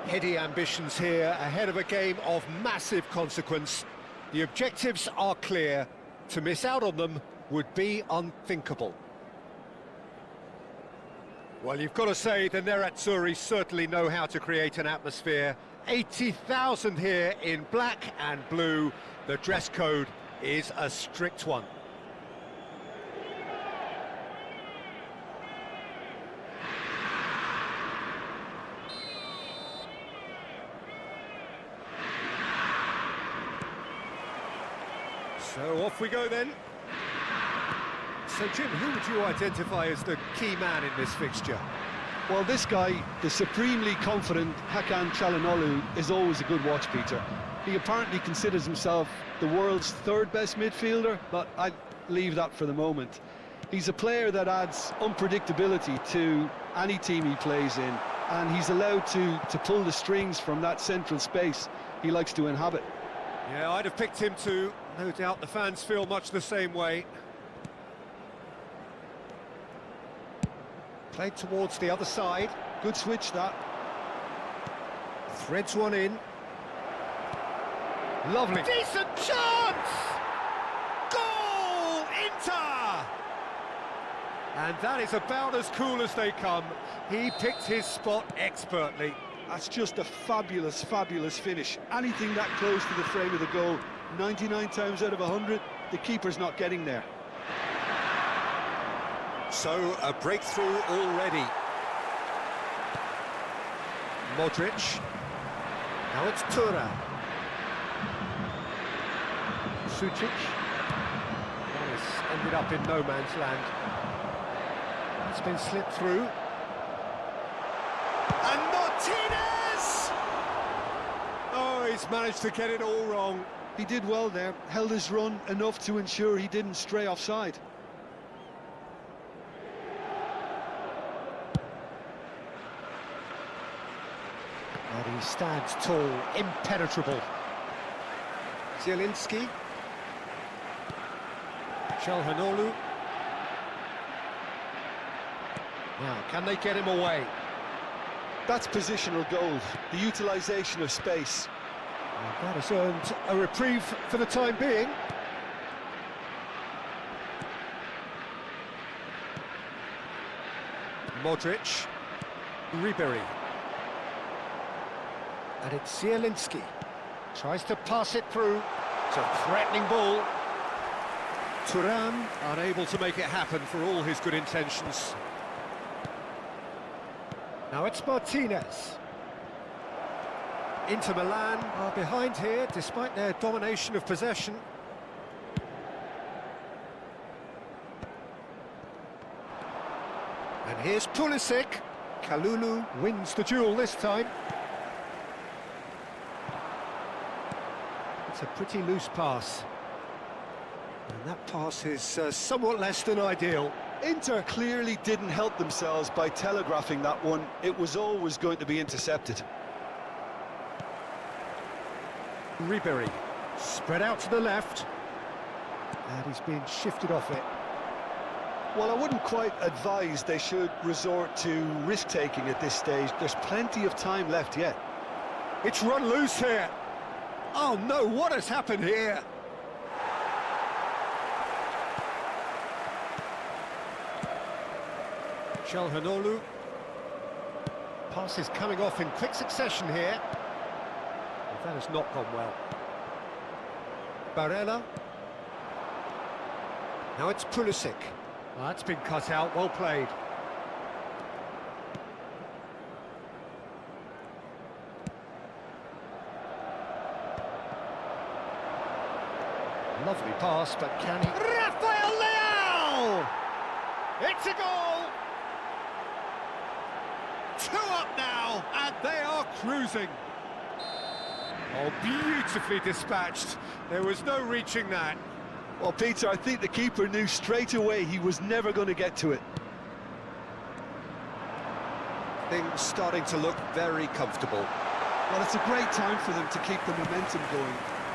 Heady ambitions here, ahead of a game of massive consequence. The objectives are clear. To miss out on them would be unthinkable. Well, you've got to say the Nerazzurri certainly know how to create an atmosphere. 80,000 here in black and blue. The dress code is a strict one. So off we go then. So Jim, who would you identify as the key man in this fixture? Well, this guy, the supremely confident Hakan Çalhanoğlu, is always a good watch, Peter. He apparently considers himself the world's third best midfielder, but I'd leave that for the moment. He's a player that adds unpredictability to any team he plays in, and he's allowed to pull the strings from that central space he likes to inhabit. Yeah, I'd have picked him too. No doubt the fans feel much the same way. Played towards the other side. Good switch, that. Threads one in. Lovely. Decent chance! Goal! Inter! And that is about as cool as they come. He picked his spot expertly. That's just a fabulous, fabulous finish. Anything that close to the frame of the goal, 99 times out of 100, the keeper's not getting there. So, a breakthrough already. Modric. Now it's Tura. Sucic. It's ended up in no man's land. It's been slipped through. And Martinez! Oh, he's managed to get it all wrong. He did well there, held his run enough to ensure he didn't stray offside. And he stands tall, impenetrable. Zielinski. Çalhanoğlu. Now, can they get him away? That's positional goal, the utilisation of space. And that has earned a reprieve for the time being. Modric. Ribery. And it's Zielinski. Tries to pass it through. It's a threatening ball. Thuram unable to make it happen for all his good intentions. Now it's Martinez. Inter Milan are behind here despite their domination of possession. And here's Pulisic. Kalulu wins the duel this time. It's a pretty loose pass. And that pass is somewhat less than ideal. Inter clearly didn't help themselves by telegraphing that one. It was always going to be intercepted. Ribery, spread out to the left. And he's being shifted off it. Well, I wouldn't quite advise they should resort to risk-taking at this stage. There's plenty of time left yet. It's run loose here. Oh no, what has happened here? Çalhanoğlu. Pass is coming off in quick succession here. That has not gone well. Barella. Now it's Pulisic. Well, that's been cut out, well played. Lovely pass, but can he... Rafael Leao! It's a goal! 2 up now, and they are cruising. Oh, beautifully dispatched. There was no reaching that. Well, Peter, I think the keeper knew straight away he was never going to get to it. Things starting to look very comfortable. Well, it's a great time for them to keep the momentum going.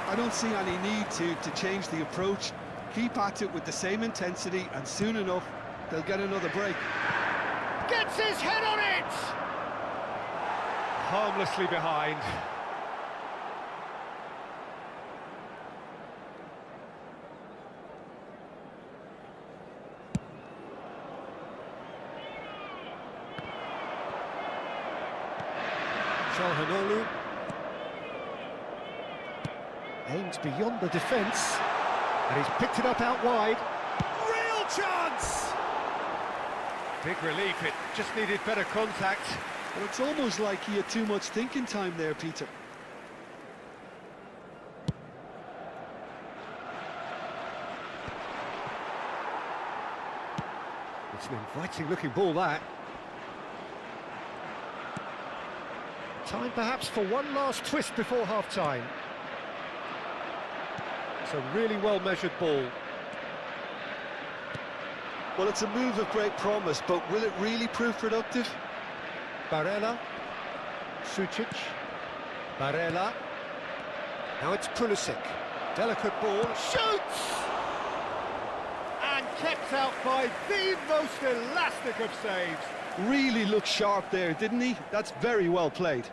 I don't see any need to change the approach. Keep at it with the same intensity, and soon enough, they'll get another break. Gets his head on it! Harmlessly behind. Çalhanoğlu aims beyond the defence, and he's picked it up out wide. Real chance! Big relief, it just needed better contact. Well, it's almost like he had too much thinking time there, Peter. It's an inviting looking ball, that. Time perhaps for one last twist before half-time. It's a really well-measured ball. Well, it's a move of great promise, but will it really prove productive? Barella. Sucic. Barella. Now it's Pulisic. Delicate ball. Shoots! And kept out by the most elastic of saves. Really looked sharp there, didn't he? That's very well played.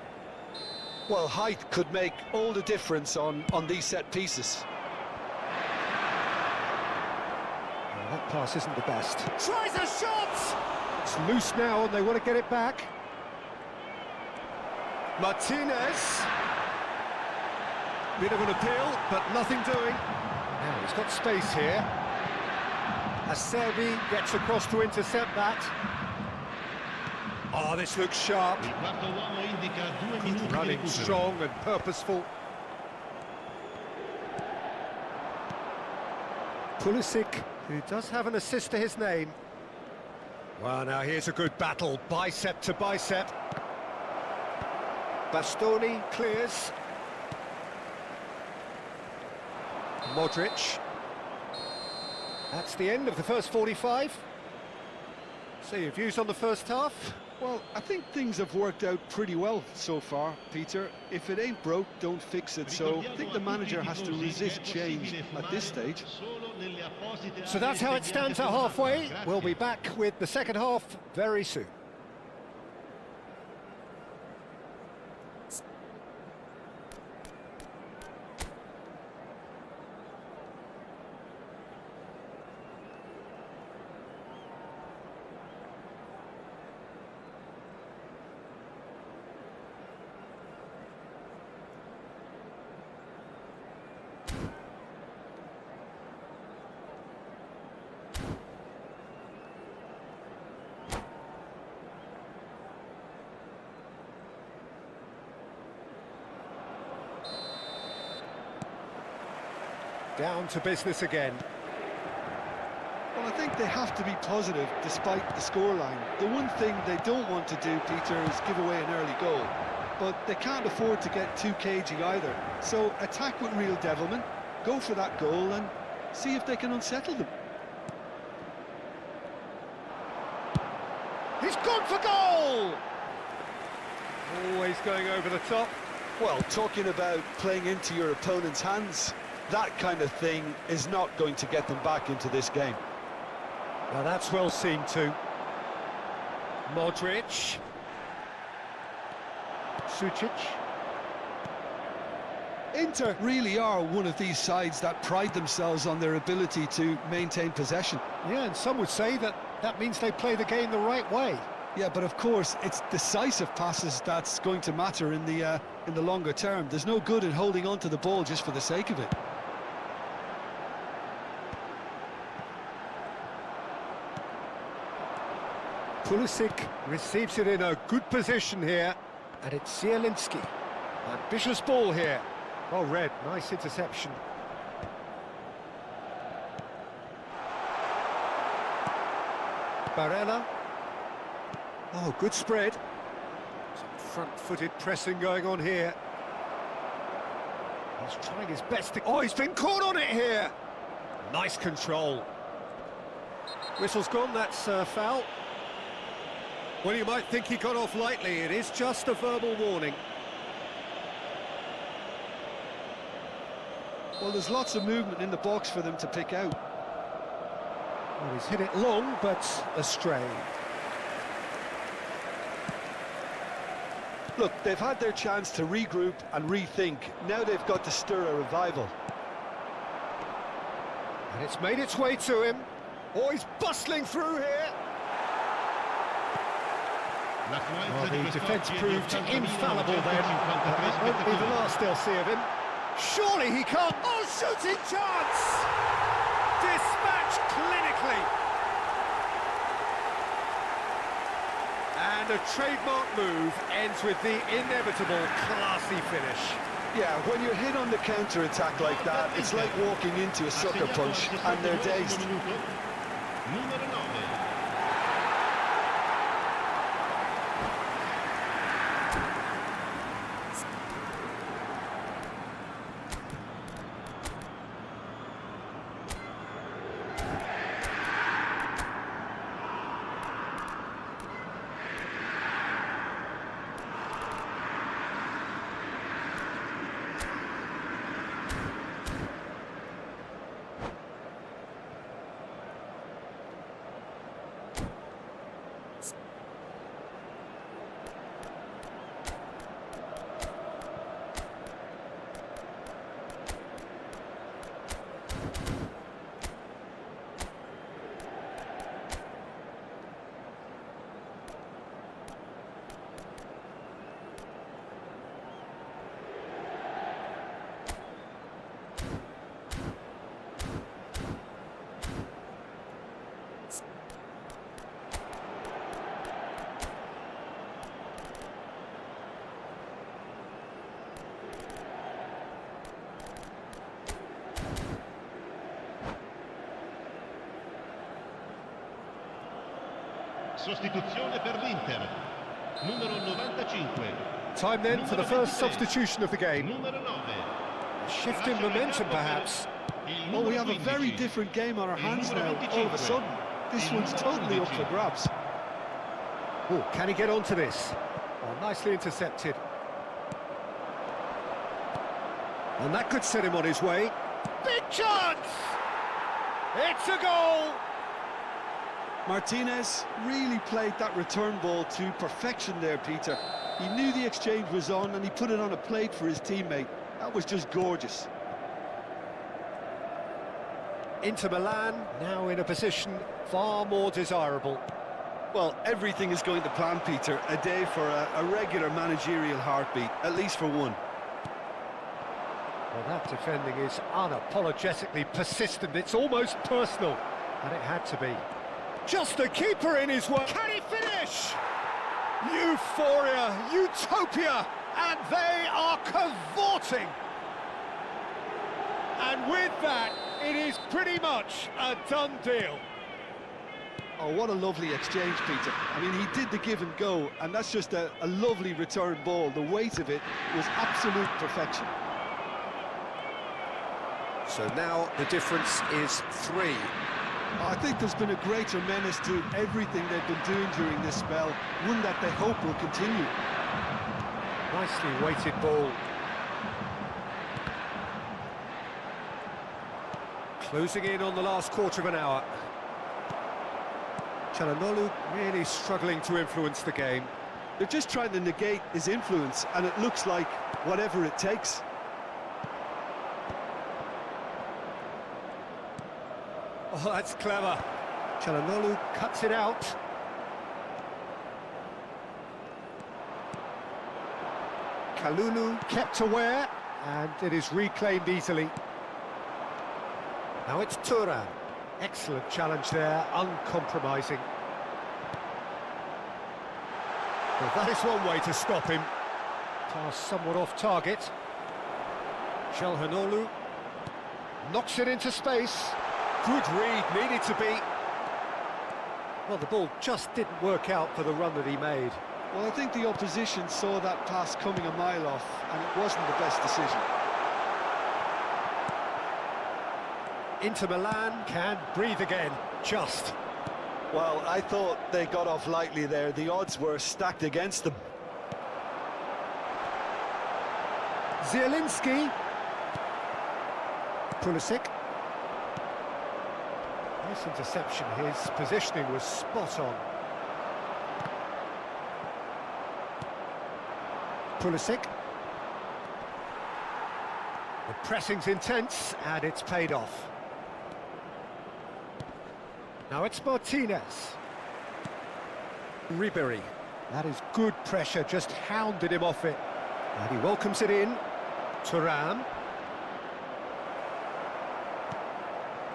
Well, height could make all the difference on these set pieces. Well, that pass isn't the best. Tries a shot! It's loose now and they want to get it back. Martinez. Bit of an appeal, but nothing doing. Now he's got space here. Acerbi gets across to intercept that. Oh, this looks sharp. Running strong and purposeful. Pulisic, who does have an assist to his name. Well, now here's a good battle, bicep to bicep. Bastoni clears. Modric. That's the end of the first 45. So your views on the first half? Well, I think things have worked out pretty well so far, Peter. If it ain't broke, don't fix it. So I think the manager has to resist change at this stage. So that's how it stands at halfway. We'll be back with the second half very soon. Down to business again. Well, I think they have to be positive despite the scoreline. The one thing they don't want to do, Peter, is give away an early goal. But they can't afford to get too cagey either. So attack with real devilment, go for that goal and see if they can unsettle them. He's gone for goal! Always going over the top. Well, talking about playing into your opponent's hands, that kind of thing is not going to get them back into this game. Now that's well seen too. Modric. Sucic. Inter really are one of these sides that pride themselves on their ability to maintain possession. Yeah, and some would say that means they play the game the right way. Yeah, but of course, it's decisive passes that's going to matter in the longer term. There's no good in holding on to the ball just for the sake of it. Pulisic receives it in a good position here, and it's Zielinski. Ambitious ball here. Well read, nice interception. Barella. Oh, good spread. Some front-footed pressing going on here. He's trying his best to... Oh, he's been caught on it here! Nice control. Whistle's gone, that's foul. Well, you might think he got off lightly. It is just a verbal warning. Well, there's lots of movement in the box for them to pick out. Well, he's hit it long, but astray. Look, they've had their chance to regroup and rethink. Now they've got to stir a revival. And it's made its way to him. Oh, he's bustling through here. Well, the defence proved infallible then. That won't be the last they'll see of him. Surely he can't... Oh, shooting chance! Dispatched clinically. And a trademark move ends with the inevitable classy finish. Yeah, when you're hit on the counter-attack like that, it's like walking into a sucker punch and they're dazed. Sostituzione per l'Inter. Numero 95. Time then for the first substitution of the game. Numero 9. Shift in momentum, perhaps. Well, we have a very different game on our hands now, all of a sudden. This one's totally up for grabs. Oh, can he get onto this? Oh, nicely intercepted. And that could set him on his way. Big chance! It's a goal! Martinez really played that return ball to perfection there, Peter. He knew the exchange was on and he put it on a plate for his teammate. That was just gorgeous. Inter Milan now in a position far more desirable. Well, everything is going to plan, Peter. A day for a regular managerial heartbeat, at least for one. Well, that defending is unapologetically persistent. It's almost personal, and it had to be. Just the keeper in his way. Can he finish? Euphoria, utopia, and they are cavorting. And with that, it is pretty much a done deal. Oh, what a lovely exchange, Peter. I mean, he did the give and go, and that's just a lovely return ball. The weight of it was absolute perfection. So now the difference is 3. I think there's been a greater menace to everything they've been doing during this spell, one that they hope will continue. Nicely weighted ball. Closing in on the last quarter of an hour. Çalhanoğlu really struggling to influence the game. They're just trying to negate his influence, and it looks like whatever it takes. Oh, that's clever. Çalhanoğlu cuts it out. Kalulu kept aware, and it is reclaimed easily. Now it's Thuram. Excellent challenge there, uncompromising. Well, that is one way to stop him. Pass somewhat off target. Çalhanoğlu knocks it into space. Good read, needed to be. Well, the ball just didn't work out for the run that he made. Well, I think the opposition saw that pass coming a mile off, and it wasn't the best decision. Inter Milan can breathe again, just. Well, I thought they got off lightly there. The odds were stacked against them. Zielinski. Pulisic. Nice interception, his positioning was spot on. Pulisic. The pressing's intense, and it's paid off. Now it's Martinez. Ribery. That is good pressure, just hounded him off it. And he welcomes it in. Thuram.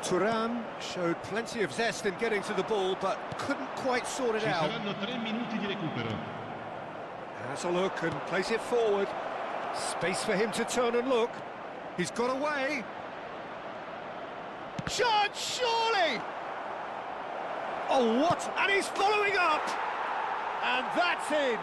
Thuram showed plenty of zest in getting to the ball, but couldn't quite sort it Ci out. saranno 3 minuti di recupero. Has a look and plays it forward. Space for him to turn and look. He's got away. Chance, surely! Oh, what? And he's following up! And that's in!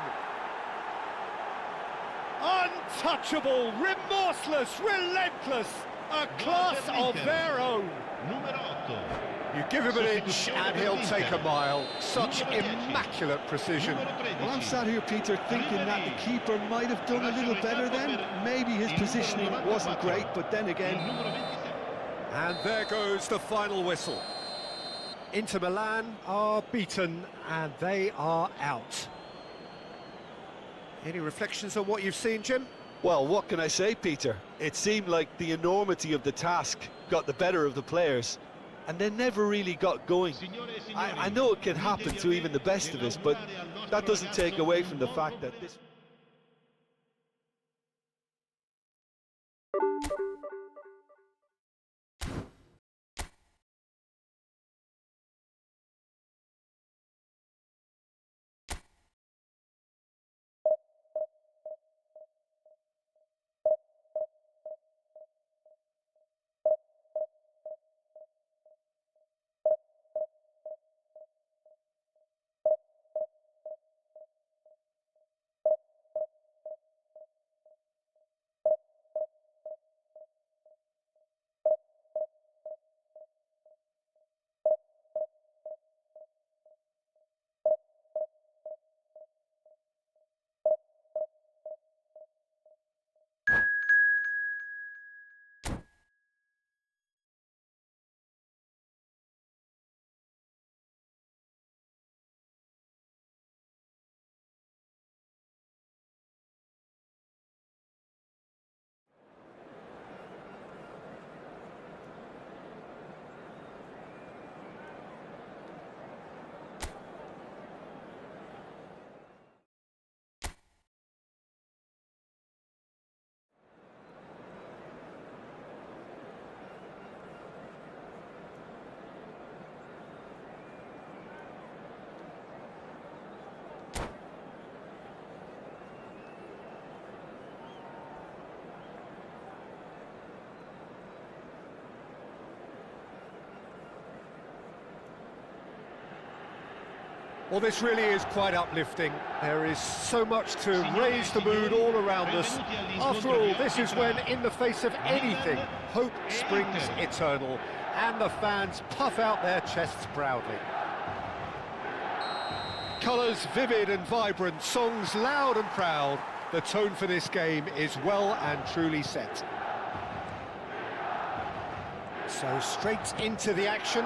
Untouchable, remorseless, relentless! A class of their own! Numero 8. You give him an inch and he'll take a mile. Such immaculate precision. Well, I'm sat here, Peter, thinking that the keeper might have done a little better then. Maybe his positioning wasn't great, but then again... And there goes the final whistle. Inter Milan are beaten and they are out. Any reflections on what you've seen, Jim? Well, what can I say, Peter? It seemed like the enormity of the task got the better of the players, and they never really got going. I know it can happen to even the best of us, but that doesn't take away from the fact that this... Well, this really is quite uplifting. There is so much to raise the mood all around us. After all, this is when, in the face of anything, hope springs eternal, and the fans puff out their chests proudly. Colours vivid and vibrant, songs loud and proud. The tone for this game is well and truly set. So straight into the action.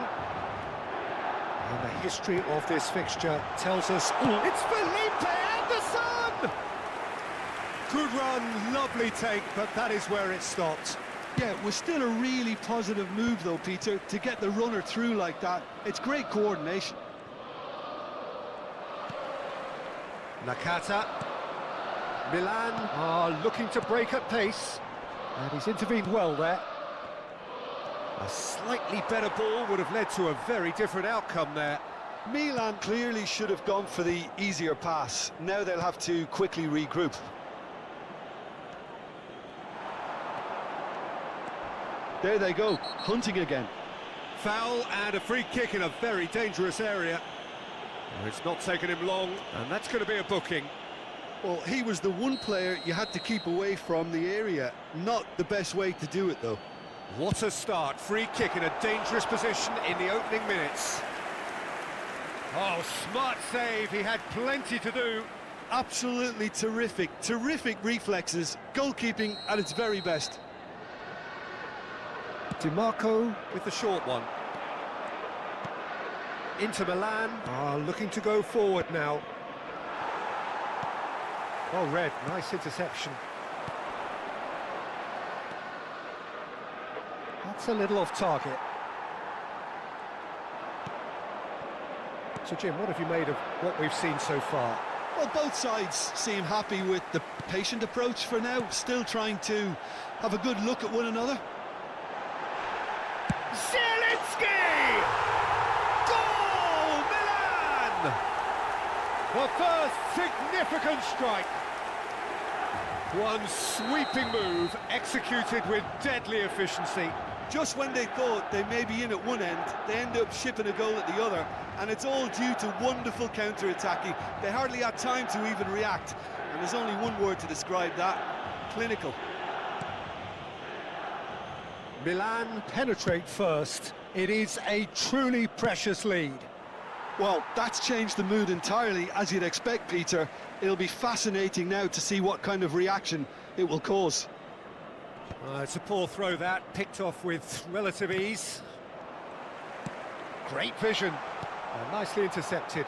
And the history of this fixture tells us it's Felipe Anderson! Good run, lovely take, but that is where it stopped. Yeah, it was still a really positive move though, Peter, to get the runner through like that. It's great coordination. Nakata. Milan are looking to break at pace, and he's intervened well there. A slightly better ball would have led to a very different outcome there. Milan clearly should have gone for the easier pass. Now they'll have to quickly regroup. There they go, hunting again. Foul and a free kick in a very dangerous area. It's not taken him long, and that's going to be a booking. Well, he was the one player you had to keep away from the area. Not the best way to do it, though. What a start. Free kick in a dangerous position in the opening minutes. Oh, smart save. He had plenty to do. Absolutely terrific. Terrific reflexes. Goalkeeping at its very best. DiMarco with the short one. Inter Milan are looking to go forward now. Well read, nice interception. That's a little off target. So Jim, what have you made of what we've seen so far? Well, both sides seem happy with the patient approach for now, still trying to have a good look at one another. Zielinski! Goal, Milan! The first significant strike. One sweeping move, executed with deadly efficiency. Just when they thought they may be in at one end, they end up shipping a goal at the other, and it's all due to wonderful counter-attacking. They hardly had time to even react, and there's only one word to describe that: clinical. Milan penetrate first. It is a truly precious lead. Well, that's changed the mood entirely, as you'd expect, Peter. It'll be fascinating now to see what kind of reaction it will cause. It's a poor throw that, picked off with relative ease. Great vision, nicely intercepted.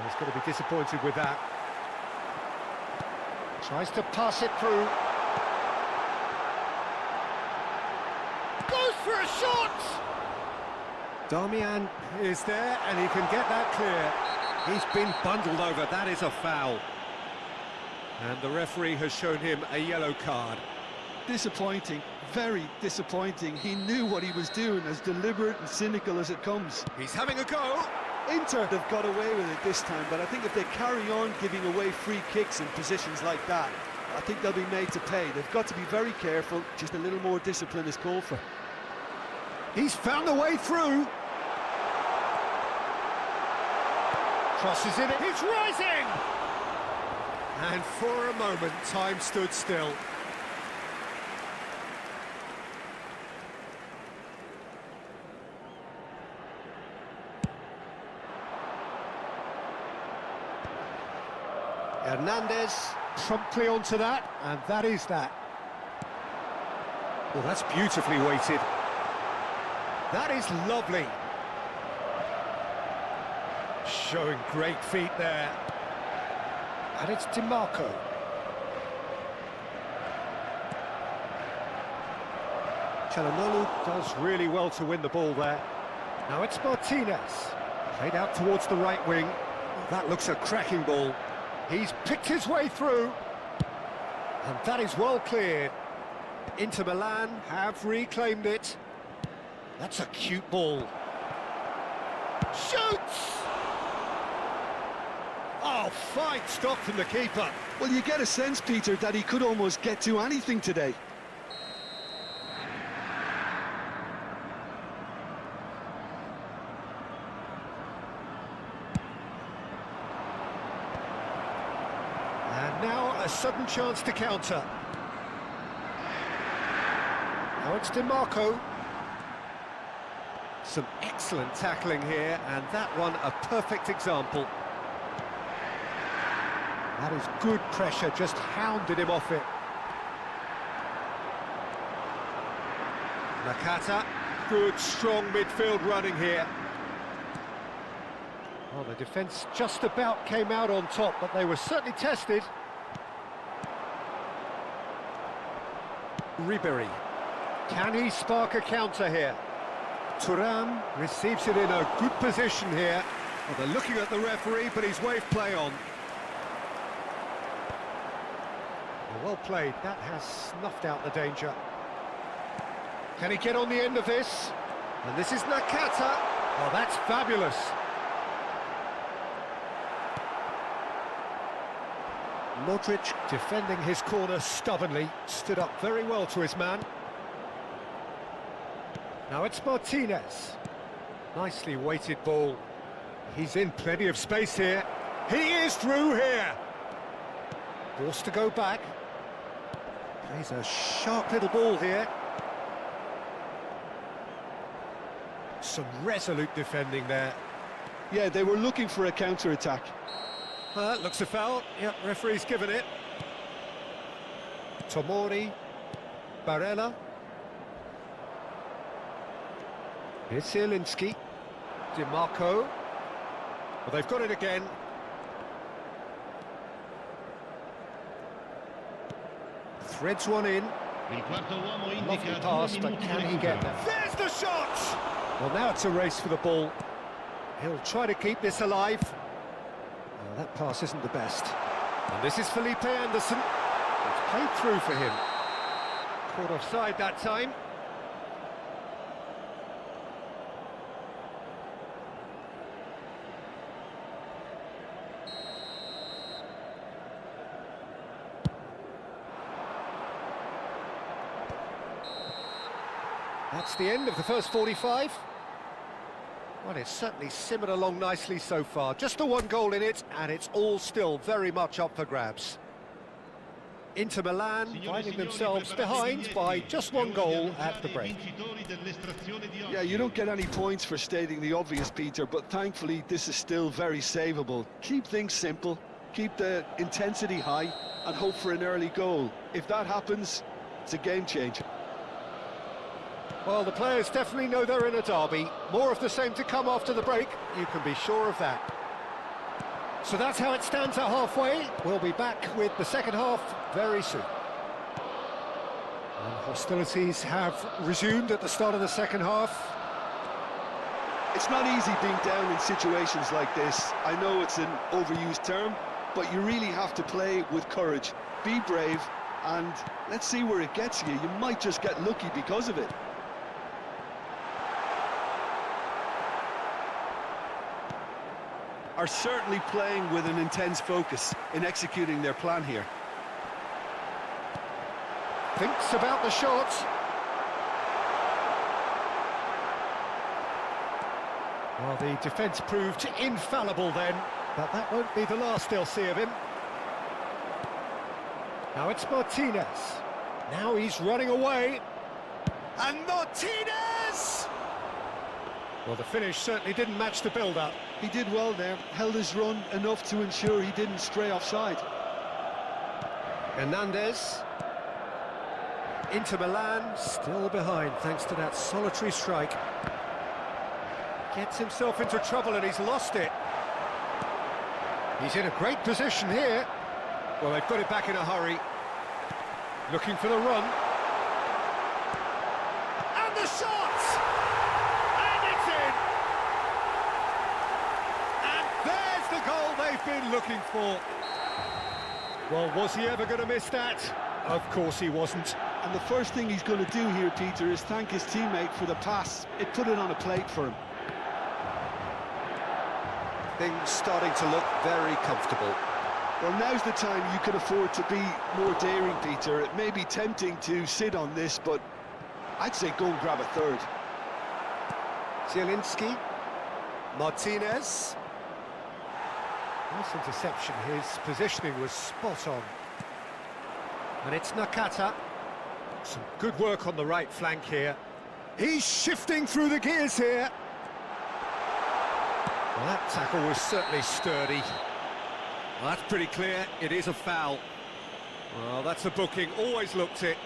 He's going to be disappointed with that. Tries to pass it through. Goes for a shot! Darmian is there, and he can get that clear. He's been bundled over, that is a foul. And the referee has shown him a yellow card. Disappointing, very disappointing. He knew what he was doing, as deliberate and cynical as it comes. He's having a go. Inter have got away with it this time, but I think if they carry on giving away free kicks in positions like that, I think they'll be made to pay. They've got to be very careful, just a little more discipline is called for. He's found a way through. Crosses in it, he's rising! And for a moment, time stood still. Hernandez promptly onto that, and that is that. Well, that's beautifully weighted. That is lovely. Showing great feet there. And it's DiMarco. Çalhanoğlu does really well to win the ball there. Now it's Martinez. Played out towards the right wing. That looks a cracking ball. He's picked his way through. And that is well cleared. Inter Milan have reclaimed it. That's a cute ball. Shoots! Oh, fine stop from the keeper. Well, you get a sense, Peter, that he could almost get to anything today. a sudden chance to counter. Now it's DiMarco. Some excellent tackling here, and that one a perfect example. That is good pressure, just hounded him off it. Nakata, good strong midfield running here. Well, the defence just about came out on top, but they were certainly tested. Ribery, can he spark a counter here? Thuram receives it in a good position here. Well, they're looking at the referee, but he's waved play on. Well played, that has snuffed out the danger. Can he get on the end of this? And this is Nakata. Oh, that's fabulous. Modric defending his corner stubbornly, stood up very well to his man. Now it's Martinez. Nicely weighted ball. He's in plenty of space here. He is through here. Forced to go back. Plays a sharp little ball here. Some resolute defending there. Yeah, they were looking for a counter-attack. Looks a foul. Yep, referee's given it. Tomori. Barella. Here's Zielinski. DiMarco. Well, they've got it again. Threads one in. Lovely pass, but can he get there? There's the shot! Well, now it's a race for the ball. He'll try to keep this alive. Well, that pass isn't the best. And this is Felipe Anderson. It's played through for him. Caught offside that time. That's the end of the first 45. Well, it's certainly simmered along nicely so far. Just the one goal in it, and it's all still very much up for grabs. Inter Milan finding themselves behind by just one goal at the break. Yeah, you don't get any points for stating the obvious, Peter, but thankfully this is still very savable. Keep things simple, keep the intensity high, and hope for an early goal. If that happens, it's a game changer. Well, the players definitely know they're in a derby. More of the same to come after the break, you can be sure of that. So that's how it stands at halfway. We'll be back with the second half very soon. And hostilities have resumed at the start of the second half. It's not easy being down in situations like this. I know it's an overused term, but you really have to play with courage. Be brave, and let's see where it gets you. You might just get lucky because of it. Are certainly playing with an intense focus in executing their plan here. Thinks about the shot. Well, the defence proved infallible then, but that won't be the last they'll see of him. Now it's Martinez. Now he's running away. And Martinez! Well, the finish certainly didn't match the build-up. He did well there, held his run enough to ensure he didn't stray offside. Hernandez. Inter Milan still behind thanks to that solitary strike. Gets himself into trouble and he's lost it. He's in a great position here. Well, they've got it back in a hurry. Looking for the run. And the shot! They've been looking for. Well, was he ever going to miss that? Of course he wasn't. And the first thing he's going to do here, Peter, is thank his teammate for the pass. It put it on a plate for him. Things starting to look very comfortable. Well, now's the time you can afford to be more daring, Peter. It may be tempting to sit on this, but I'd say go and grab a third. Zielinski. Martinez. Nice interception, his positioning was spot on. And it's Nakata. Some good work on the right flank here. He's shifting through the gears here. Well, that tackle was certainly sturdy. Well, that's pretty clear, it is a foul. Well, that's a booking, always looked it.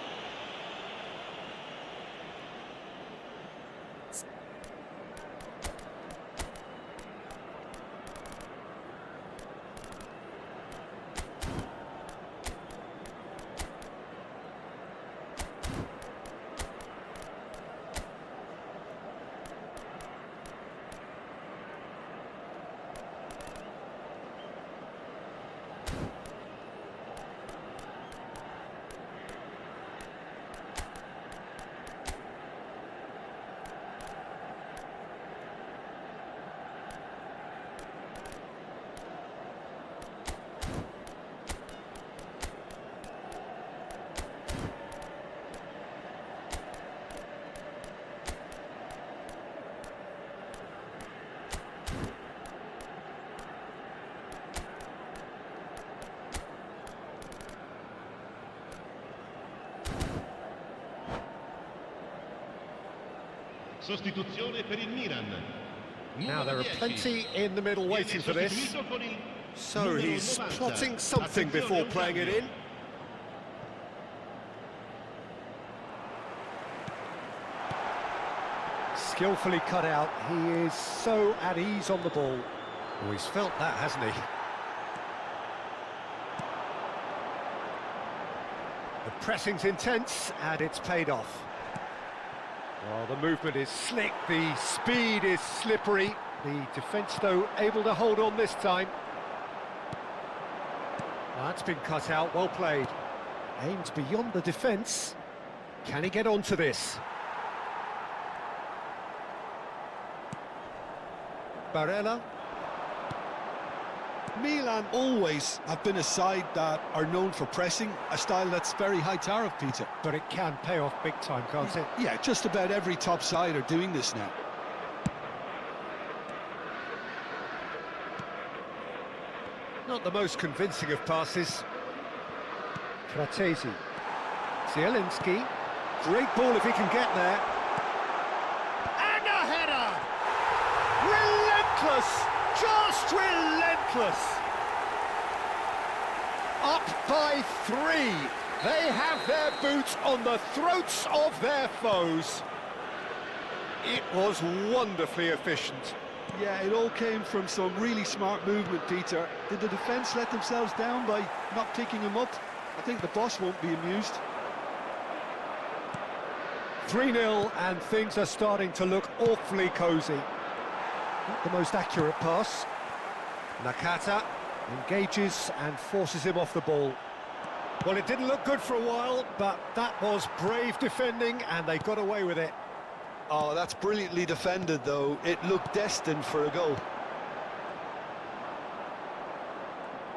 Sostituzione per il Milan. Now there are plenty in the middle waiting for this. So he's plotting something before playing it in. Skillfully cut out, he is so at ease on the ball. Oh, he's felt that, hasn't he? The pressing's intense and it's paid off. Well, the movement is slick, the speed is slippery. The defence, though, able to hold on this time. Well, that's been cut out, well played. Aimed beyond the defence. Can he get onto this? Barella. Milan always have been a side that are known for pressing, a style that's very high tariff, Peter. But it can pay off big time, can't it? Yeah, just about every top side are doing this now. Not the most convincing of passes. Fratesi. Zielinski. Great ball if he can get there. And a header! Relentless! Just relentless! Up by 3. They have their boots on the throats of their foes. It was wonderfully efficient. Yeah, it all came from some really smart movement, Peter. Did the defence let themselves down by not picking him up? I think the boss won't be amused. 3-0 and things are starting to look awfully cosy. Not the most accurate pass. Nakata engages and forces him off the ball. Well, it didn't look good for a while, but that was brave defending and they got away with it. Oh, that's brilliantly defended, though. It looked destined for a goal.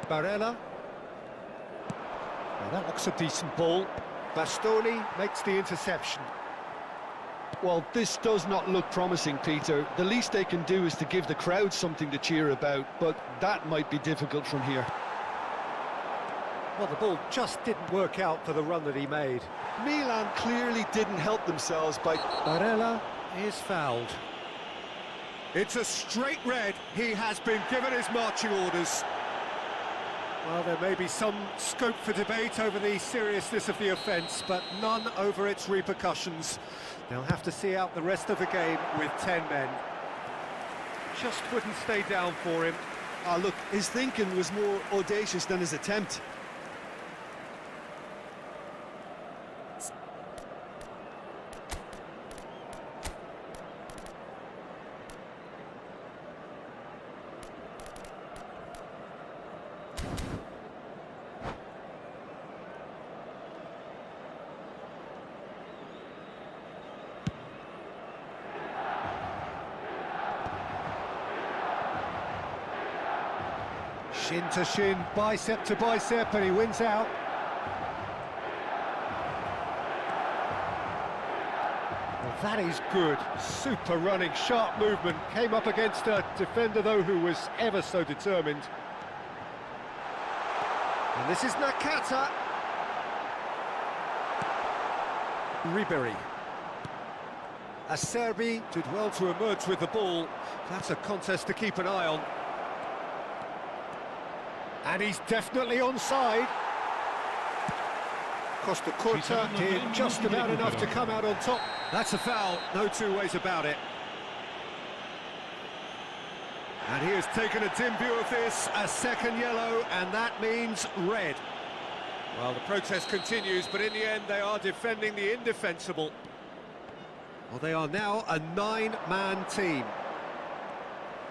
Barella. Well, that looks a decent ball. Bastoni makes the interception. Well, this does not look promising, Peter. The least they can do is to give the crowd something to cheer about, but that might be difficult from here. Well, the ball just didn't work out for the run that he made. Milan clearly didn't help themselves by... Barella is fouled. It's a straight red. He has been given his marching orders. Well, there may be some scope for debate over the seriousness of the offence, but none over its repercussions. They'll have to see out the rest of the game with 10 men. Just wouldn't stay down for him. Ah, look, his thinking was more audacious than his attempt. Shin to shin, bicep to bicep, and he wins out. Well, that is good. Super running, sharp movement. Came up against a defender, though, who was ever so determined. And this is Nakata. Ribery. Acerbi did well to emerge with the ball. That's a contest to keep an eye on. And he's definitely onside. Costa Curta did just about enough to come out on top. That's a foul, no two ways about it. And he has taken a dim view of this, a second yellow, and that means red. Well, the protest continues, but in the end they are defending the indefensible. Well, they are now a 9-man team.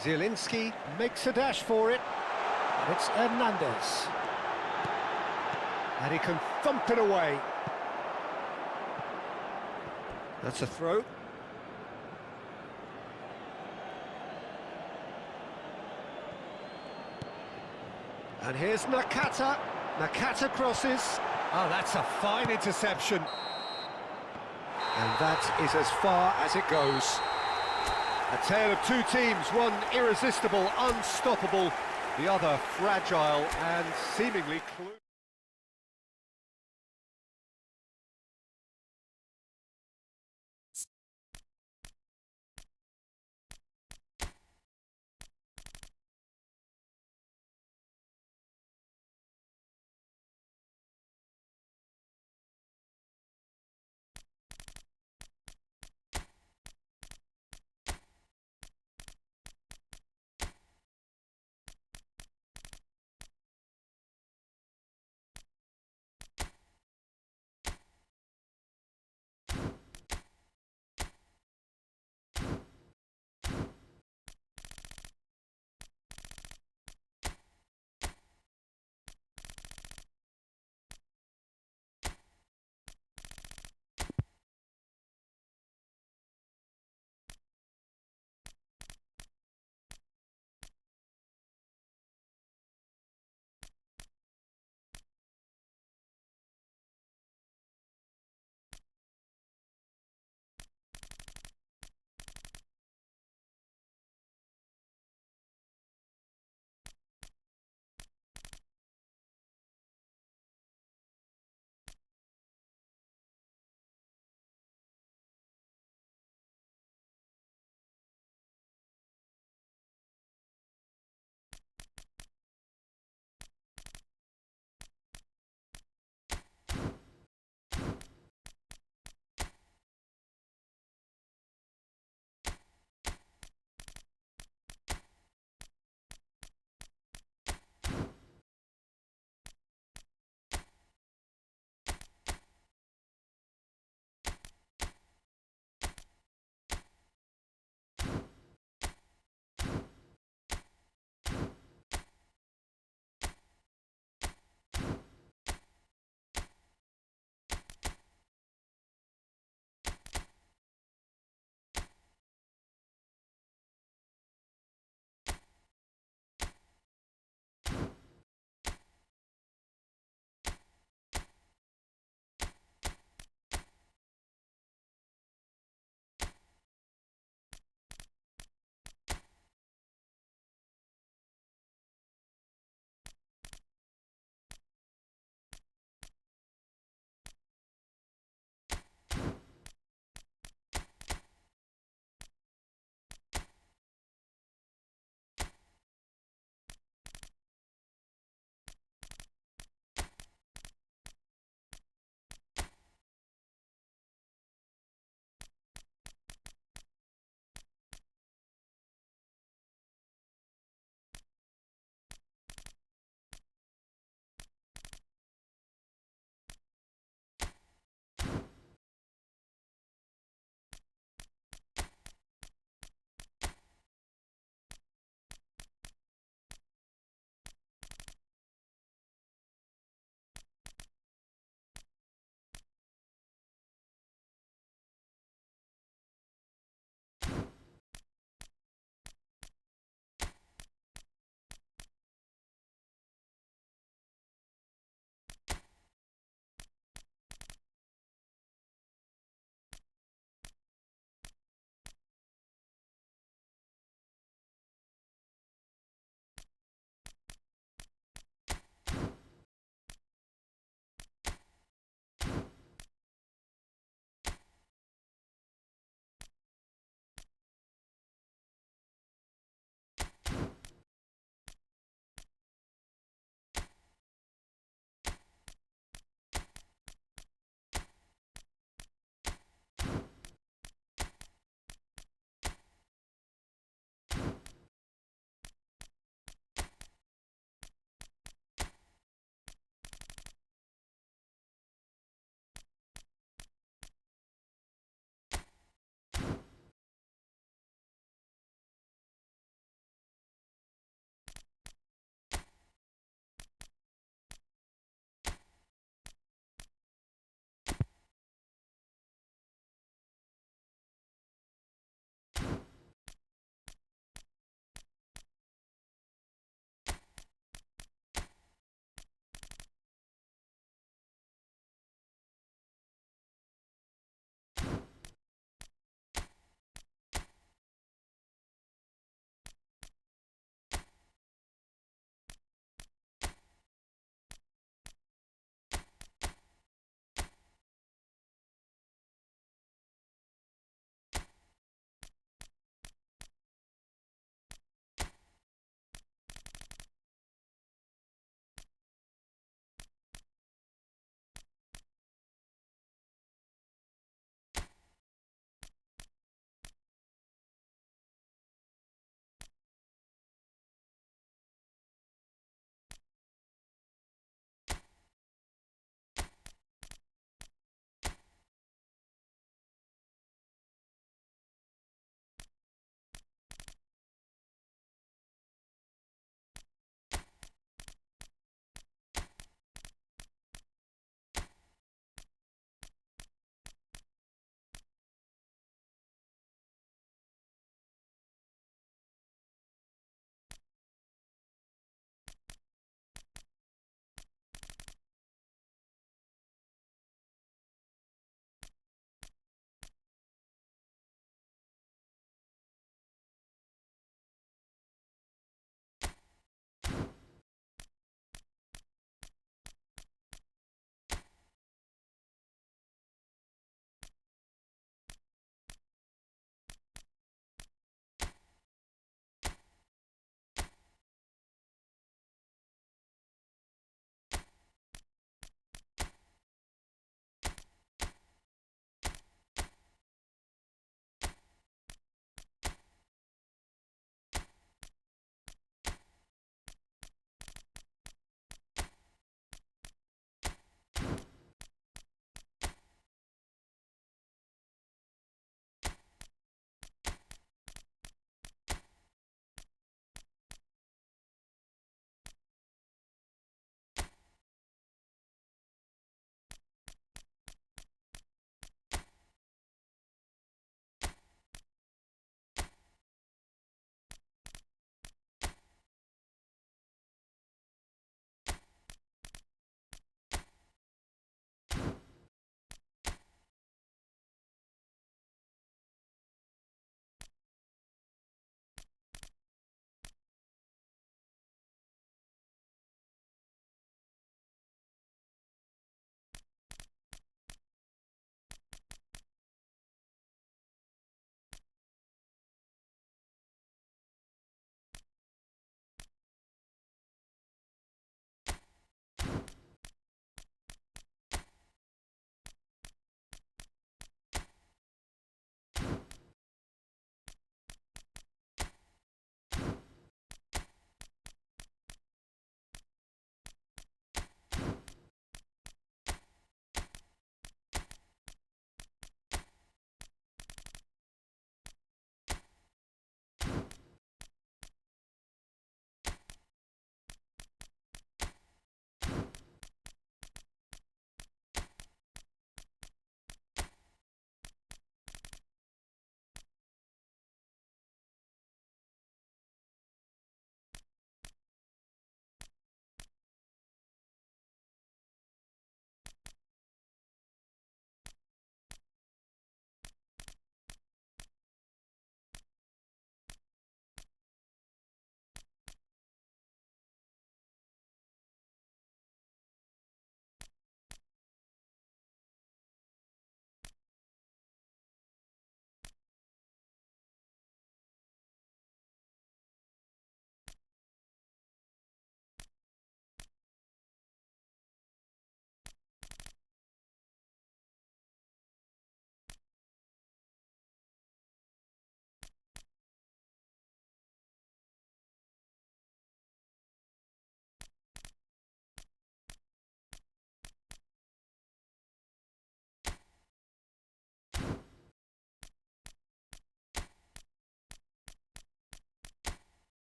Zielinski makes a dash for it, and it's Hernandez. And he can thump it away. That's a throw. And here's Nakata. Nakata crosses. Oh, that's a fine interception. And that is as far as it goes. A tale of two teams, one irresistible, unstoppable, the other fragile and seemingly clueless.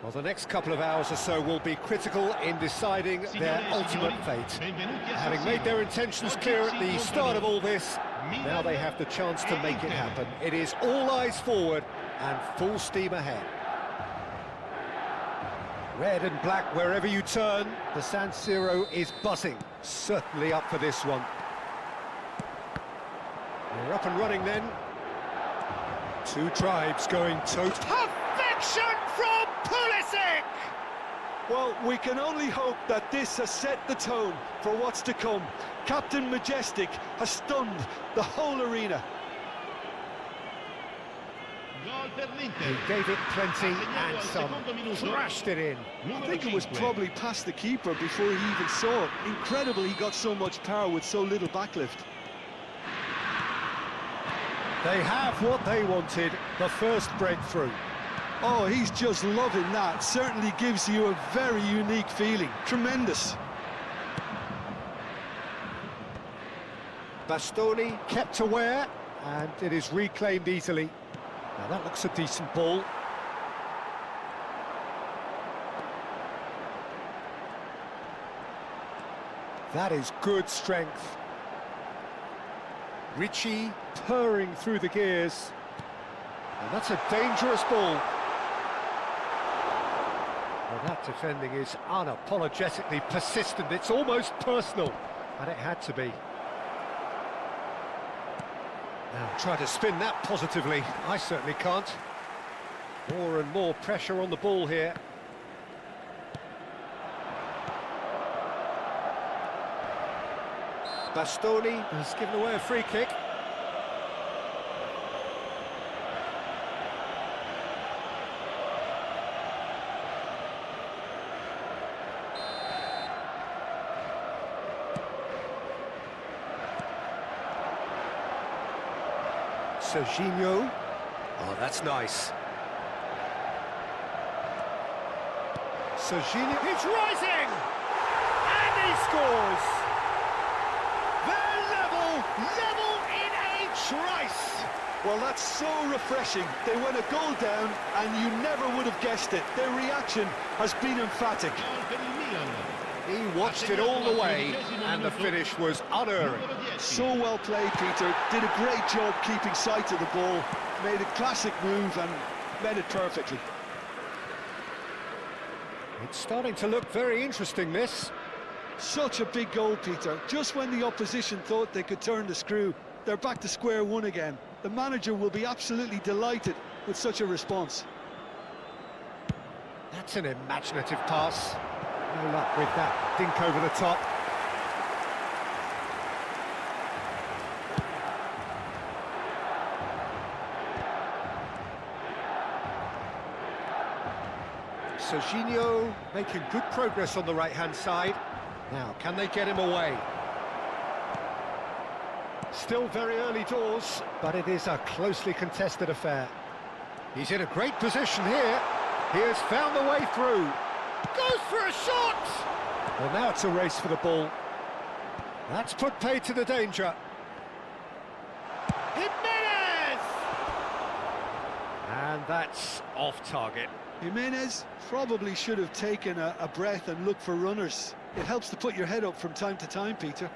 Well, the next couple of hours or so will be critical in deciding their ultimate fate. Having made their intentions clear at the start of all this, now they have the chance to make it happen. It is all eyes forward and full steam ahead. Red and black wherever you turn, the San Siro is buzzing. Certainly up for this one. We're up and running then. Two tribes going toe-to-toe. Perfection from Pulisic! Well, we can only hope that this has set the tone for what's to come. Captain Majestic has stunned the whole arena. He gave it plenty and some, thrashed it in. I think it was probably past the keeper before he even saw it. Incredible he got so much power with so little backlift. They have what they wanted, the first breakthrough. Oh, he's just loving that. Certainly gives you a very unique feeling. Tremendous. Bastoni kept aware, and it is reclaimed easily. Now that looks a decent ball. That is good strength. Richie purring through the gears. And that's a dangerous ball. Well, that defending is unapologetically persistent. It's almost personal, and it had to be. Now, try to spin that positively. I certainly can't. More and more pressure on the ball here. Bastoni has given away a free kick. Serginho. Oh, that's nice. Serginho, he's rising! And he scores! They're level in a trice! Well, that's so refreshing. They went a goal down and you never would have guessed it. Their reaction has been emphatic. He watched it all the way, and the finish was unerring. So well played, Peter. Did a great job keeping sight of the ball. Made a classic move and met it perfectly. It's starting to look very interesting, this. Such a big goal, Peter. Just when the opposition thought they could turn the screw, they're back to square one again. The manager will be absolutely delighted with such a response. That's an imaginative pass. No luck with that dink over the top. Serginho making good progress on the right-hand side. Now, can they get him away? Still very early doors, but it is a closely contested affair. He's in a great position here. He has found the way through. Goes for a shot! Well, now it's a race for the ball. That's put paid to the danger. Jimenez! And that's off target. Jimenez probably should have taken a breath and looked for runners. It helps to put your head up from time to time, Peter.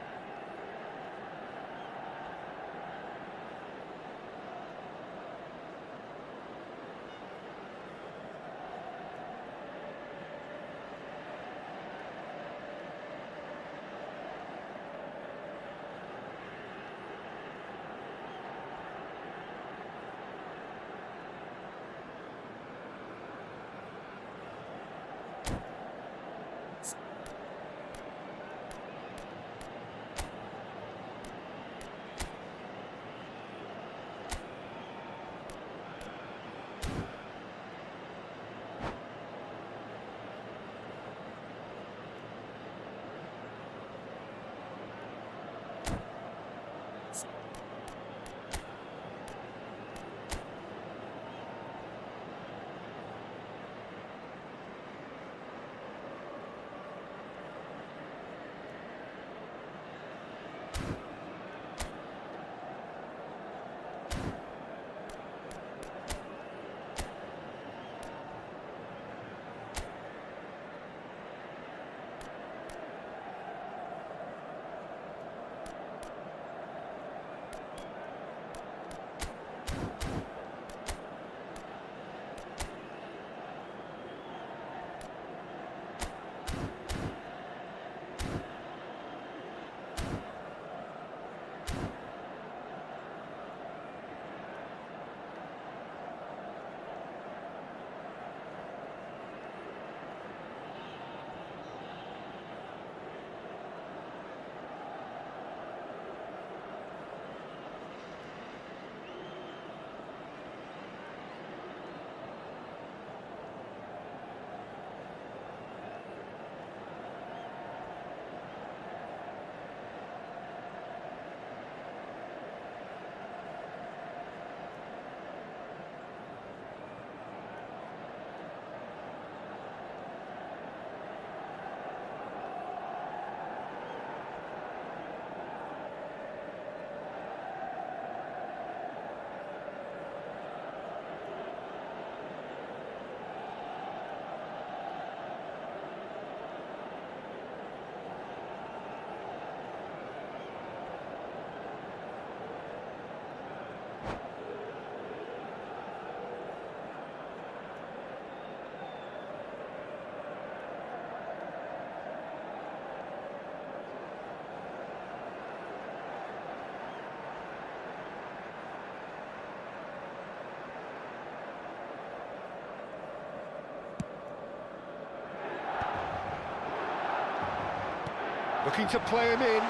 Looking to play him in.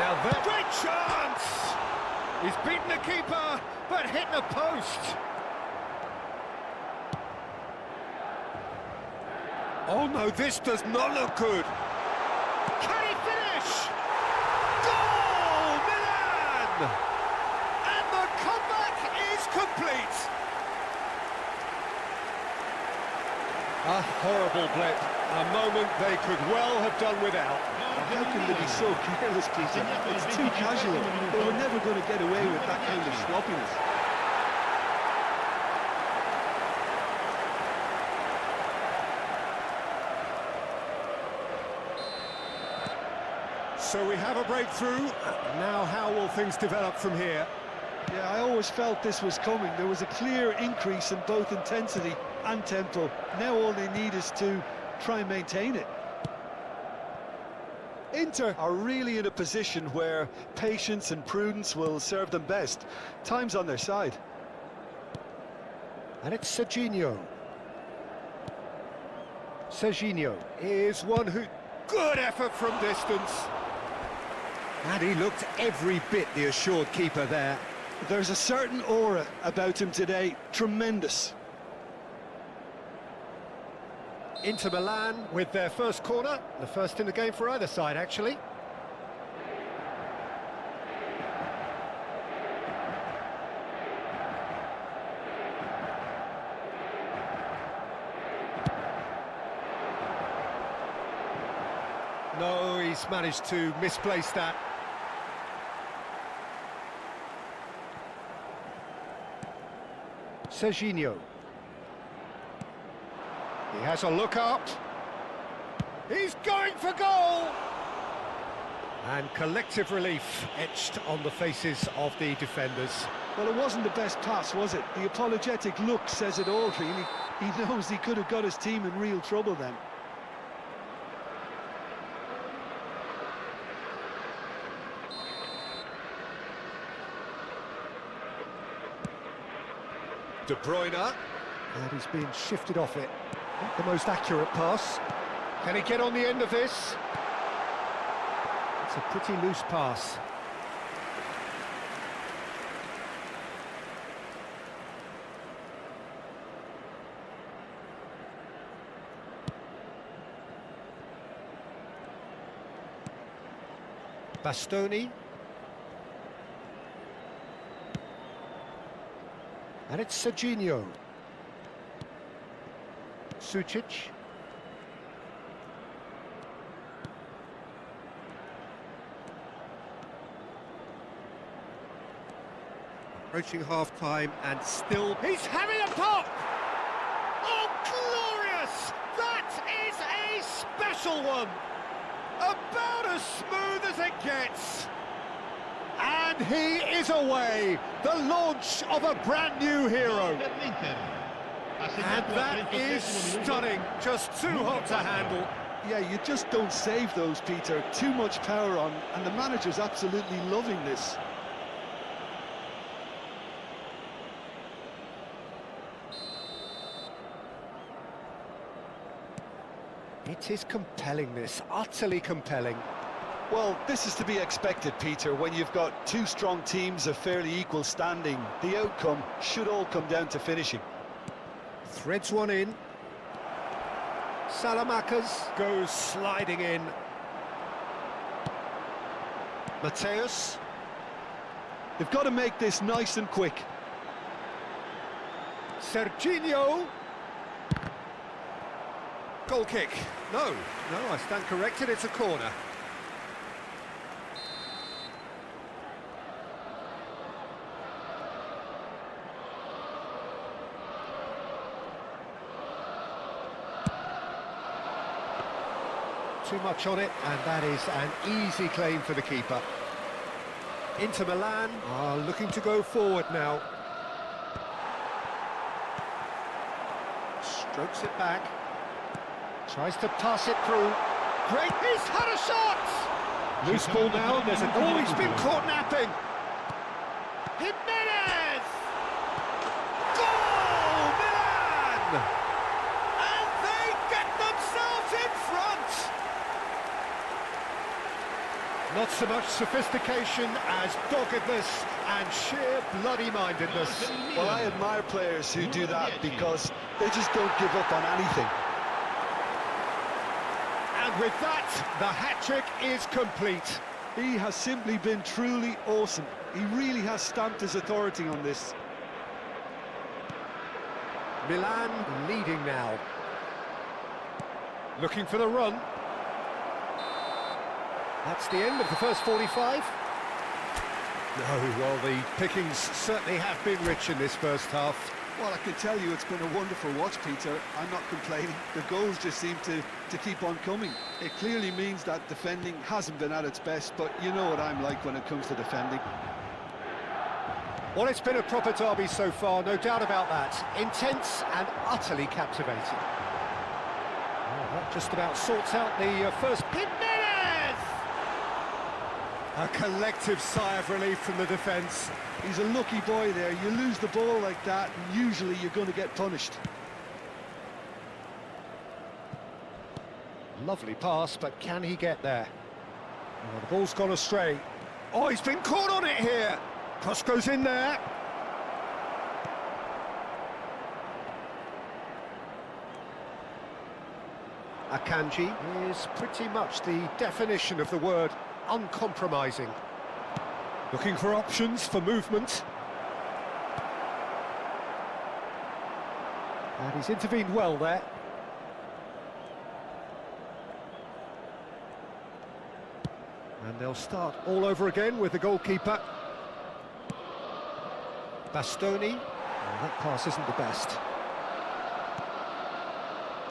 Now that great chance! He's beaten the keeper, but hit the post. Oh no, this does not look good. Can he finish? Goal, Milan! And the comeback is complete. A horrible blip, a moment they could well have done without. How can they be so careless, Peter? It's too casual. They were never going to get away with that kind of sloppiness. So we have a breakthrough. Now how will things develop from here? Yeah, I always felt this was coming. There was a clear increase in both intensity and tempo. Now all they need is to try and maintain it. Inter are really in a position where patience and prudence will serve them best. Time's on their side. And it's Serginho. Serginho is one who... Good effort from distance. And he looked every bit the assured keeper there. There's a certain aura about him today. Tremendous. Inter Milan with their first corner, the first in the game for either side, actually. No, he's managed to misplace that. Serginho. He has a look up. He's going for goal! And collective relief etched on the faces of the defenders. Well, it wasn't the best pass, was it? The apologetic look says it all, really. He knows he could have got his team in real trouble then. De Bruyne. And he's being shifted off it. Not the most accurate pass. Can he get on the end of this? It's a pretty loose pass. Bastoni. And it's Serginho. Sucic. Approaching half-time and still... He's having a pop! Oh, glorious! That is a special one! About as smooth as it gets! And he is away! The launch of a brand new hero! And that is stunning, just too hot to handle. Yeah, you just don't save those, Peter. Too much power on, and the manager's absolutely loving this. It is compelling, this, utterly compelling. Well, this is to be expected, Peter. When you've got two strong teams of fairly equal standing, the outcome should all come down to finishing. Threads one in. Salamanca's goes sliding in. Mateus. They've got to make this nice and quick. Serginho. Goal kick. No, I stand corrected, it's a corner. Too much on it, and that is an easy claim for the keeper. Inter Milan are looking to go forward now. Strokes it back. Tries to pass it through. Great, he's had a shot! Loose ball now, and there's a... Oh, he's been caught napping! Jimenez! Goal, Milan! And they get themselves in front! Not so much sophistication as doggedness and sheer bloody-mindedness. Well, I admire players who do that because they just don't give up on anything. And with that, the hat-trick is complete. He has simply been truly awesome. He really has stamped his authority on this. Milan leading now. Looking for the run. That's the end of the first 45. No, well, the pickings certainly have been rich in this first half. Well, I can tell you it's been a wonderful watch, Peter. I'm not complaining. The goals just seem to keep on coming. It clearly means that defending hasn't been at its best, but you know what I'm like when it comes to defending. Well, it's been a proper derby so far, no doubt about that. Intense and utterly captivating. Well, that just about sorts out the first pin. A collective sigh of relief from the defence. He's a lucky boy there. You lose the ball like that, and usually you're going to get punished. Lovely pass, but can he get there? Oh, the ball's gone astray. Oh, he's been caught on it here. Cross goes in there. Akanji is pretty much the definition of the word uncompromising. Looking for options for movement. And he's intervened well there. And they'll start all over again with the goalkeeper. Bastoni. Oh, that pass isn't the best.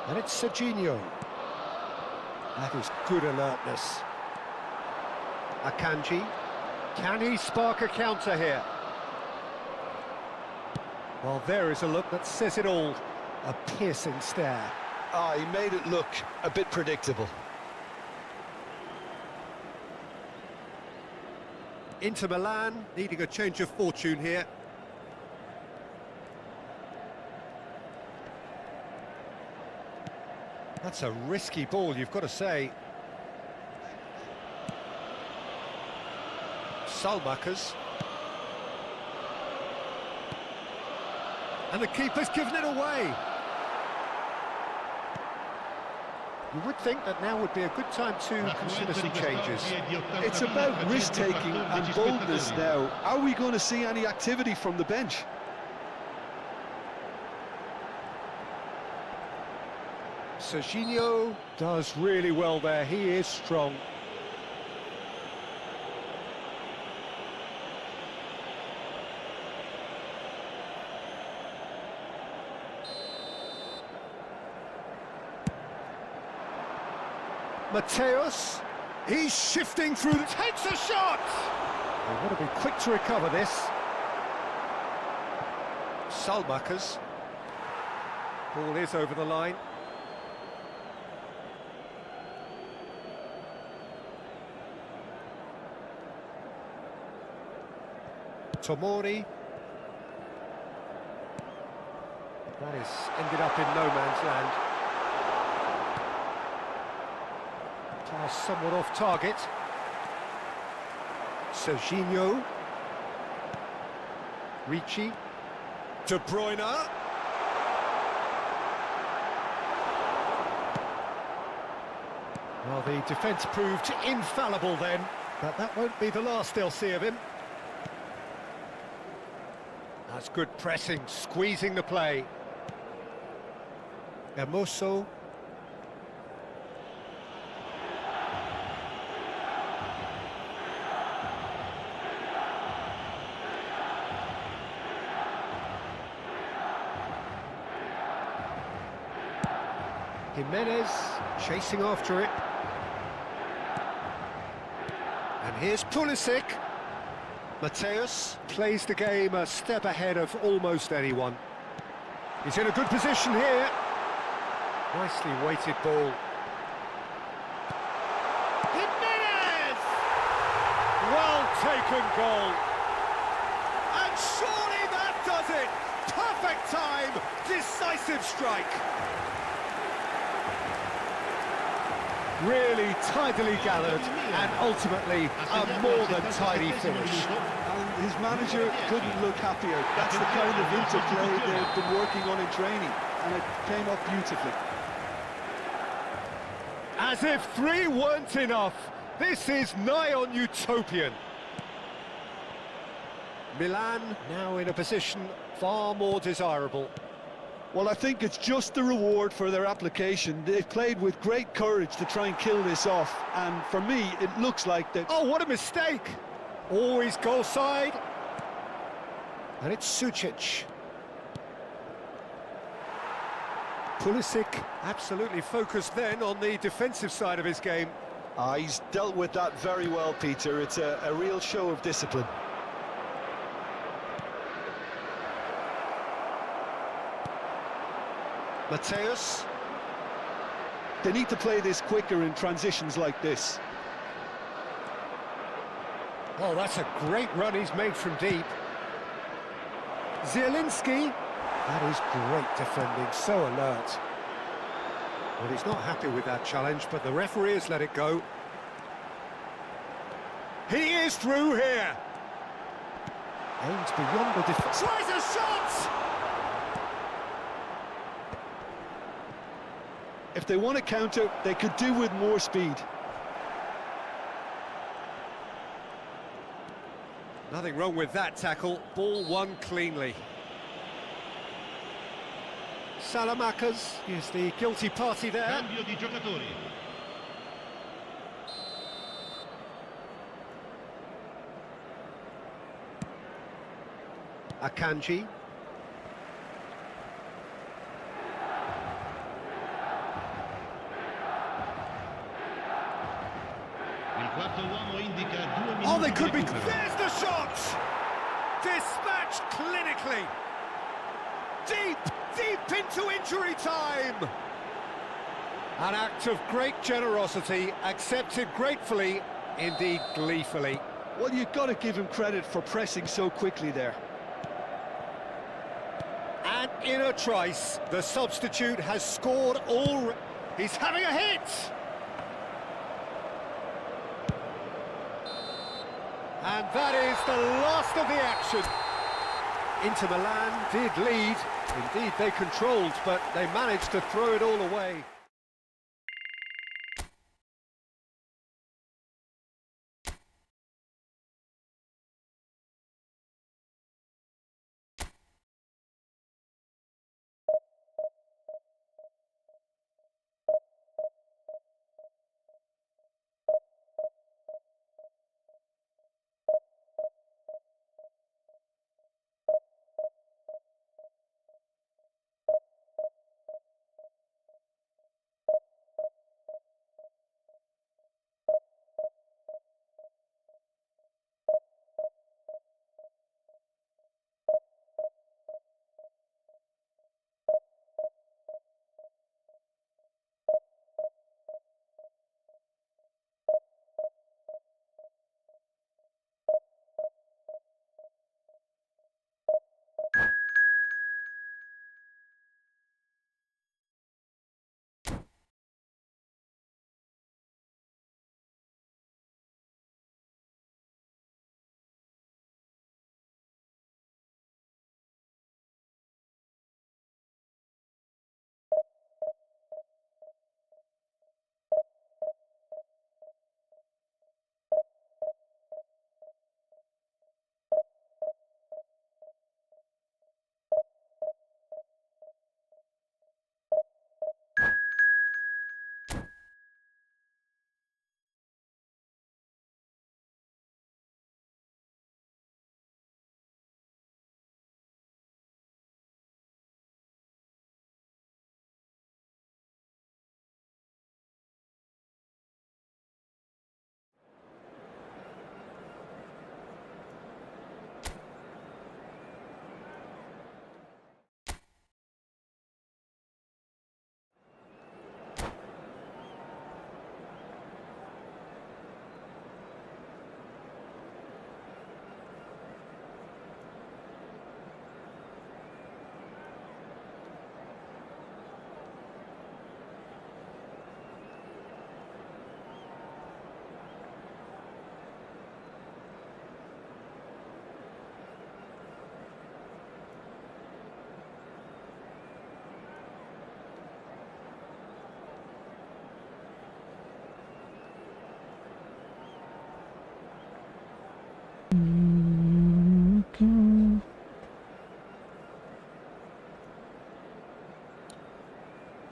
And it's Serginho. That is good alertness. Akanji. Can he spark a counter here? Well, there is a look that says it all. A piercing stare. Ah, he made it look a bit predictable. Inter Milan needing a change of fortune here. That's a risky ball, you've got to say. Salmakers. And the keeper's given it away. You would think that now would be a good time to consider some changes. It's about risk-taking and boldness now. Are we going to see any activity from the bench? Serginho does really well there, he is strong. Mateus, he's shifting through, takes a shot! They want to be quick to recover this. Salmakers. Ball is over the line. Tomori. That is ended up in no man's land. Pass somewhat off target. Serginho. Ricci. De Bruyne. Well, the defence proved infallible then, but that won't be the last they'll see of him. That's good pressing, squeezing the play. Hermoso. Jimenez chasing after it. And here's Pulisic. Mateus plays the game a step ahead of almost anyone. He's in a good position here. Nicely weighted ball. Jimenez! Well taken goal. And surely that does it. Perfect time, decisive strike. Really tidily gathered, and ultimately a more than tidy finish. And his manager couldn't look happier. That's the kind of interplay they've been working on in training, and it came up beautifully. As if 3 weren't enough, this is nigh on utopian. Milan now in a position far more desirable. Well, I think it's just the reward for their application. They've played with great courage to try and kill this off, and for me, it looks like that... Oh, what a mistake! Always goal side. And it's Sucic. Pulisic absolutely focused then on the defensive side of his game. He's dealt with that very well, Peter. It's a real show of discipline. Mateus. They need to play this quicker in transitions like this. Oh, that's a great run he's made from deep. Zielinski. That is great defending, so alert. Well, he's not happy with that challenge, but the referee has let it go. He is through here. Aims beyond the defence. Tries a shot! If they want to counter, they could do with more speed. Nothing wrong with that tackle. Ball won cleanly. Salamanca's is the guilty party there. Cambio di giocatori. Akanji. Il quarto uomo indica 2 minuti Oh, they di could be... recupero. There's the shot! Dispatched clinically. Deep into injury time. An act of great generosity, accepted gratefully, indeed gleefully. Well, you've got to give him credit for pressing so quickly there. And in a trice, the substitute has scored all... He's having a hit! And that is the last of the action. Inter Milan did lead. Indeed, they controlled, but they managed to throw it all away.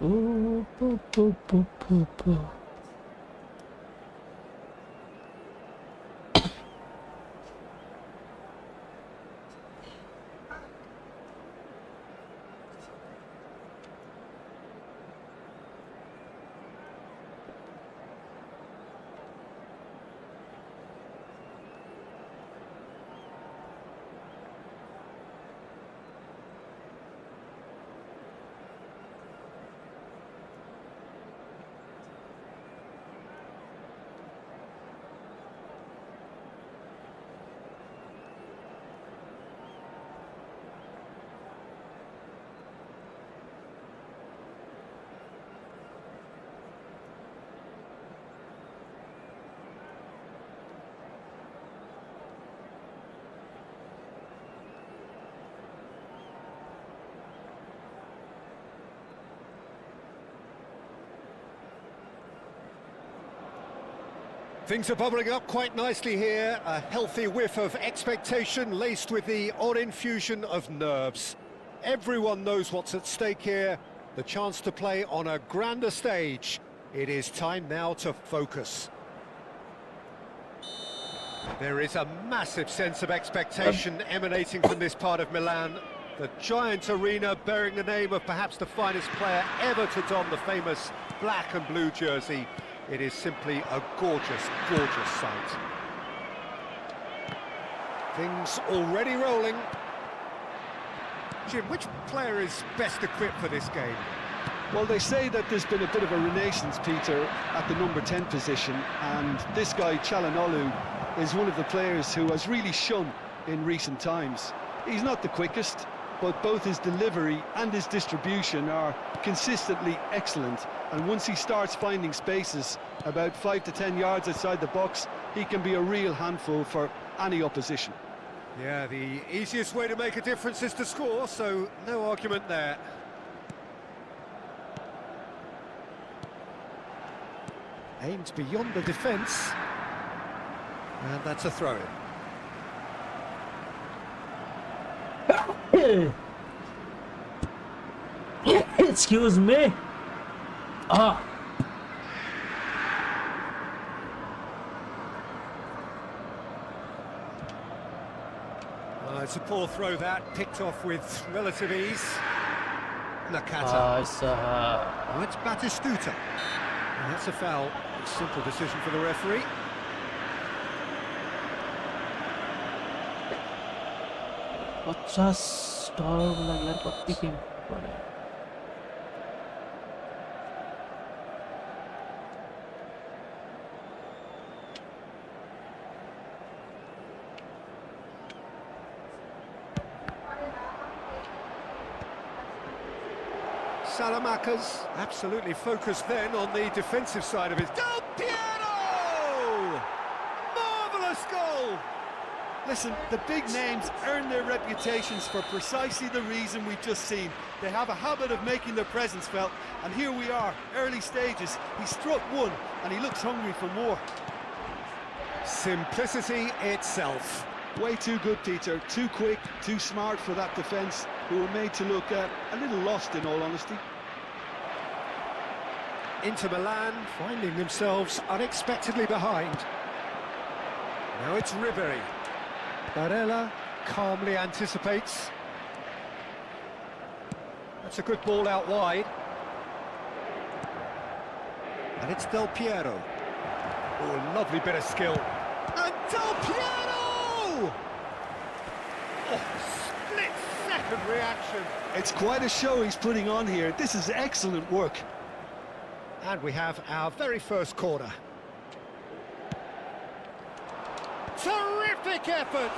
Ooh, boo, boo, boo, boo, boo. Things are bubbling up quite nicely here. A healthy whiff of expectation laced with the odd infusion of nerves. Everyone knows what's at stake here. The chance to play on a grander stage. It is time now to focus. There is a massive sense of expectation emanating from this part of Milan. The giant arena bearing the name of perhaps the finest player ever to don the famous black and blue jersey. It is simply a gorgeous, gorgeous sight. Things already rolling. Jim, which player is best equipped for this game? Well, they say that there's been a bit of a renaissance, Peter, at the number 10 position, and this guy, Çalhanoğlu, is one of the players who has really shone in recent times. He's not the quickest, but both his delivery and his distribution are consistently excellent, and once he starts finding spaces about 5 to 10 yards outside the box, he can be a real handful for any opposition. Yeah, the easiest way to make a difference is to score, so no argument there. Aimed beyond the defence, and that's a throw-in. Excuse me. Ah. It's a poor throw that, picked off with relative ease. Nakata. Oh, it's Batistuta. And that's a foul. Simple decision for the referee. $50 lagi kok bikin. Salamakas absolutely focused then on the defensive side of his... Del Piero! Marvellous goal! Listen, the big names earn their reputations for precisely the reason we've just seen. They have a habit of making their presence felt, and here we are, early stages. He struck one, and he looks hungry for more. Simplicity itself. Way too good, Peter. Too quick, too smart for that defence, who were made to look a little lost, in all honesty. Inter Milan finding themselves unexpectedly behind. Now it's Ribery. Barella calmly anticipates. That's a good ball out wide. And it's Del Piero. Oh, lovely bit of skill. And Del Piero! Oh, split-second reaction. It's quite a show he's putting on here. This is excellent work. And we have our very first corner. Terrific effort!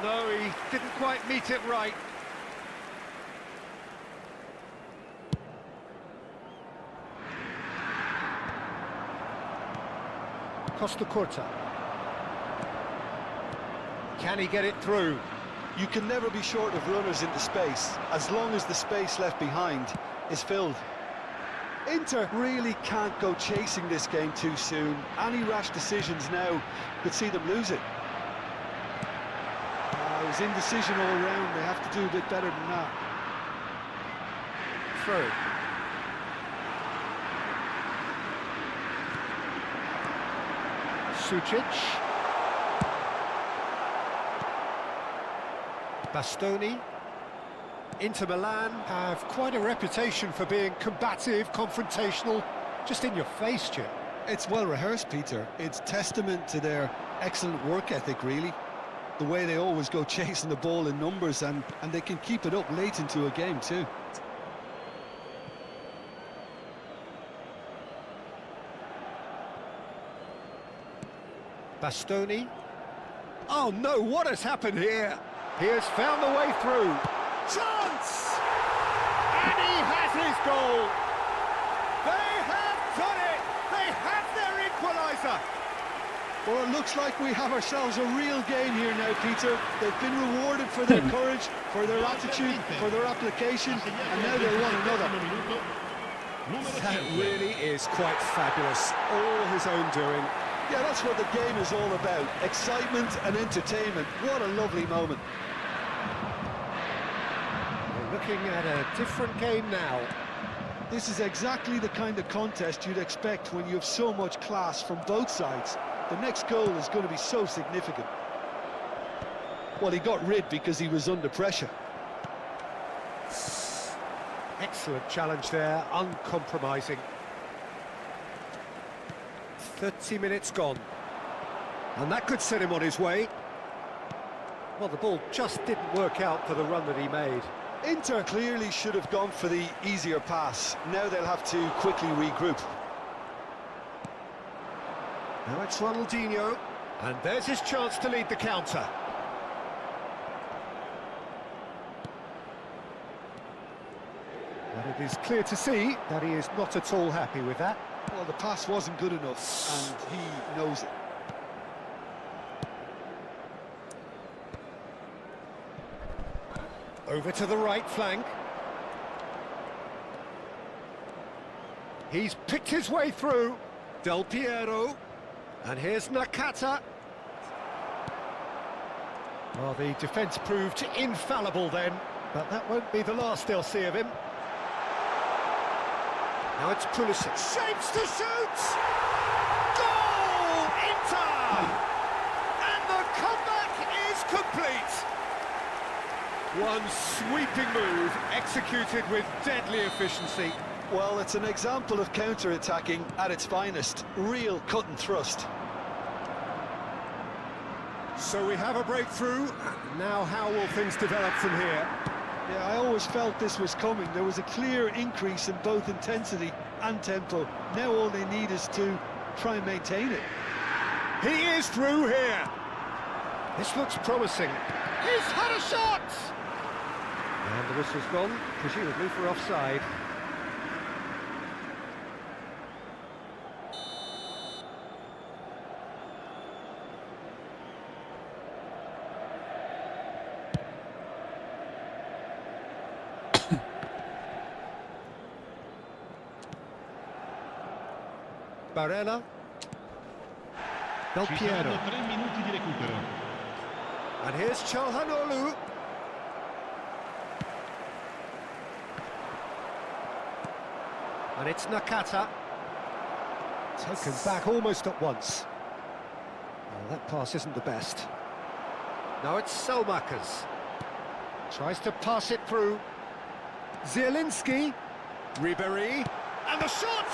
No, he didn't quite meet it right. Costa Curta. Can he get it through? You can never be short of runners into space, as long as the space left behind is filled. Inter really can't go chasing this game too soon. Any rash decisions now could see them lose it. It was indecision all round. They have to do a bit better than that. Through. Sucic. Bastoni. Inter Milan have quite a reputation for being combative, confrontational, just in your face, Jim. It's well rehearsed, Peter. It's testament to their excellent work ethic, really. The way they always go chasing the ball in numbers, and they can keep it up late into a game too. Bastoni. Oh no, what has happened here? He has found the way through. Chance! And he has his goal! They have done it! They have their equaliser! Well, it looks like we have ourselves a real game here now, Peter. They've been rewarded for their courage, for their attitude, for their application, and now they want another. That really is quite fabulous. All his own doing. Yeah, that's what the game is all about. Excitement and entertainment. What a lovely moment. We're looking at a different game now. This is exactly the kind of contest you'd expect when you have so much class from both sides. The next goal is going to be so significant. Well, he got rid because he was under pressure. Excellent challenge there, uncompromising. 30 minutes gone. And that could set him on his way. Well, the ball just didn't work out for the run that he made. Inter clearly should have gone for the easier pass. Now they'll have to quickly regroup. Now it's Ronaldinho, and there's his chance to lead the counter. But it is clear to see that he is not at all happy with that. Well, the pass wasn't good enough, and he knows it. Over to the right flank. He's picked his way through. Del Piero. And here's Nakata. Well, the defence proved infallible then, but that won't be the last they'll see of him. Now it's Pulisic. Shapes to shoot! Goal! Inter! And the comeback is complete! One sweeping move, executed with deadly efficiency. Well, it's an example of counter-attacking at its finest. Real cut and thrust. So we have a breakthrough. Now how will things develop from here? Yeah, I always felt this was coming. There was a clear increase in both intensity and tempo. Now all they need is to try and maintain it. He is through here. This looks promising. He's had a shot! And the whistle's gone, presumably for offside. Barella. Del Ci Piero. saranno 3 minuti di recupero. And here's Çalhanoğlu. And it's Nakata. Taken back almost at once. Well, that pass isn't the best. Now it's Selmakers. Tries to pass it through. Zielinski. Ribéry. And the shot!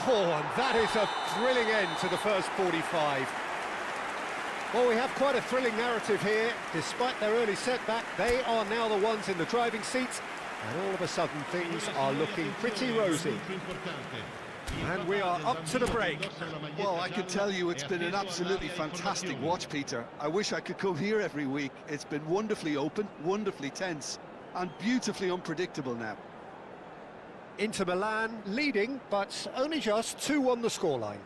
Oh, and that is a thrilling end to the first 45. Well, we have quite a thrilling narrative here. Despite their early setback, they are now the ones in the driving seats, and all of a sudden things are looking pretty rosy. And we are up to the break. Well, I can tell you it's been an absolutely fantastic watch, Peter. I wish I could come here every week. It's been wonderfully open, wonderfully tense, and beautifully unpredictable now. Inter Milan leading, but only just 2 on the scoreline.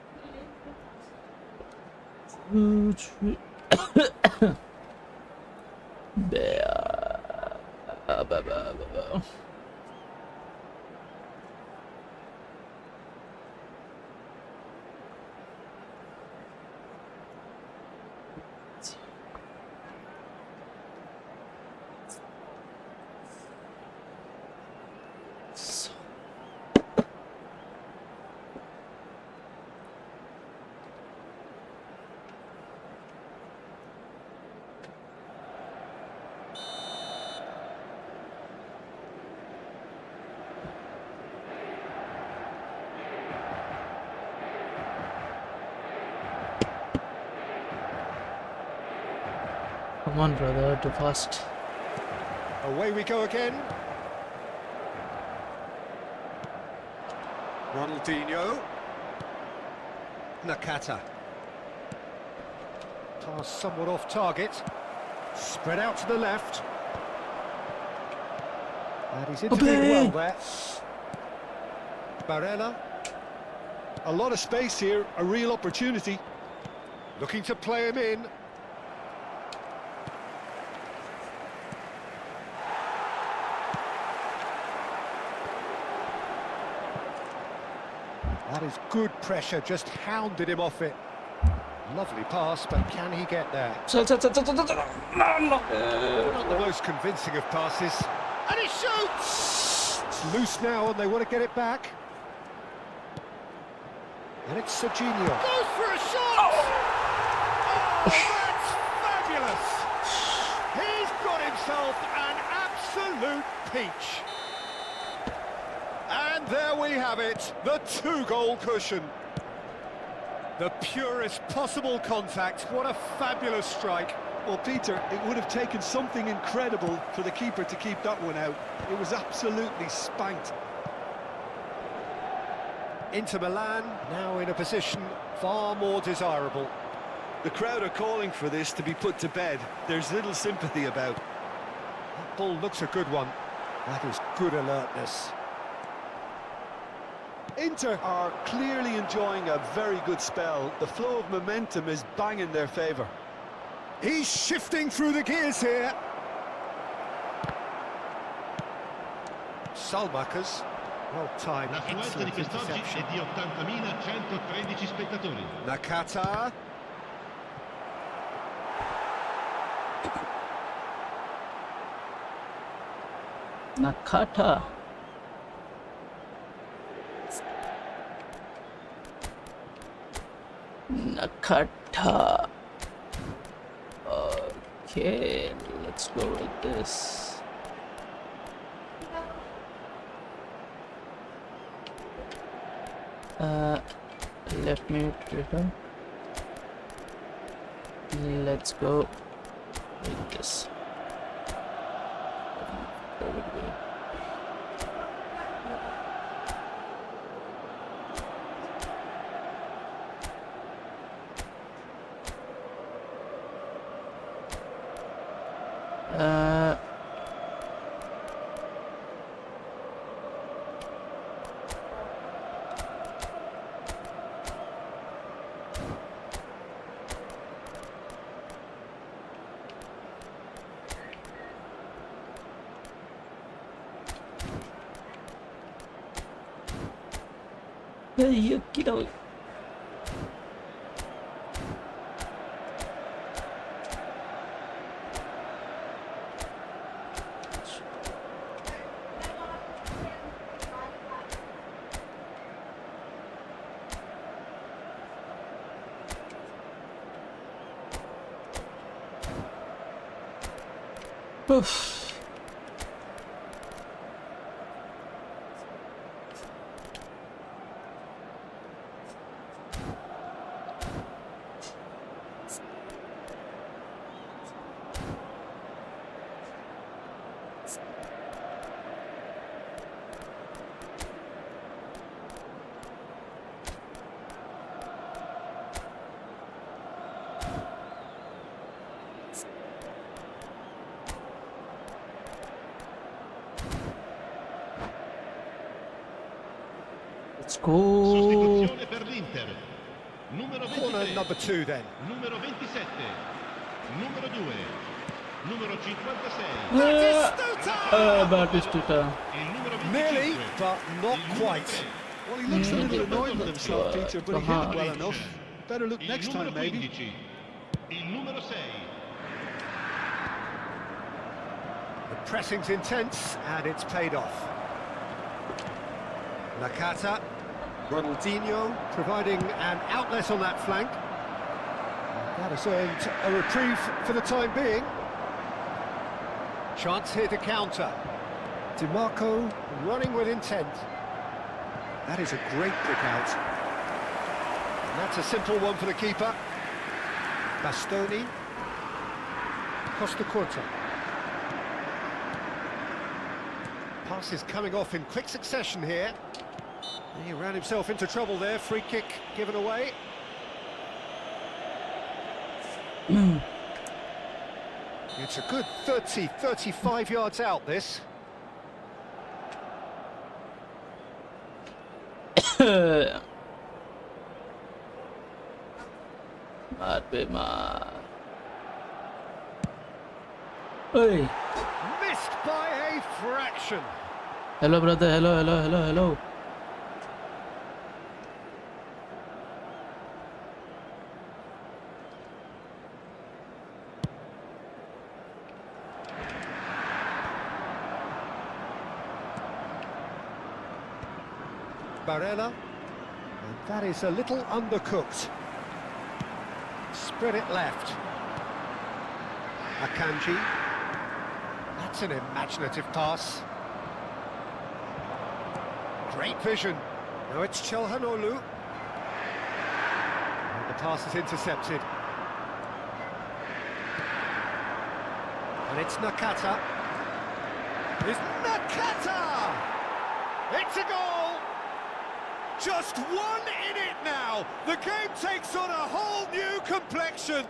Come on, brother, too fast. Away we go again. Ronaldinho. Nakata. Pass somewhat off target. Spread out to the left. And he's intervened well there. Barella. A lot of space here, a real opportunity. Looking to play him in. That is good pressure, just hounded him off it. Lovely pass, but can he get there? Not Not the most convincing of passes. And he shoots! It's loose now and they want to get it back. And it's Serginho. Goes for a shot! Oh, that's fabulous! He's got himself an absolute peach. And there we have it, the 2-goal cushion. The purest possible contact. What a fabulous strike. Well, Peter, it would have taken something incredible for the keeper to keep that one out. It was absolutely spanked. Inter Milan now in a position far more desirable. The crowd are calling for this to be put to bed. There's little sympathy about. That ball looks a good one. That is good alertness. Inter are clearly enjoying a very good spell. The flow of momentum is bang in their favour. He's shifting through the gears here. Salmakers. Well timed. L'affluenza di quest'oggi è di 80.113 spettatori. Nakata. Nakata. Nakata. Okay, let's go with this. Left mute return. Let's go with this. You kiddo. Oof. Let's go. Sostituzione per l'Inter. Numero Corner 23. number 2 then. Numero 27. Numero 2. Numero 56. Batistuta. Il numero 25. Nearly, but not Il quite. numero 3. Well, he looks a little annoyed with himself, Peter, but he hit it well Vince. enough. Better look Il next numero time, maybe. 15. Il numero 6. The pressing's intense, and it's paid off. Nakata, Ronaldinho providing an outlet on that flank. That has earned a reprieve for the time being. Chance here to counter. DiMarco running with intent. That is a great pick out. And that's a simple one for the keeper. Bastoni. Costa Curta. Passes coming off in quick succession here. He ran himself into trouble there. Free kick given away. It's a good 30, 35 yards out, this. मार पे मार ओए Missed by a fraction. hello brother hello Barella, and that is a little undercooked. Spread it left. Akanji. That's an imaginative pass. Great vision. Now it's Çalhanoğlu. And the pass is intercepted. And it's Nakata. It's Nakata! It's a goal! Just one in it now! The game takes on a whole new complexion!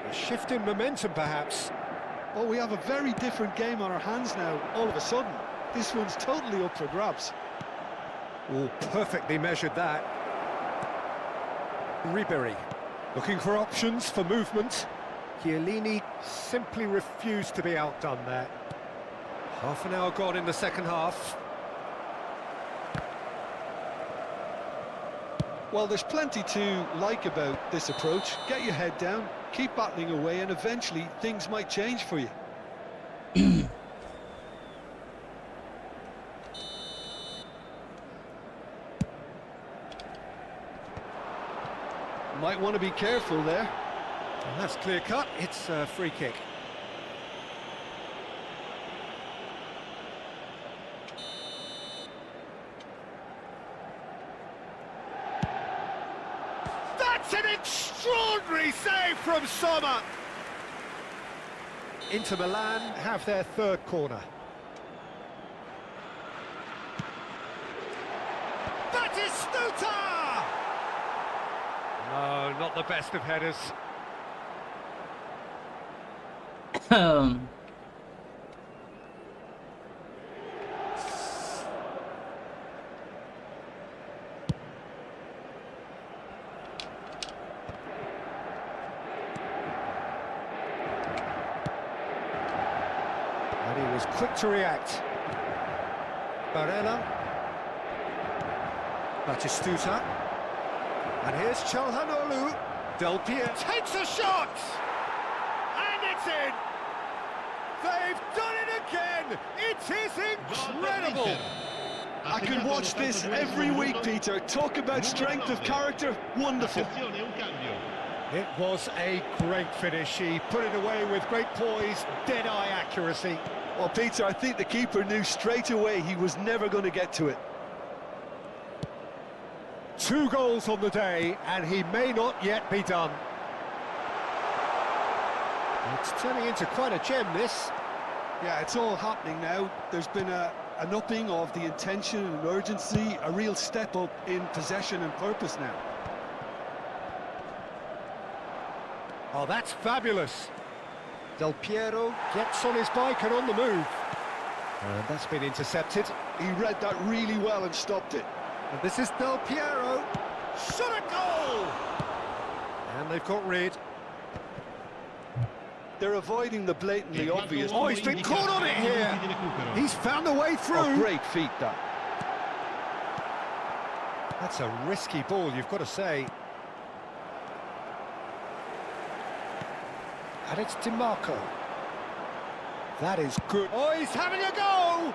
A shift in momentum, perhaps. Oh, we have a very different game on our hands now, all of a sudden. This one's totally up for grabs. Oh, perfectly measured that. Ribery, looking for options for movement. Chiellini simply refused to be outdone there. Half an hour gone in the second half. Well, there's plenty to like about this approach. Get your head down, keep battling away, and eventually things might change for you. Might want to be careful there. And that's clear cut, it's a free kick. That's an extraordinary save from Sommer! Inter Milan have their third corner. That is Stuta! No, not the best of headers. And he was quick to react. Barella. Batistuta. And here's Çalhanoğlu. Del Piero takes a shot! And it's in! They've done it again! It is incredible! I could watch this every week, Peter. Talk about strength of character. Wonderful. It was a great finish. He put it away with great poise, dead-eye accuracy. Well, Peter, I think the keeper knew straight away he was never going to get to it. 2 goals on the day, and he may not yet be done. It's turning into quite a gem, this. Yeah, it's all happening now. There's been an upping of the intention and urgency, a real step up in possession and purpose now. Oh, that's fabulous. Del Piero gets on his bike and on the move. And that's been intercepted. He read that really well and stopped it. And this is Del Piero. Shot a goal! And they've got rid. They're avoiding the blatantly obvious. Oh, he's been caught on it here. He's found a way through. Oh, great feat, that. That's a risky ball, you've got to say. And it's DiMarco. That is good. Oh, he's having a go!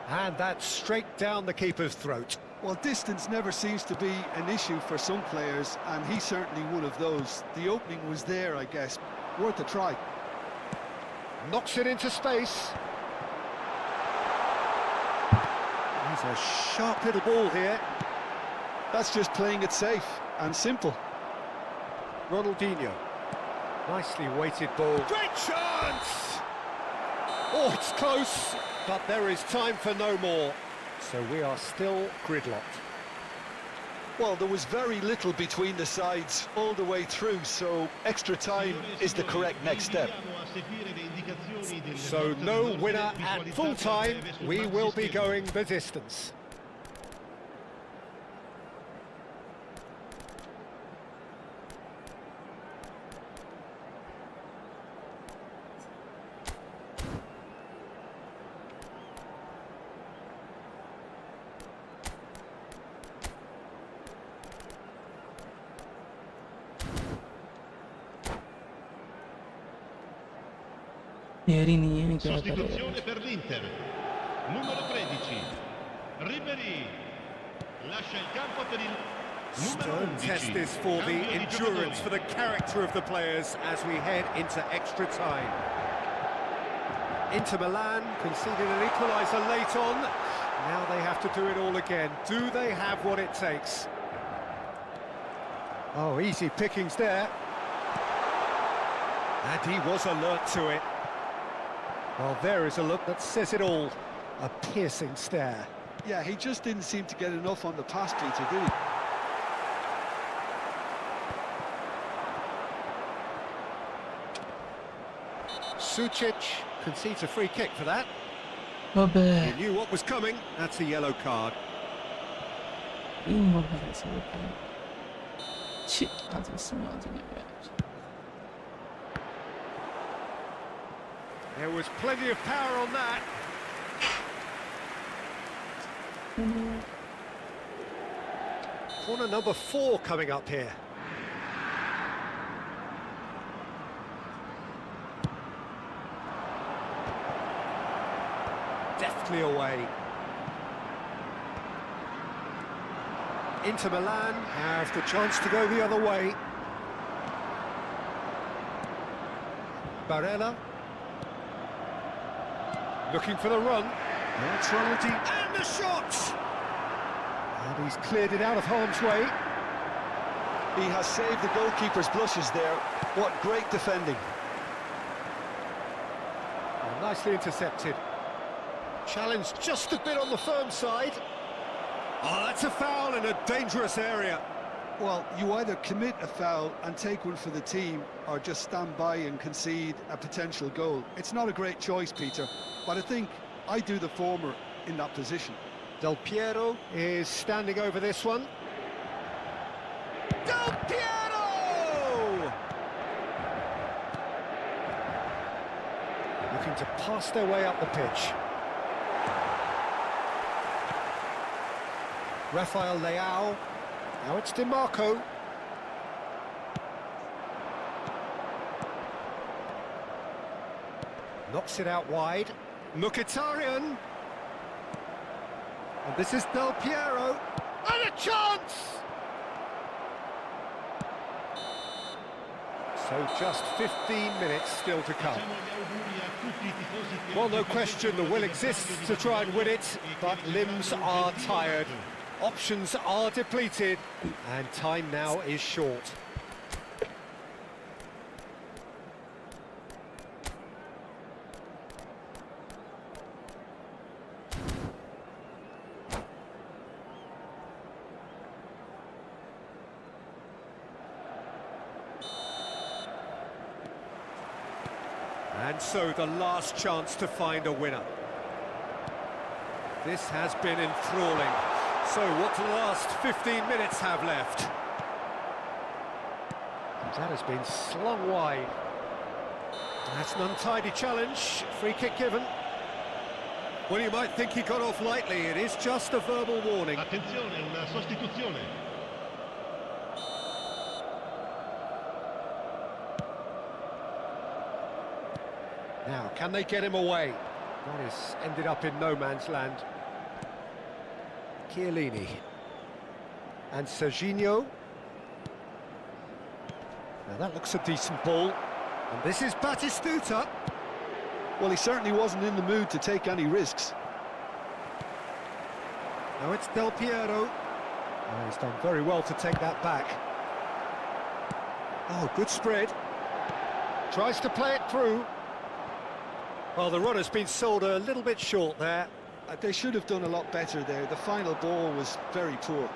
And that's straight down the keeper's throat. Well, distance never seems to be an issue for some players, and he's certainly one of those. The opening was there, I guess. Worth a try. Knocks it into space. He's a sharp little ball here. That's just playing it safe and simple. Ronaldinho. Nicely weighted ball. Great chance! Oh, it's close, but there is time for no more. So we are still gridlocked. Well, there was very little between the sides all the way through, so extra time is the correct next step. So no winner at full time. We will be going the distance. Ieri नहीं है क्या करेगा Sostituzione per l'Inter. Numero 13. Ribery. Lascia il campo per il numero Stern 11. test this for the Cambio di endurance, giocatori. for the character of the players as we head into extra time. Inter Milan conceded an equaliser late on. Now they have to do it all again. Do they have what it takes? Oh, easy pickings there. And he was alert to it. Well, there is a look that says it all. A piercing stare. Yeah, he just didn't seem to get enough on the pass, Peter, did he? Sucic concedes a free kick for that. अबे He knew what was coming. That's a yellow card. 3 गोल है ऐसे होता है छी आज इसमें आज नहीं गया There was plenty of power on that. Corner number 4 coming up here. Deftly away. Inter Milan have the chance to go the other way. Barella. Looking for the run. That's Ronaldinho. And the shot! And he's cleared it out of harm's way. He has saved the goalkeeper's blushes there. What great defending. Oh, nicely intercepted. Challenge just a bit on the firm side. Oh, that's a foul in a dangerous area. Well, you either commit a foul and take one for the team, or just stand by and concede a potential goal. It's not a great choice, Peter, but I think I do the former in that position. Del Piero is standing over this one. Del Piero! Looking to pass their way up the pitch. Rafael Leao. Now it's Di Marco. Knocks it out wide. Mkhitaryan. And this is Del Piero. And a chance! So just 15 minutes still to come. Well, no question, the will exists to try and win it, but limbs are tired. Options are depleted, and time now is short. And so the last chance to find a winner. This has been enthralling. So what do the last 15 minutes have left? That has been slung wide. That's an untidy challenge. Free kick given. Well, you might think he got off lightly. It is just a verbal warning. Attenzione, una sostituzione. Now, can they get him away? That has ended up in no man's land. Chiellini. And Serginho. Now that looks a decent ball. And this is Batistuta. Well, he certainly wasn't in the mood to take any risks. Now it's Del Piero. Oh, he's done very well to take that back. Oh, good spread. Tries to play it through. Well, the run has been sold a little bit short there. They should have done a lot better there. The final ball was very poor.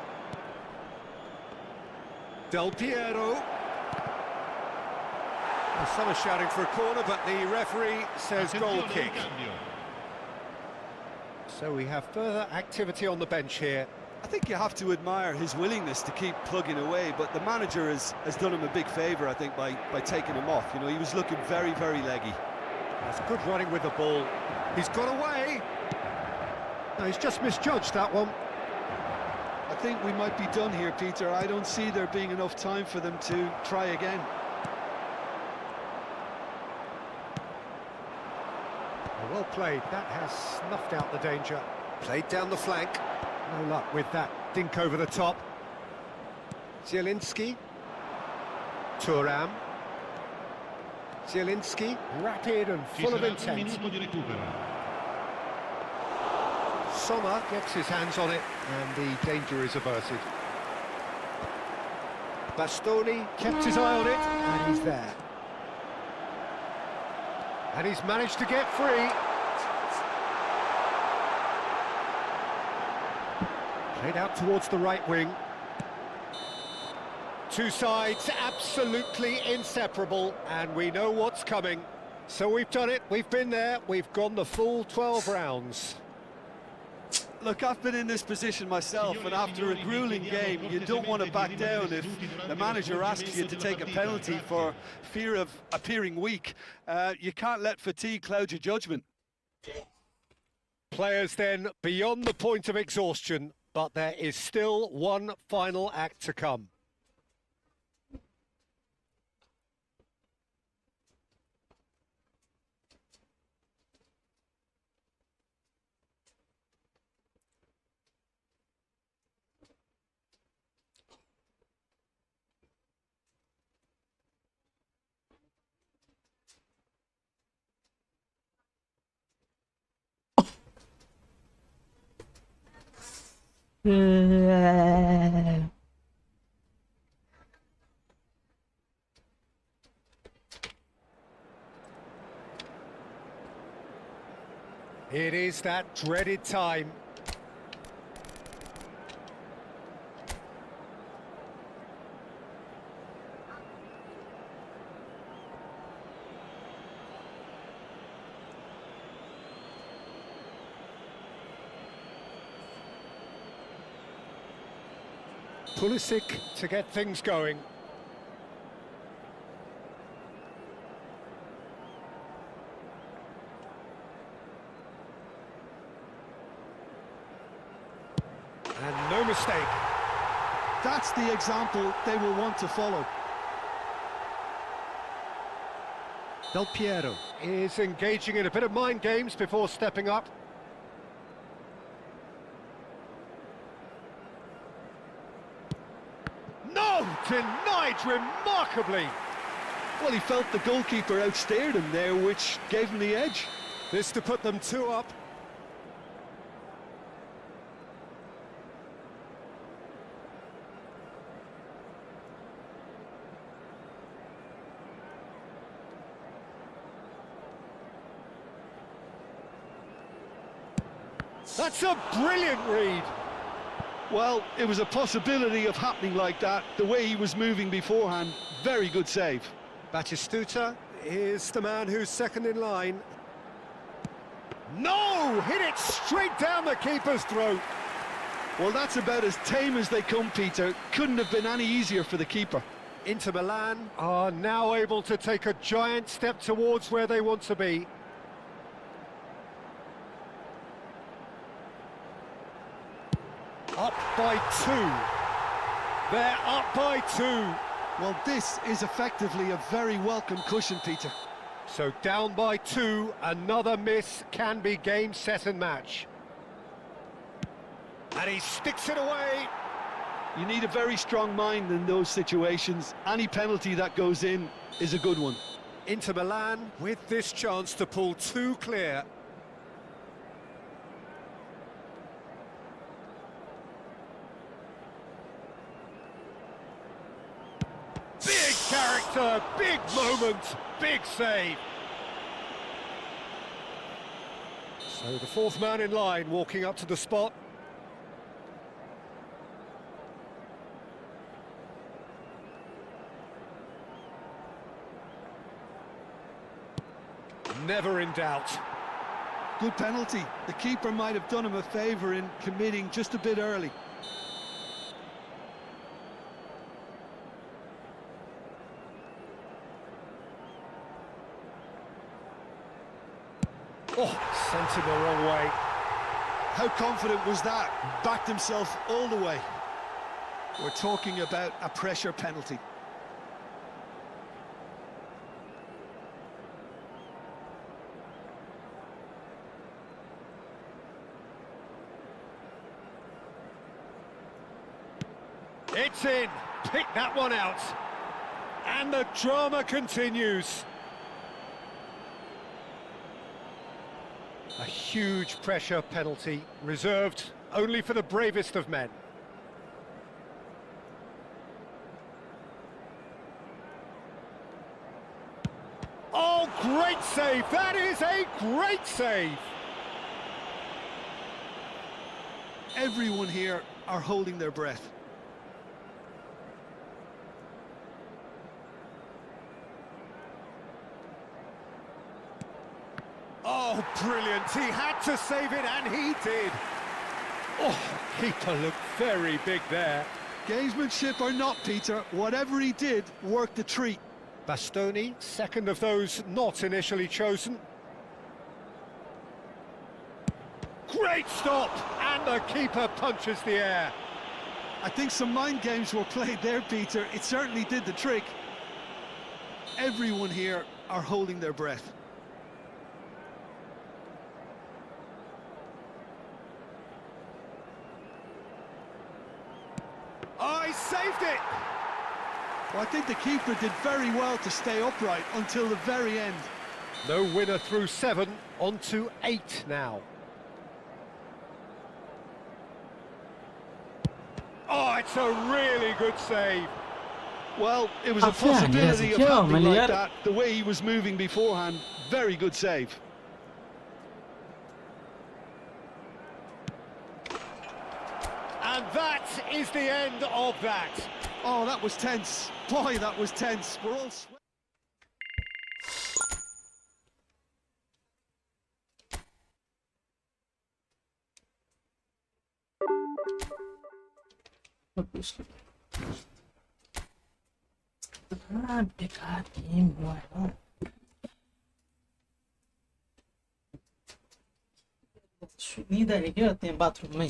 Del Piero. Well, some are shouting for a corner, but the referee says goal kick. So we have further activity on the bench here. I think you have to admire his willingness to keep plugging away, but the manager has done him a big favour, I think, by taking him off. You know, he was looking very, very leggy. That's good running with the ball. He's got away. No, he's just misjudged that one. I think we might be done here, Peter. I don't see there being enough time for them to try again. Well played. That has snuffed out the danger. Played down the flank. No luck with that dink over the top. Zielinski. Thuram. Zielinski, rapid and full of intent. Sommer gets his hands on it, and the danger is averted. Bastoni kept his eye on it, and he's there. And he's managed to get free. Played out towards the right wing. Two sides absolutely inseparable, and we know what's coming. So we've done it, we've been there, we've gone the full 12 rounds. Look, I've been in this position myself, and after a grueling game, you don't want to back down if the manager asks you to take a penalty for fear of appearing weak. You can't let fatigue cloud your judgment. Players then beyond the point of exhaustion, but there is still one final act to come. It is that dreaded time. Pulisic to get things going. And no mistake. That's the example they will want to follow. Del Piero is engaging in a bit of mind games before stepping up. No! Denied remarkably! Well, he felt the goalkeeper outstared him there, which gave him the edge. This to put them 2 up. That's a brilliant read. Well, it was a possibility of happening like that, the way he was moving beforehand. Very good save. Batistuta is the man who's second in line. No! Hit it straight down the keeper's throat. Well, that's about as tame as they come, Peter. Couldn't have been any easier for the keeper. Inter Milan are now able to take a giant step towards where they want to be. Up by 2. They're up by 2. Well, this is effectively a very welcome cushion, Peter. So down by 2, another miss can be game, set and match. And he sticks it away. You need a very strong mind in those situations. Any penalty that goes in is a good one. Inter Milan with this chance to pull 2 clear. Big character a big moment, big save. So the fourth man in line walking up to the spot. Never in doubt. Good penalty. The keeper might have done him a favour in committing just a bit early. Oh, sent him the wrong way. How confident was that? Backed himself all the way. We're talking about a pressure penalty. It's in. Pick that one out. And the drama continues. A huge pressure penalty, reserved only for the bravest of men. Oh, great save! That is a great save! Everyone here are holding their breath. Oh, brilliant. He had to save it, and he did. Oh, keeper looked very big there. Gamesmanship or not, Peter, whatever he did worked a treat. Bastoni, second of those not initially chosen. Great stop, and the keeper punches the air. I think some mind games were played there, Peter. It certainly did the trick. Everyone here are holding their breath. Oh, he saved it! Well, I think the keeper did very well to stay upright until the very end. No winner through 7, on to 8 now. Oh, it's a really good save. Well, it was a Fan, possibility yes, of happening men like gör- that. The way he was moving beforehand, very good save. And that is the end of that. Oh, that was tense. Boy, that was tense. We're all sweating. हाँ बेकार game हुआ है ना नींद आ रही क्या आते हैं बाथरूम में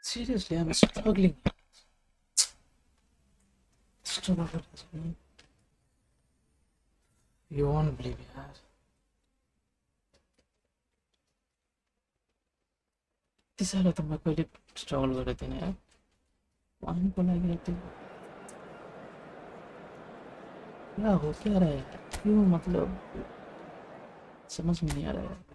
Seriously, I'm struggling. Struggling. You won't believe it. This is what I'm going to struggle with. One को लगी रहती है क्या हो क्या रहा है क्यों मतलब समझ में नहीं आ रहा है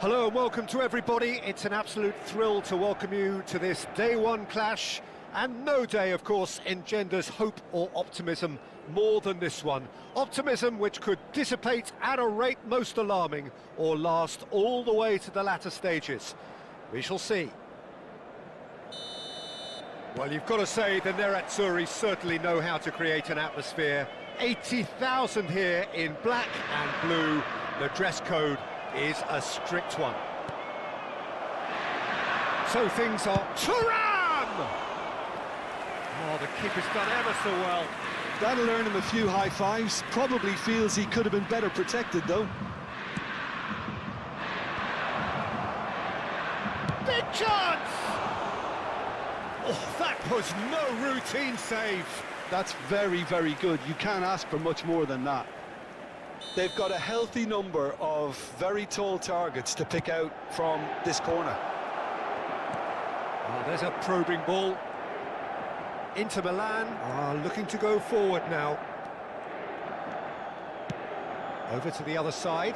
Hello and welcome to everybody. It's an absolute thrill to welcome you to this day one clash, and no day, of course, engenders hope or optimism more than this one. Optimism which could dissipate at a rate most alarming or last all the way to the latter stages. We shall see. Well, you've got to say the Nerazzurri certainly know how to create an atmosphere. 80,000 here in black and blue. The dress code is a strict one. So things are... Thuram! Oh, the keeper's done ever so well. That'll earn him a few high fives. Probably feels he could have been better protected, though. Big chance! Oh, that was no routine save. That's very, very good. You can't ask for much more than that. They've got a healthy number of very tall targets to pick out from this corner. Oh, there's a probing ball. Inter Milan are looking to go forward now. Over to the other side.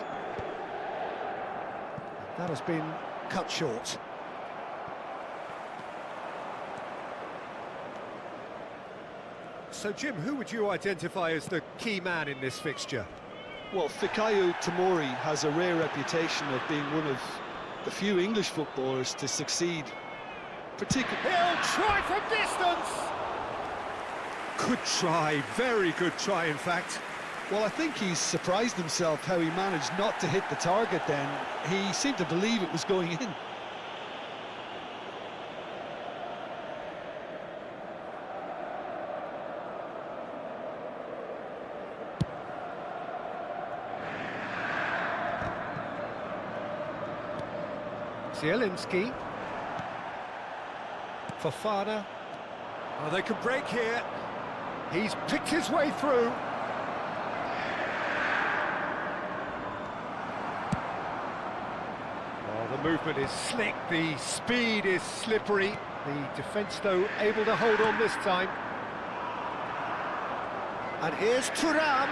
That has been cut short. So, Jim, who would you identify as the key man in this fixture? Well, Fikayo Tomori has a rare reputation of being one of the few English footballers to succeed. Particularly... He'll try from distance! Good try, very good try, in fact. Well, I think he's surprised himself how he managed not to hit the target then. He seemed to believe it was going in. Zielinski. Fofana. Oh, they could break here. He's picked his way through. Oh, the movement is slick, the speed is slippery. The defence, though, able to hold on this time. And here's Thuram.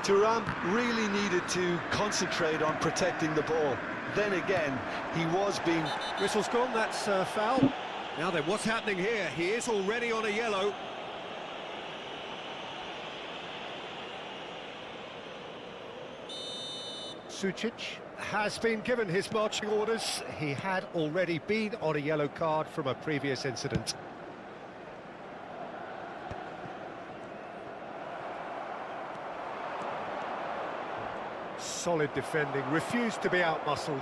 Thuram really needed to concentrate on protecting the ball. Then again, he was being... Whistle's gone, that's foul. Now then, what's happening here? He is already on a yellow. Sucic has been given his marching orders. He had already been on a yellow card from a previous incident. Solid defending, refused to be out-muscled.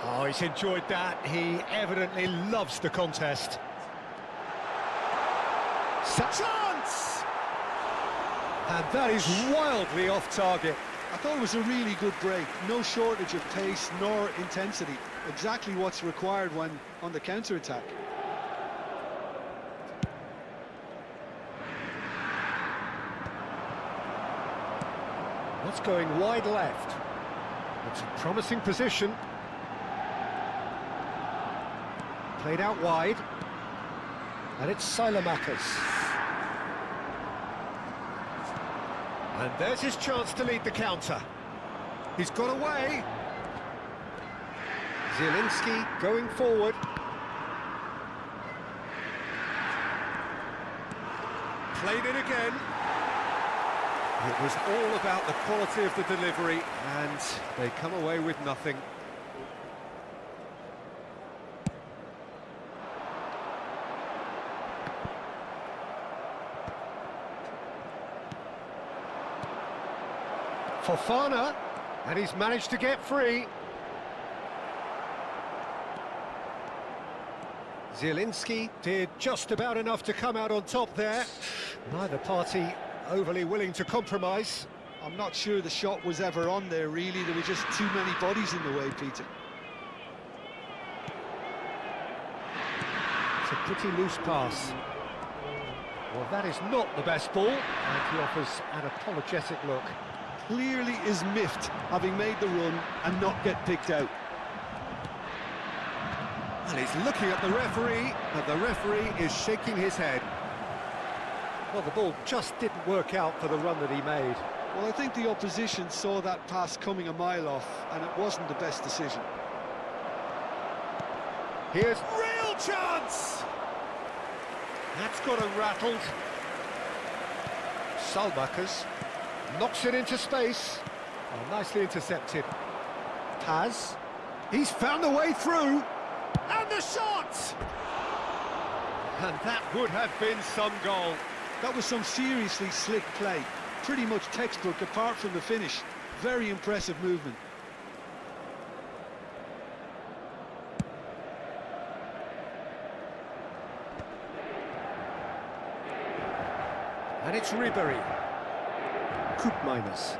Oh, he's enjoyed that. He evidently loves the contest. Chance! And that is wildly off target. I thought it was a really good break. No shortage of pace nor intensity. Exactly what's required when on the counter-attack. What's going wide left? It's a promising position. Played out wide. And it's Silamakis. And there's his chance to lead the counter. He's got away. Zielinski going forward. Played it again. It was all about the quality of the delivery, and they come away with nothing. Fofana, and he's managed to get free. Zielinski did just about enough to come out on top there. Neither party overly willing to compromise. I'm not sure the shot was ever on there, really. There were just too many bodies in the way, Peter. It's a pretty loose pass. Well, that is not the best ball, and he offers an apologetic look. Clearly is miffed, having made the run and not get picked out. And he's looking at the referee, and the referee is shaking his head. Well, the ball just didn't work out for the run that he made. Well, I think the opposition saw that pass coming a mile off, and it wasn't the best decision. Here's real chance! That's got him rattled. Salmakers knocks it into space. Oh, nicely intercepted. Paz, he's found a way through. And the shot! And that would have been some goal. That was some seriously slick play. Pretty much textbook apart from the finish. Very impressive movement. And it's Ribery. Koopmeiners.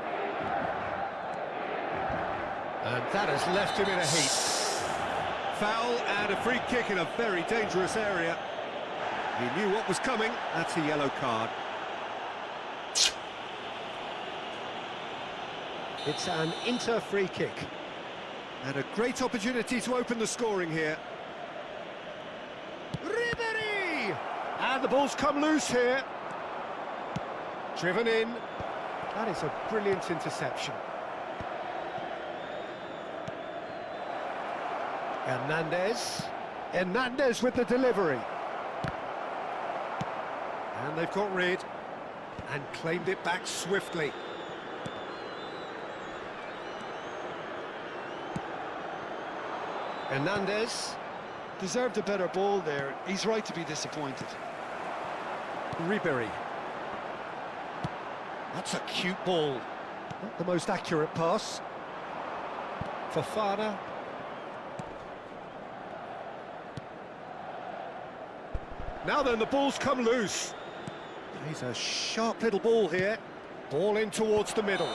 And that has left him in a heap. Foul and a free kick in a very dangerous area. He knew what was coming. That's a yellow card. It's an Inter free kick. And a great opportunity to open the scoring here. Ribery! And the ball's come loose here. Driven in. That is a brilliant interception. Hernandez with the delivery. And they've got rid and claimed it back swiftly. Hernandez. Deserved a better ball there. He's right to be disappointed. Ribery. That's a cute ball. Not the most accurate pass. Fofana. Now then, the ball's come loose. He's a sharp little ball here. Ball in towards the middle.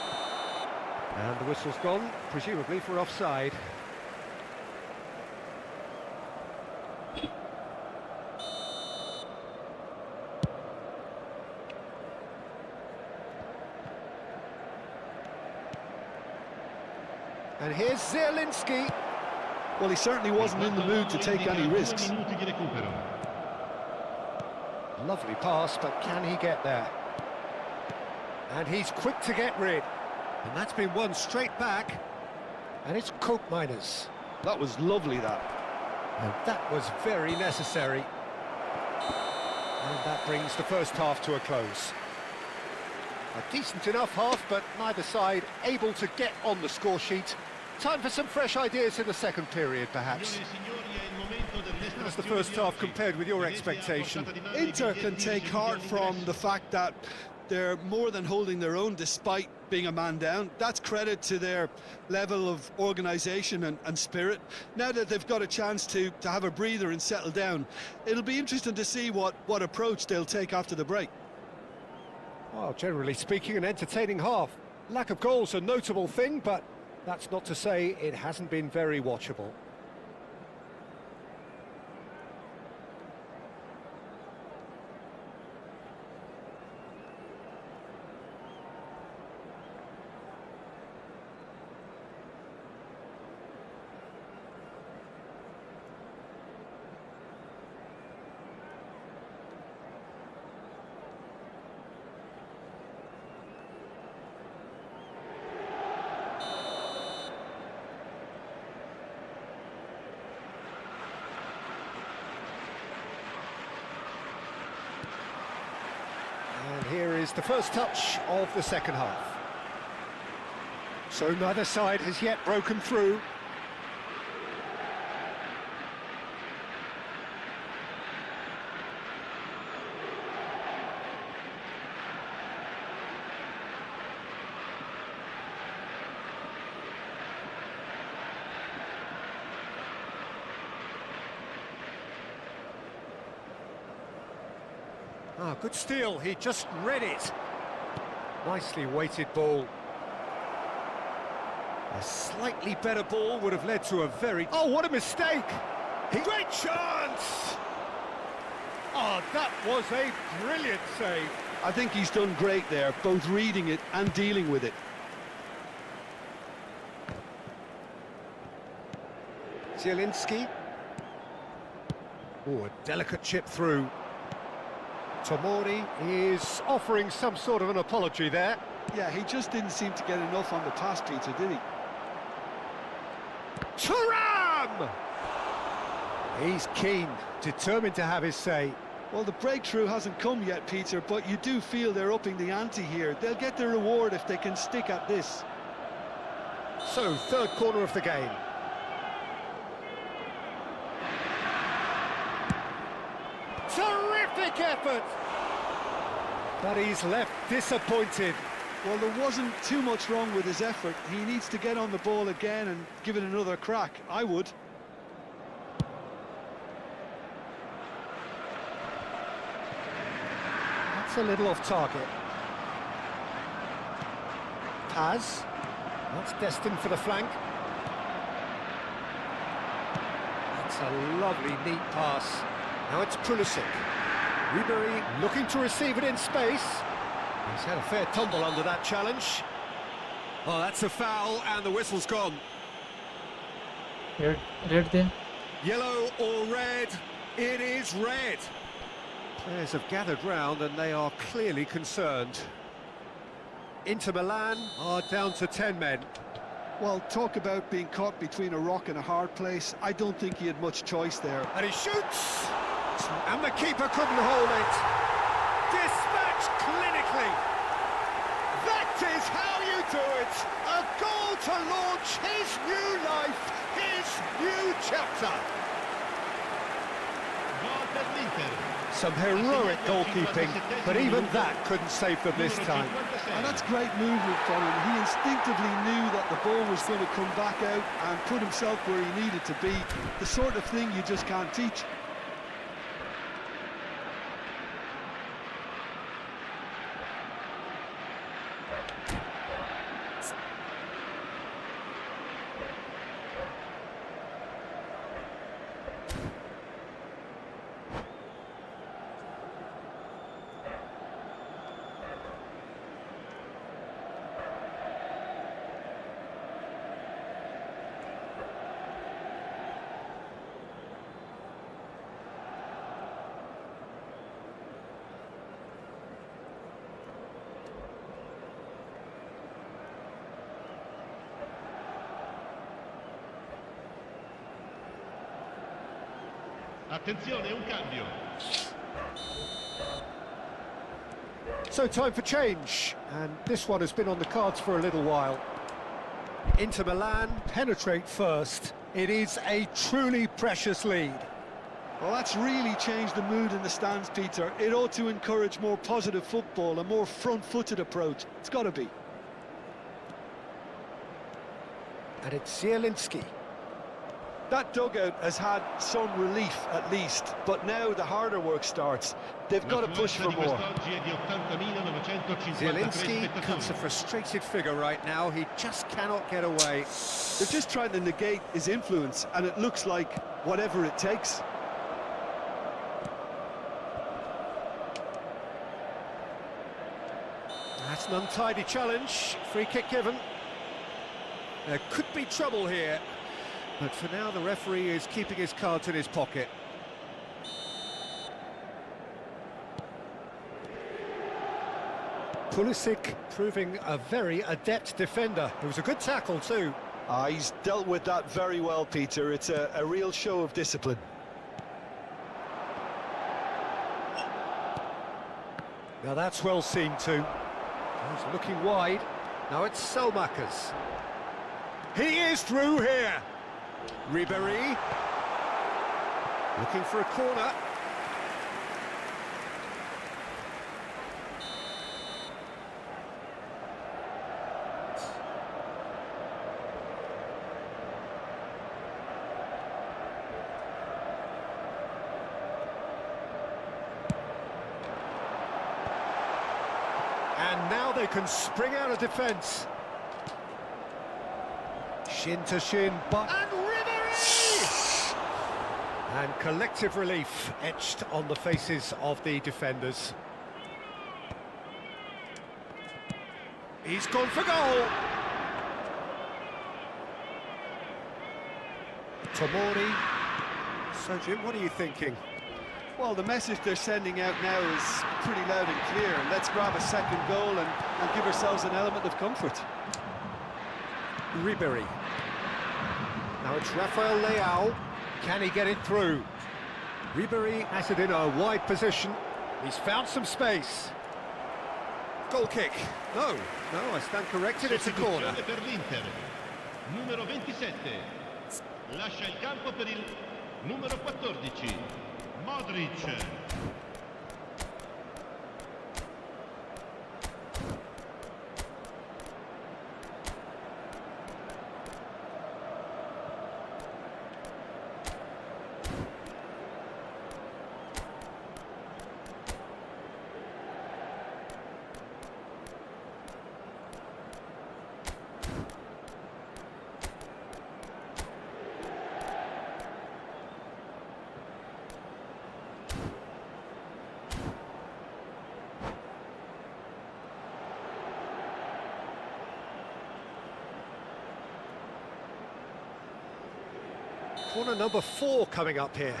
And the whistle's gone, presumably for offside. And here's Zielinski. Well, he certainly wasn't in the mood to take any risks. Lovely pass, but can he get there? And he's quick to get rid. And that's been won straight back. And it's Koopmeiners. That was lovely, that. And that was very necessary. And that brings the first half to a close. A decent enough half, but neither side able to get on the score sheet. Time for some fresh ideas in the second period, perhaps. How's the first half compared with your expectation? Inter can take heart from the fact that they're more than holding their own despite being a man down. That's credit to their level of organisation and spirit. Now that they've got a chance to have a breather and settle down, it'll be interesting to see what approach they'll take after the break. Well, generally speaking, an entertaining half. Lack of goals a notable thing, but that's not to say it hasn't been very watchable. And here is the first touch of the second half. So neither side has yet broken through. Ah, good steal, he just read it. Nicely weighted ball. A slightly better ball would have led to a very... Oh, what a mistake! Great chance! Oh, that was a brilliant save. I think he's done great there, both reading it and dealing with it. Zielinski. Oh, a delicate chip through. Tomori is offering some sort of an apology there. Yeah, he just didn't seem to get enough on the pass, Peter, did he? Thuram! He's keen, determined to have his say. Well, the breakthrough hasn't come yet, Peter, but you do feel they're upping the ante here. They'll get their reward if they can stick at this. So, third corner of the game. Terrific effort! But he's left disappointed. Well, there wasn't too much wrong with his effort. He needs to get on the ball again and give it another crack. I would. That's a little off target. Paz. That's destined for the flank. That's a lovely, neat pass. Now it's Pulisic. Ribery looking to receive it in space. He's had a fair tumble under that challenge. Oh, that's a foul, and the whistle's gone. Red there. Yellow or red? It is red. Players have gathered round, and they are clearly concerned. Inter Milan are down to 10 men. Well, talk about being caught between a rock and a hard place. I don't think he had much choice there. And he shoots! And the keeper couldn't hold it. Dispatched clinically. That is how you do it. A goal to launch his new life, his new chapter. Gol per l'Inter. Some heroic goalkeeping, but even that couldn't save them this time. And that's great movement from him. He instinctively knew that the ball was going to come back out and put himself where he needed to be. The sort of thing you just can't teach. Attenzione, un cambio. So time for change, and this one has been on the cards for a little while. Inter Milan penetrate first. It is a truly precious lead. Well, that's really changed the mood in the stands, Peter. It ought to encourage more positive football, a more front-footed approach. It's got to be. And it's Zielinski. That dugout has had some relief, at least, but now the harder work starts. They've got to push for more. Zielinski cuts a frustrated figure right now. He just cannot get away. They're just trying to negate his influence, and it looks like whatever it takes. That's an untidy challenge. Free kick given. There could be trouble here. But for now, the referee is keeping his cards in his pocket. Pulisic proving a very adept defender. It was a good tackle too. He's dealt with that very well, Peter. It's a real show of discipline. Now that's well seen too. He's looking wide. Now it's Selmakers. He is through here. Ribery looking for a corner. And now they can spring out of defence. Shin to shin, but... And Ribery! And collective relief etched on the faces of the defenders. He's gone for goal! Tomori. So, Jim, what are you thinking? Well, the message they're sending out now is pretty loud and clear. Let's grab a second goal and give ourselves an element of comfort. Ribery. Now it's Rafael Leao. Can he get it through? Ribery has it in a wide position. He's found some space. Goal kick. No, I stand corrected, it's a corner. Sostituzione per l'Inter. Numero 27. Lascia il campo per il numero 14. Modric. Corner number 4 coming up here.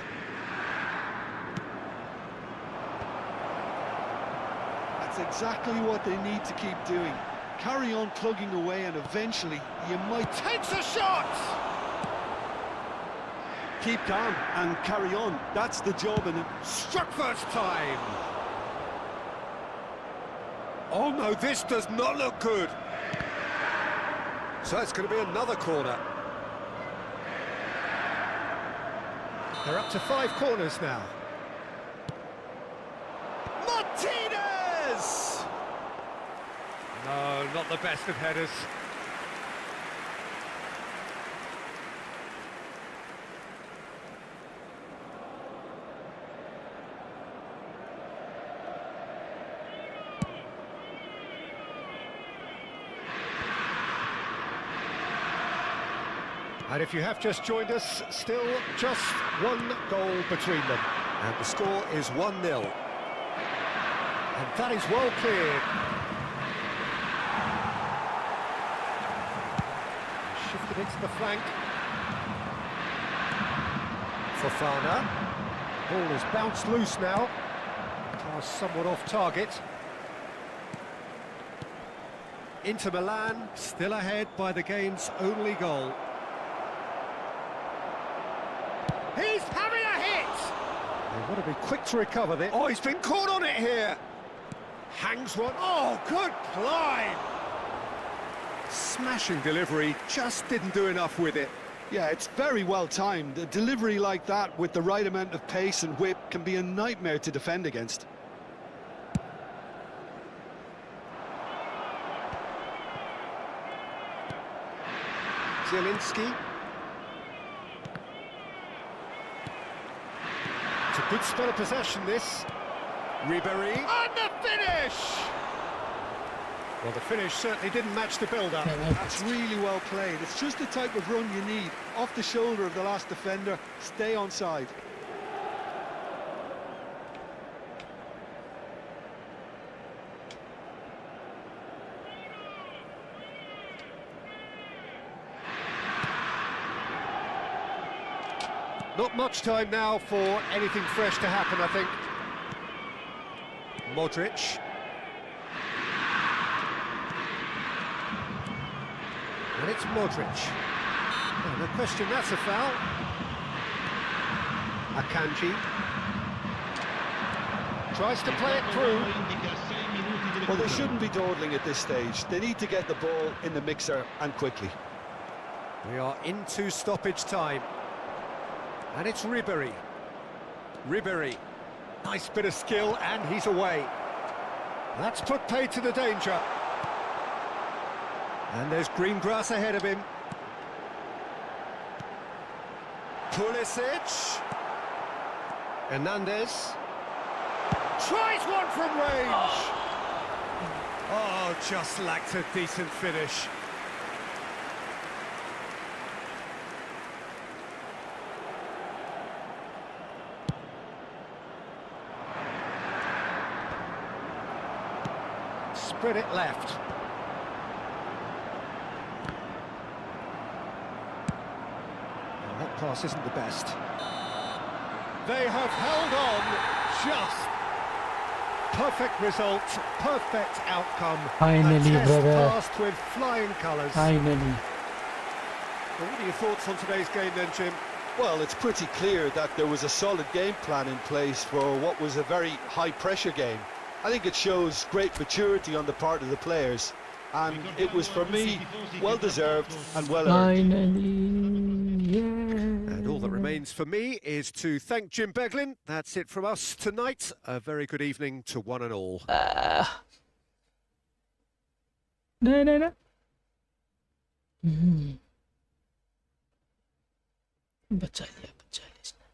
That's exactly what they need to keep doing. Carry on plugging away and eventually you might... Takes a shot! Keep calm and carry on. That's the job in it. Struck first time! Oh no, this does not look good! So it's going to be another corner. They're up to 5 corners now. Martinez! No, not the best of headers. And if you have just joined us, still just 1 goal between them. And the score is 1-0. And that is well cleared. Shifted it to the flank. Fofana. Ball is bounced loose now. Pass somewhat off target. Inter Milan still ahead by the game's only goal. He's having a hit! They want to be quick to recover this. Oh, he's been caught on it here! Hangs one. Oh, good climb! Smashing delivery, just didn't do enough with it. Yeah, it's very well timed. A delivery like that with the right amount of pace and whip can be a nightmare to defend against. Zielinski. It's a good spell of possession, this. Ribery. And the finish! Well, the finish certainly didn't match the build-up. That's really well played. It's just the type of run you need. Off the shoulder of the last defender, stay onside. Not much time now for anything fresh to happen, I think. Modric. And it's Modric. Oh, no question, that's a foul. Akanji. Tries to play it through. Well, they shouldn't be dawdling at this stage. They need to get the ball in the mixer and quickly. We are into stoppage time. And it's Ribery. Ribery. Nice bit of skill, and he's away. That's put paid to the danger. And there's green grass ahead of him. Pulisic. Hernandez. Tries one from range. Oh, just lacked a decent finish. Spread it left. Well, that pass isn't the best. They have held on just. Perfect result, perfect outcome. Finally, A test brother. passed with flying colours. Finally. Well, what are your thoughts on today's game then, Jim? Well, it's pretty clear that there was a solid game plan in place for what was a very high-pressure game. I think it shows great maturity on the part of the players, and it was, for me, well-deserved and well-earned. Finally, yeah. And all that remains for me is to thank Jim Beglin. That's it from us tonight. A very good evening to one and all. No. बचा लिया इसने।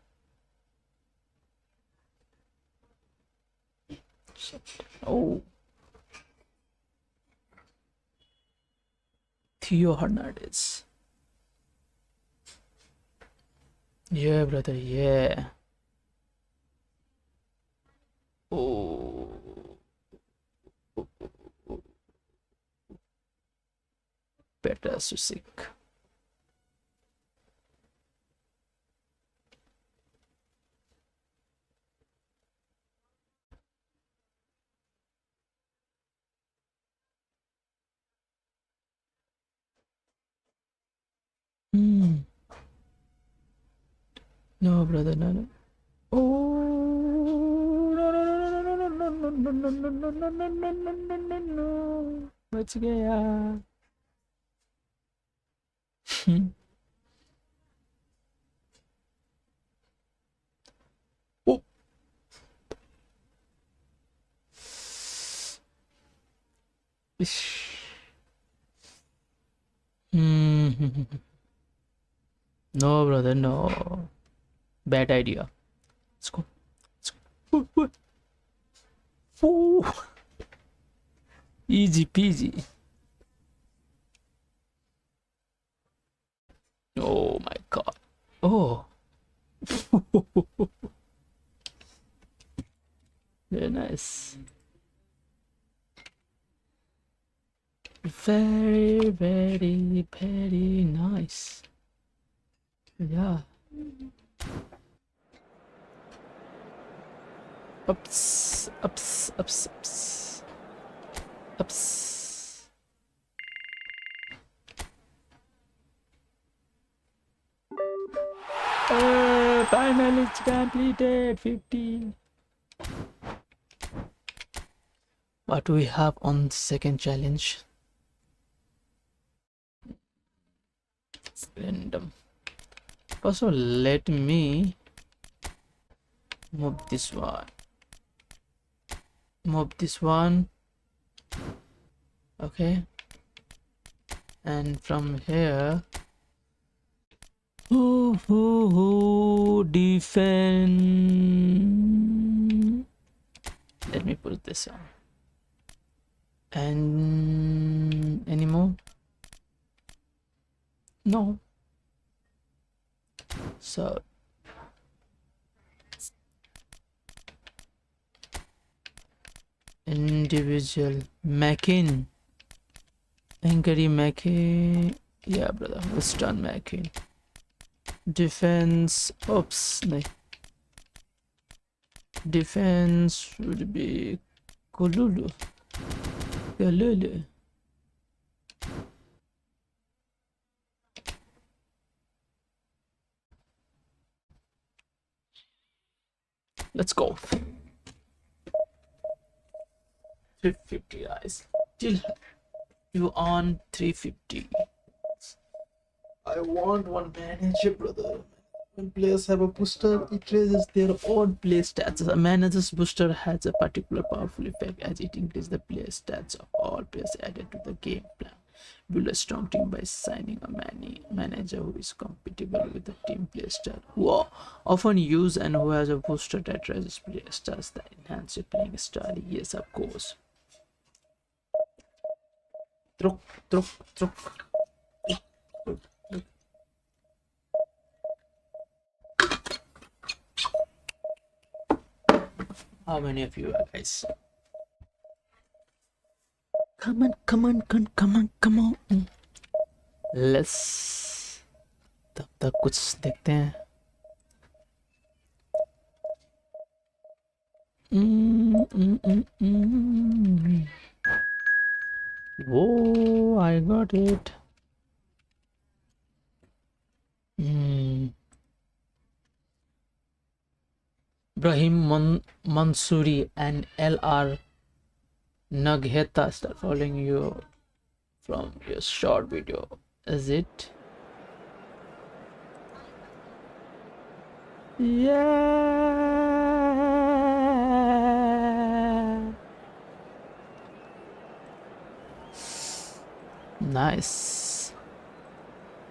Oh, Theo Hernandez. Yeah, brother, yeah. Oh. Better Susik. No, brother, no. Oh, no. बच गया. Oh. No, brother, no. Bad idea. Let's go. Ooh. Easy peasy. Oh my god. Oh. Very nice. Very, very, very nice. Yeah. Ups. Finally it's completed. 15. What do we have on the second challenge? It's random. Also, let me move this one. Okay, and from here, defend. Let me put this on. And anymore? No. So individual Mackin, Angry Mackin, yeah brother, Western Mackin. Defense, oops, no. Defense would be Kolulu. Let's go. 350 guys. Still you on 350. I want one manager, brother. When players have a booster, it raises their own play stats. A manager's booster has a particular powerful effect as it increases the play stats of all players added to the game plan. Build a strong team by signing a manager who is compatible with the team play style, who often use and who has a booster that raises play stats that enhance your playing style. Yes, of course. Truk. How many of you are, guys? Come on. Let's तब तक कुछ देखते हैं. Whoa, I got it. Brahim Mansouri and LR Nagheta start following you from your short video. Is it? Yeah. Nice.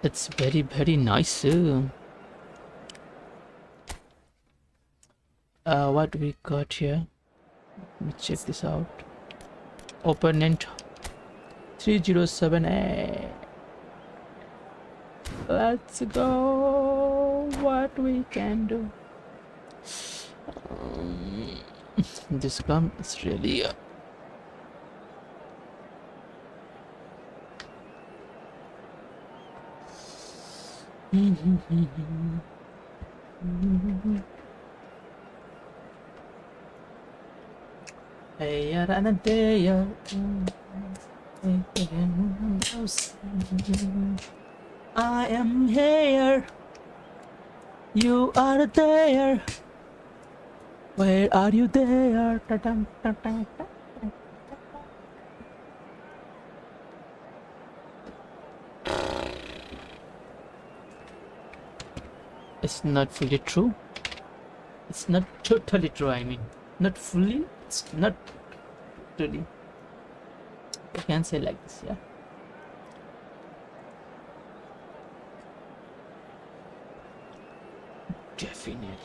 It's very, very nice. What we got here? Let me check this out. Opponent 307A. Let's go. What we can do? This gun is really hey, and a day. I am here. You are there. Where are you there? It's not fully true. It's not totally true, I mean. Not fully, it's not totally. I can say like this, yeah. Definitely.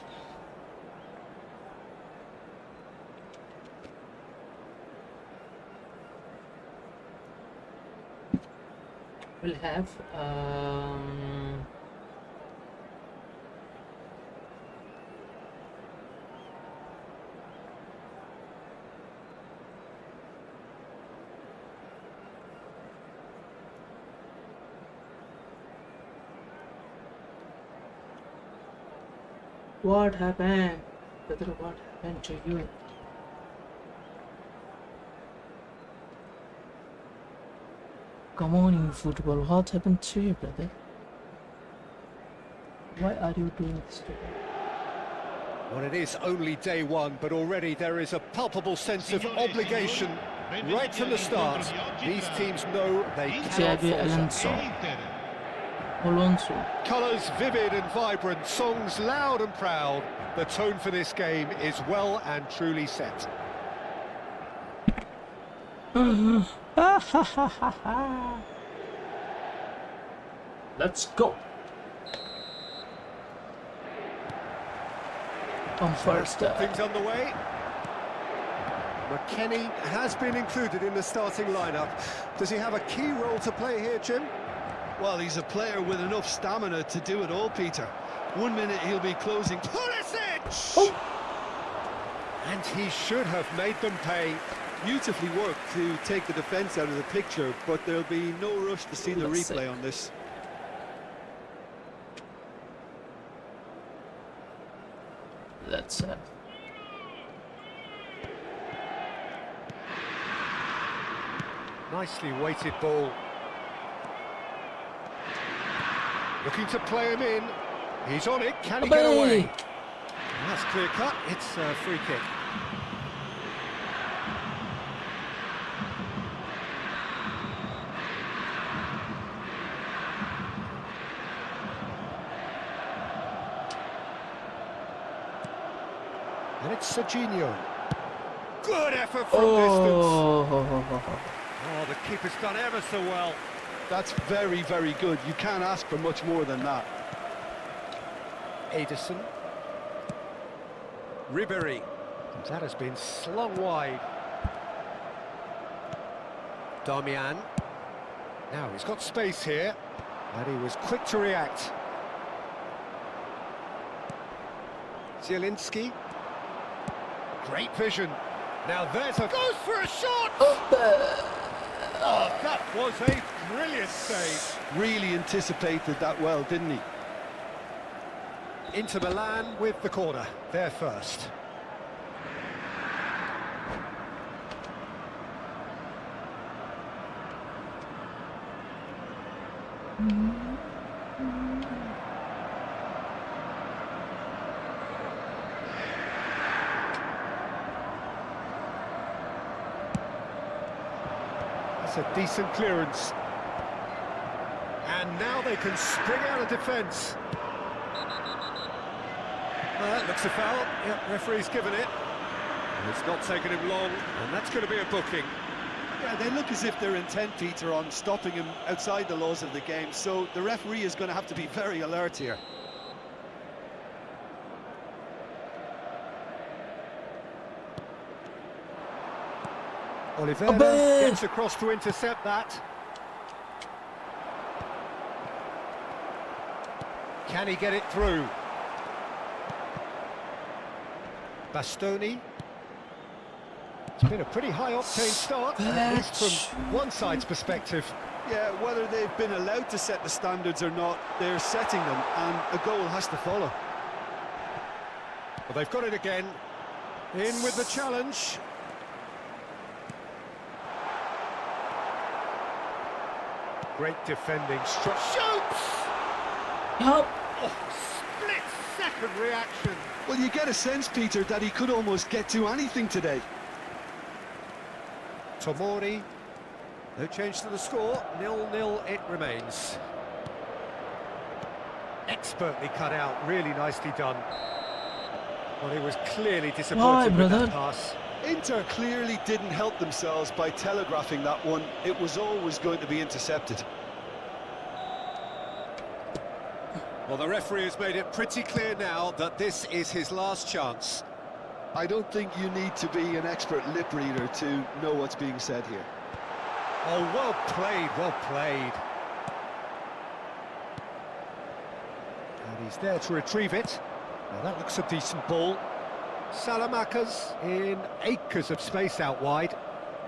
We'll have what happened? Brother, what happened to you? Come on, eFootball, what happened to you, brother? Why are you doing this to me? Well, it is only day one, but already there is a palpable sense of obligation right from the start. These teams know they cannot fall short. Alonso. Colours vivid and vibrant, songs loud and proud. The tone for this game is well and truly set. Let's go. On first. Things underway. McKennie has been included in the starting lineup. Does he have a key role to play here, Jim? Well, he's a player with enough stamina to do it all, Peter. 1 minute he'll be closing. Pulisic! Oh. And he should have made them pay. Beautifully worked to take the defence out of the picture, but there'll be no rush to see the replay on this. That's Nicely weighted ball. Looking to play him in. He's on it. Can he get away? That's clear cut. It's a free kick. And it's Serginho. Good effort from distance. Oh, the keeper's done ever so well. That's very, very good. You can't ask for much more than that. Ederson. Ribery. That has been slung wide. Darmian. Now he's got space here, and he was quick to react. Zielinski. Great vision. Now there's a... Goes for a shot! Oh, that was a brilliant save. Really anticipated that well, didn't he? Inter Milan with the corner. They're first. That's a decent clearance. And now they can spring out of defence. That looks a foul. Yep, referee's given it. And it's not taken him long, and that's going to be a booking. Yeah, they look as if they're intent, Peter, on stopping him outside the laws of the game, so the referee is going to have to be very alert here. Oliveira gets across to intercept that. Can he get it through? Bastoni. It's been a pretty high-octane start, at least from one side's perspective. Yeah, whether they've been allowed to set the standards or not, they're setting them, and a goal has to follow. Well, they've got it again. In with the challenge. Great defending. Shoots! Yup. Oh, split-second reaction. Well, you get a sense, Peter, that he could almost get to anything today. Tomori. No change to the score. 0-0 it remains. Expertly cut out. Really nicely done. Well, he was clearly disappointed with that pass. Inter clearly didn't help themselves by telegraphing that one. It was always going to be intercepted. Well, the referee has made it pretty clear now that this is his last chance. I don't think you need to be an expert lip reader to know what's being said here. Oh, well played, well played. And he's there to retrieve it. Now that looks a decent ball. Salamanca's in acres of space out wide.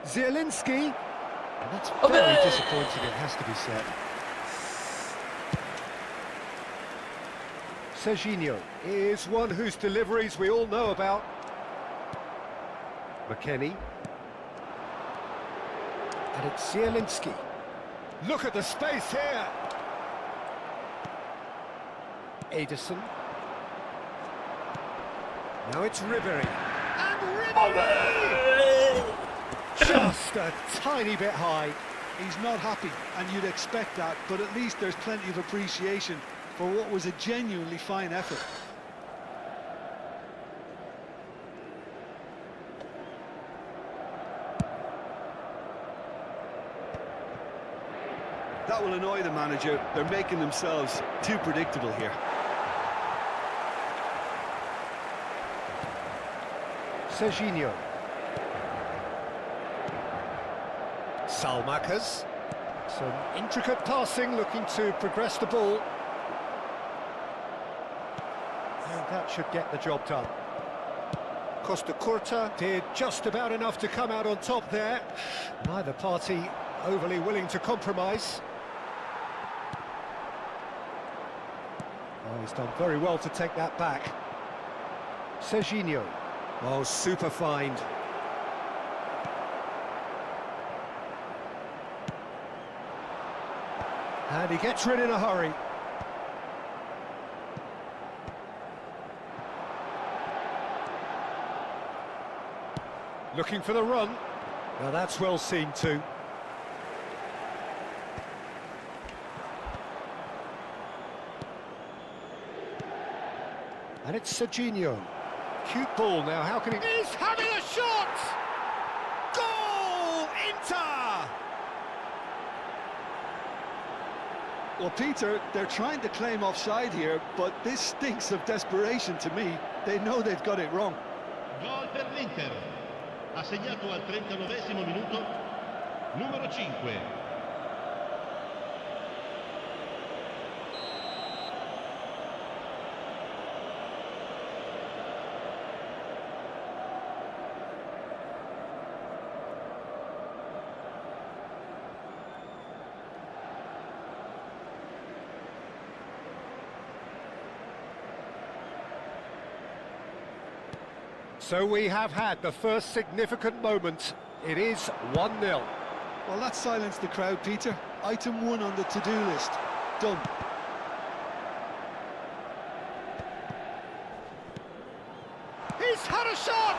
Zielinski. And that's very disappointing, it has to be said. Serginho is one whose deliveries we all know about. McKennie. And it's Zielinski. Look at the space here. Ederson. Now it's Ribery. And Ribery! Just a tiny bit high. He's not happy, and you'd expect that, but at least there's plenty of appreciation for what was a genuinely fine effort. That will annoy the manager. They're making themselves too predictable here. Serginho. Salmakas. Some intricate passing, looking to progress the ball. And that should get the job done. Costa Curta did just about enough to come out on top there. Neither party overly willing to compromise. Oh, he's done very well to take that back. Serginho. Oh, super find. And he gets rid in a hurry. Looking for the run. Now that's well seen too. And it's Serginho. Cute ball now, how can he... He's having a shot! Goal! Inter! Well, Peter, they're trying to claim offside here, but this stinks of desperation to me. They know they've got it wrong. Gol per l'Inter. Ha segnato al 39esimo minuto numero 5. So we have had the first significant moment. It is 1-0. Well, that silenced the crowd, Peter. Item 1 on the to-do list. Done. He's had a shot!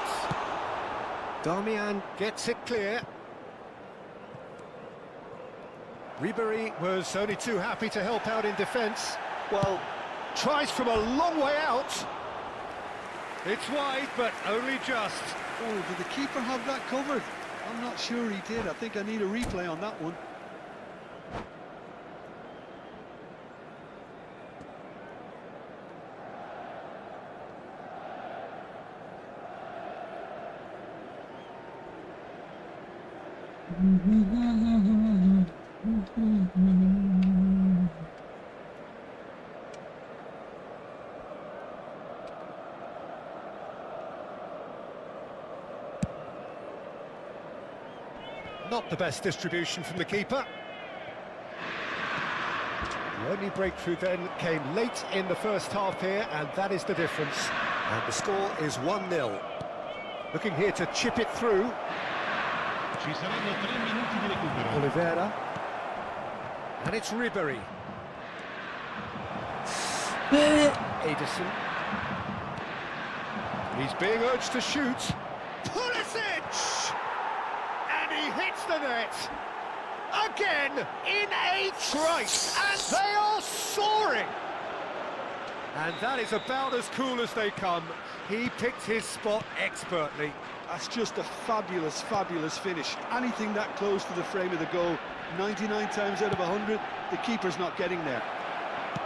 Darmian gets it clear. Ribery was only too happy to help out in defence. Well, tries from a long way out. It's wide, but only just. Oh, did the keeper have that covered? I'm not sure he did. I think I need a replay on that one. Not the best distribution from the keeper. The only breakthrough then came late in the first half here, and that is the difference. And the score is 1-0. Looking here to chip it through. Ci saranno 3 minuti di recupero. Oliveira. And it's Ribery. Ederson. He's being urged to shoot. Pulisic! And he hits the net. Again, in a trice. And they are soaring. And that is about as cool as they come. He picked his spot expertly. That's just a fabulous, fabulous finish. Anything that close to the frame of the goal, 99 times out of 100, the keeper's not getting there.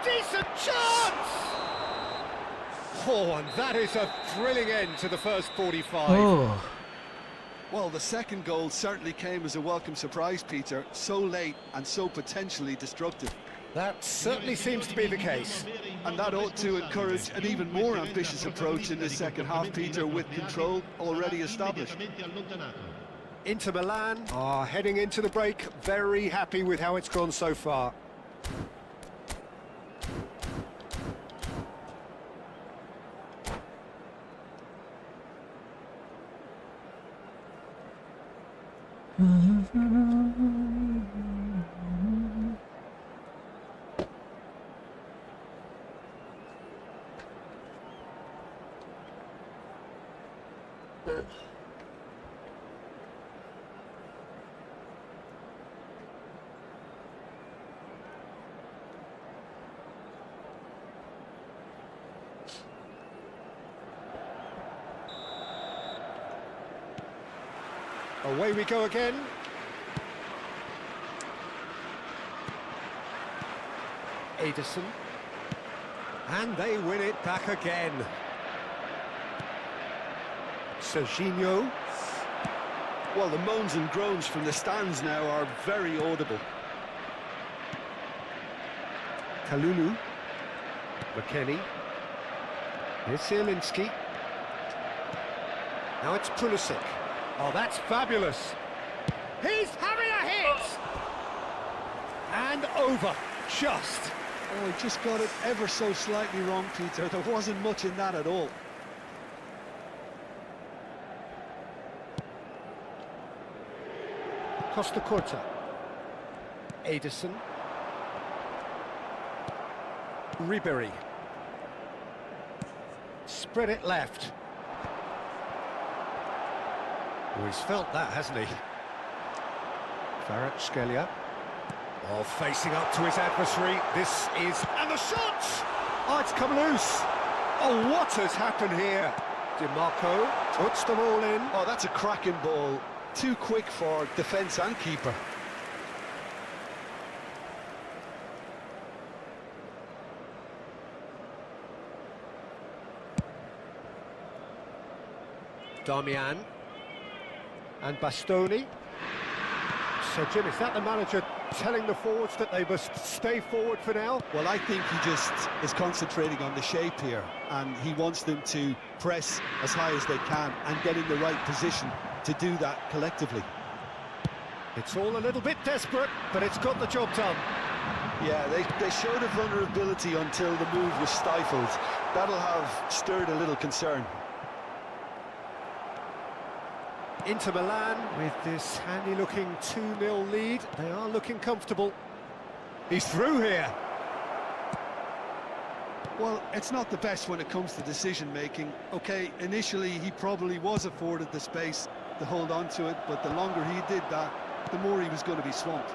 Decent chance! Oh, and that is a thrilling end to the first 45. Oh, Well, the second goal certainly came as a welcome surprise, Peter. So late and so potentially destructive. That certainly seems to be the case. And that ought to encourage an even more ambitious approach in the second half, Peter, with control already established. Inter Milan are heading into the break, very happy with how it's gone so far. Away we go again. Ederson. And they win it back again. Serginho. Well, the moans and groans from the stands now are very audible. Kalulu. McKennie. Here's Zielinski. Now it's Pulisic. Oh, that's fabulous. He's having a hit! And over, just. Oh, he just got it ever so slightly wrong, Peter. There wasn't much in that at all. Costa Curta. Ederson. Ribery. Spread it left. Oh, he's felt that, hasn't he? Kvaratskhelia. Oh, facing up to his adversary. This is... And the shot! Oh, it's come loose. Oh, what has happened here? DiMarco puts them all in. Oh, that's a cracking ball. Too quick for defence and keeper. Darmian. And Bastoni. So, Jim, is that the manager telling the forwards that they must stay forward for now? Well, I think he just is concentrating on the shape here, and he wants them to press as high as they can and get in the right position to do that collectively. It's all a little bit desperate, but it's got the job done. Yeah, they showed a vulnerability until the move was stifled. That'll have stirred a little concern. Inter Milan with this handy-looking 2-0 lead. They are looking comfortable. He's through here. Well, it's not the best when it comes to decision-making. Okay, initially he probably was afforded the space to hold on to it, but the longer he did that, the more he was going to be swamped.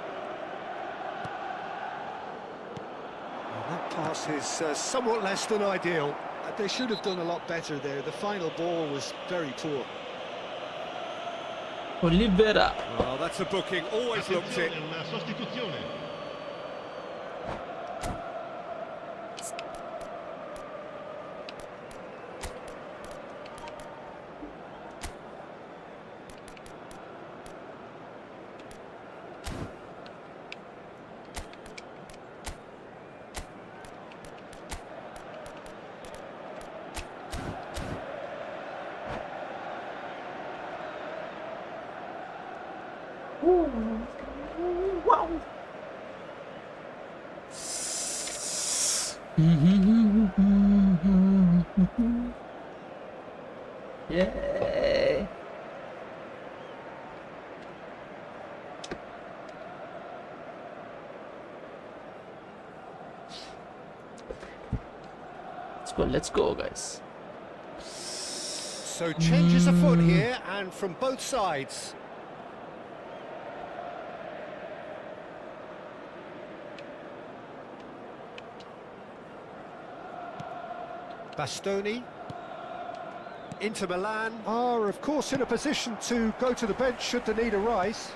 Well, that pass is somewhat less than ideal. They should have done a lot better there. The final ball was very poor. Oliveira. Well, that's a booking, always looked it. Attenzione, una sostituzione. Wow. Yay. Let's go, guys. So changes afoot here, and from both sides. Bastoni. Inter Milan are, of course, in a position to go to the bench should the need arise.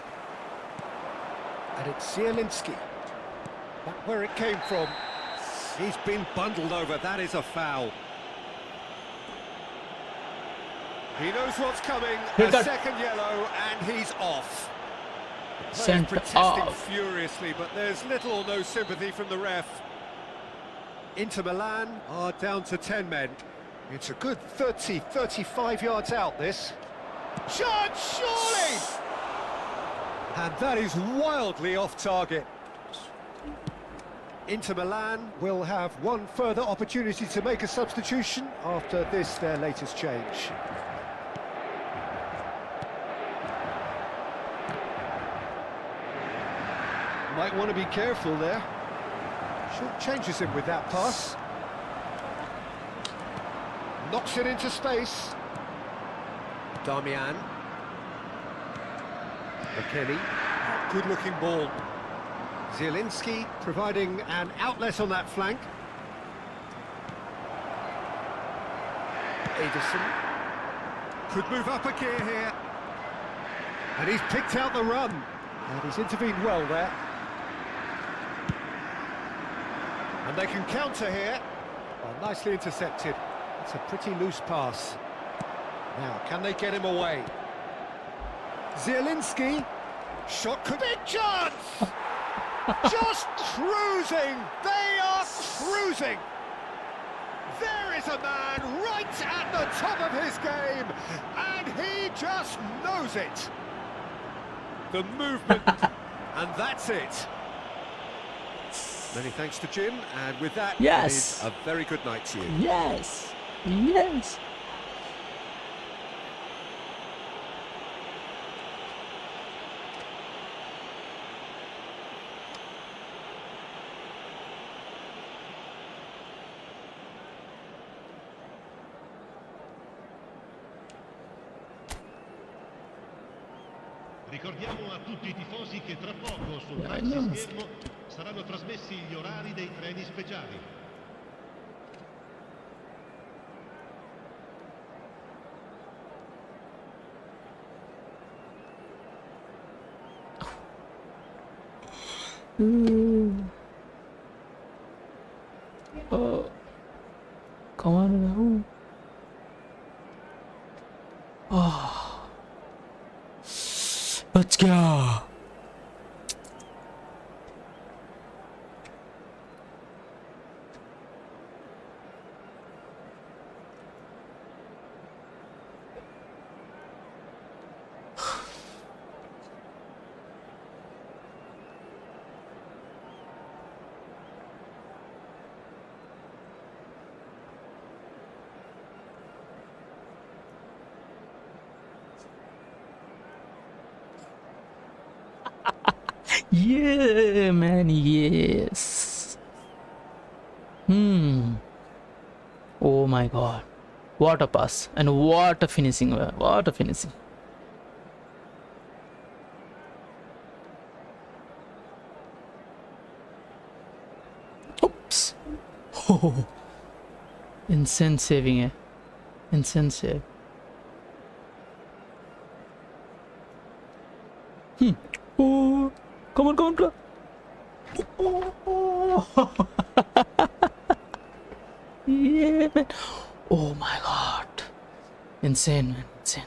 And it's Zielinski. Back where it came from. He's been bundled over. That is a foul. He knows what's coming. A second yellow, and he's off. The player's Sent protesting off. furiously, but there's little or no sympathy from the ref. Inter Milan are down to 10 men. It's a good 30, 35 yards out, this. Chance, surely! And that is wildly off target. Inter Milan will have one further opportunity to make a substitution after this, their latest change. Might want to be careful there. Short changes him with that pass. Knocks it into space. Damian. McKennie. Good-looking ball. Zielinski providing an outlet on that flank. Ederson. Could move up a gear here. And he's picked out the run. And he's intervened well there. And they can counter here. Well, nicely intercepted. It's a pretty loose pass. Now, can they get him away? Zielinski. Shot could be a chance! Just cruising! They are cruising! There is a man right at the top of his game, and he just knows it. The movement, and that's it. Many thanks to Jim, and with that, Yes. it is a very good night to you. Yes. Yes. Ricordiamo a tutti i tifosi che tra poco sul maxi schermo saranno trasmessi gli orari dei treni speciali. Oh, come on now. Oh, let's go. Yeah, man, yes. my god. What a pass. And what a finishing. What a finishing. Oops. Oh, insane saving, eh? Insane save. Oh, come on, come on, come on. Oh. Yeah, man. Oh my god. Insane, man. Insane.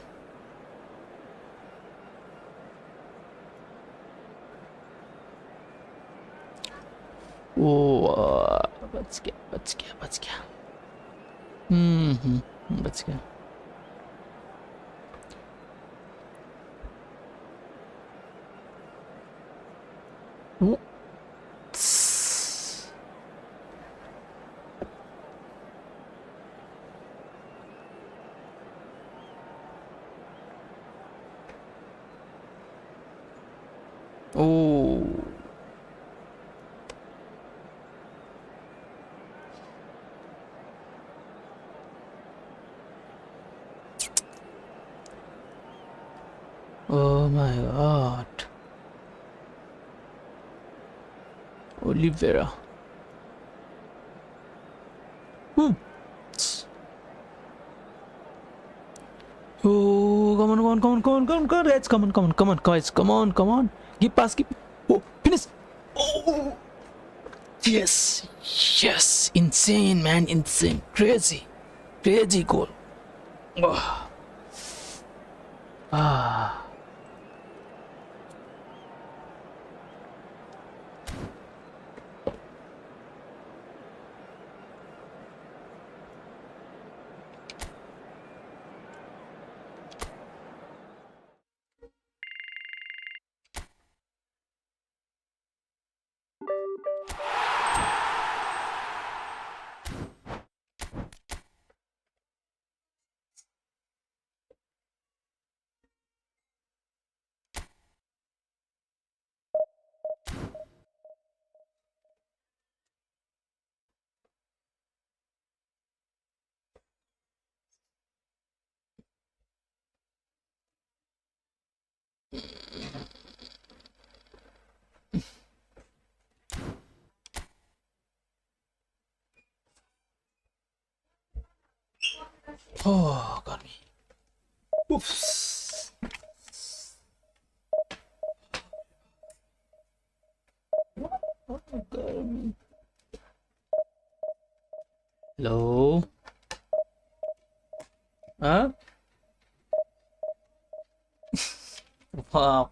Oh, बच गया. बच गया. Oh. Oh. Oh my god. Oliveira. Oh, come on, guys, come on. Give pass, give. Oh, finish. Oh, yes, insane, man, insane, crazy goal. Oh. Ah. Oh, got me. Oops. Oh, got me. Hello? Huh? Wow,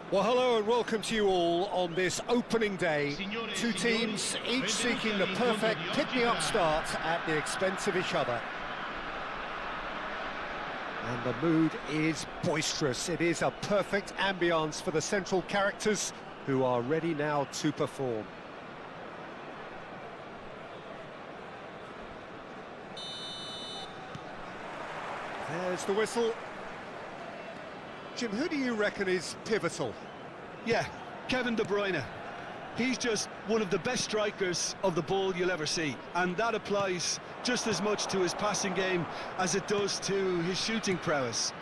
Well, hello and welcome to you all on this opening day. Two teams, each seeking the perfect pick-me-up start at the expense of each other. And the mood is boisterous. It is a perfect ambience for the central characters who are ready now to perform. There's the whistle. Jim, who do you reckon is pivotal? Yeah, Kevin De Bruyne. He's just one of the best strikers of the ball you'll ever see, and that applies just as much to his passing game as it does to his shooting prowess.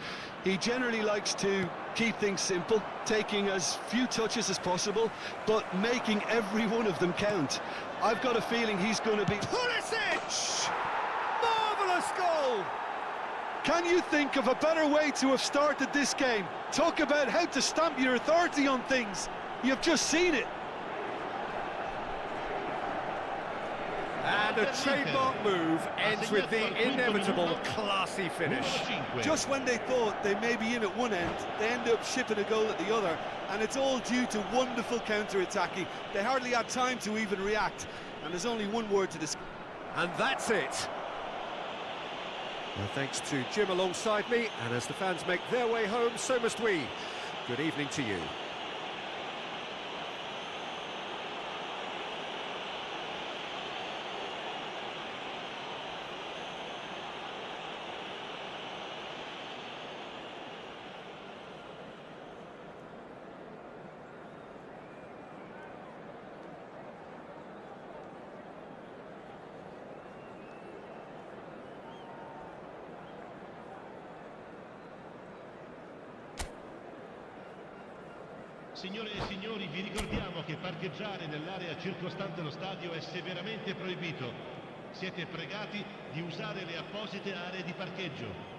He generally likes to keep things simple, taking as few touches as possible, but making every one of them count. I've got a feeling he's going to be... Pulisic! Marvellous goal! Can you think of a better way to have started this game? Talk about how to stamp your authority on things. You've just seen it. And a trademark move ends with the inevitable classy finish. Just when they thought they may be in at one end, they end up shipping a goal at the other, and it's all due to wonderful counter-attacking. They hardly had time to even react, and there's only one word to this. And that's it. Well, thanks to Jim alongside me, and as the fans make their way home, so must we. Good evening to you. Signore e signori, vi ricordiamo che parcheggiare nell'area circostante lo stadio è severamente proibito. Siete pregati di usare le apposite aree di parcheggio.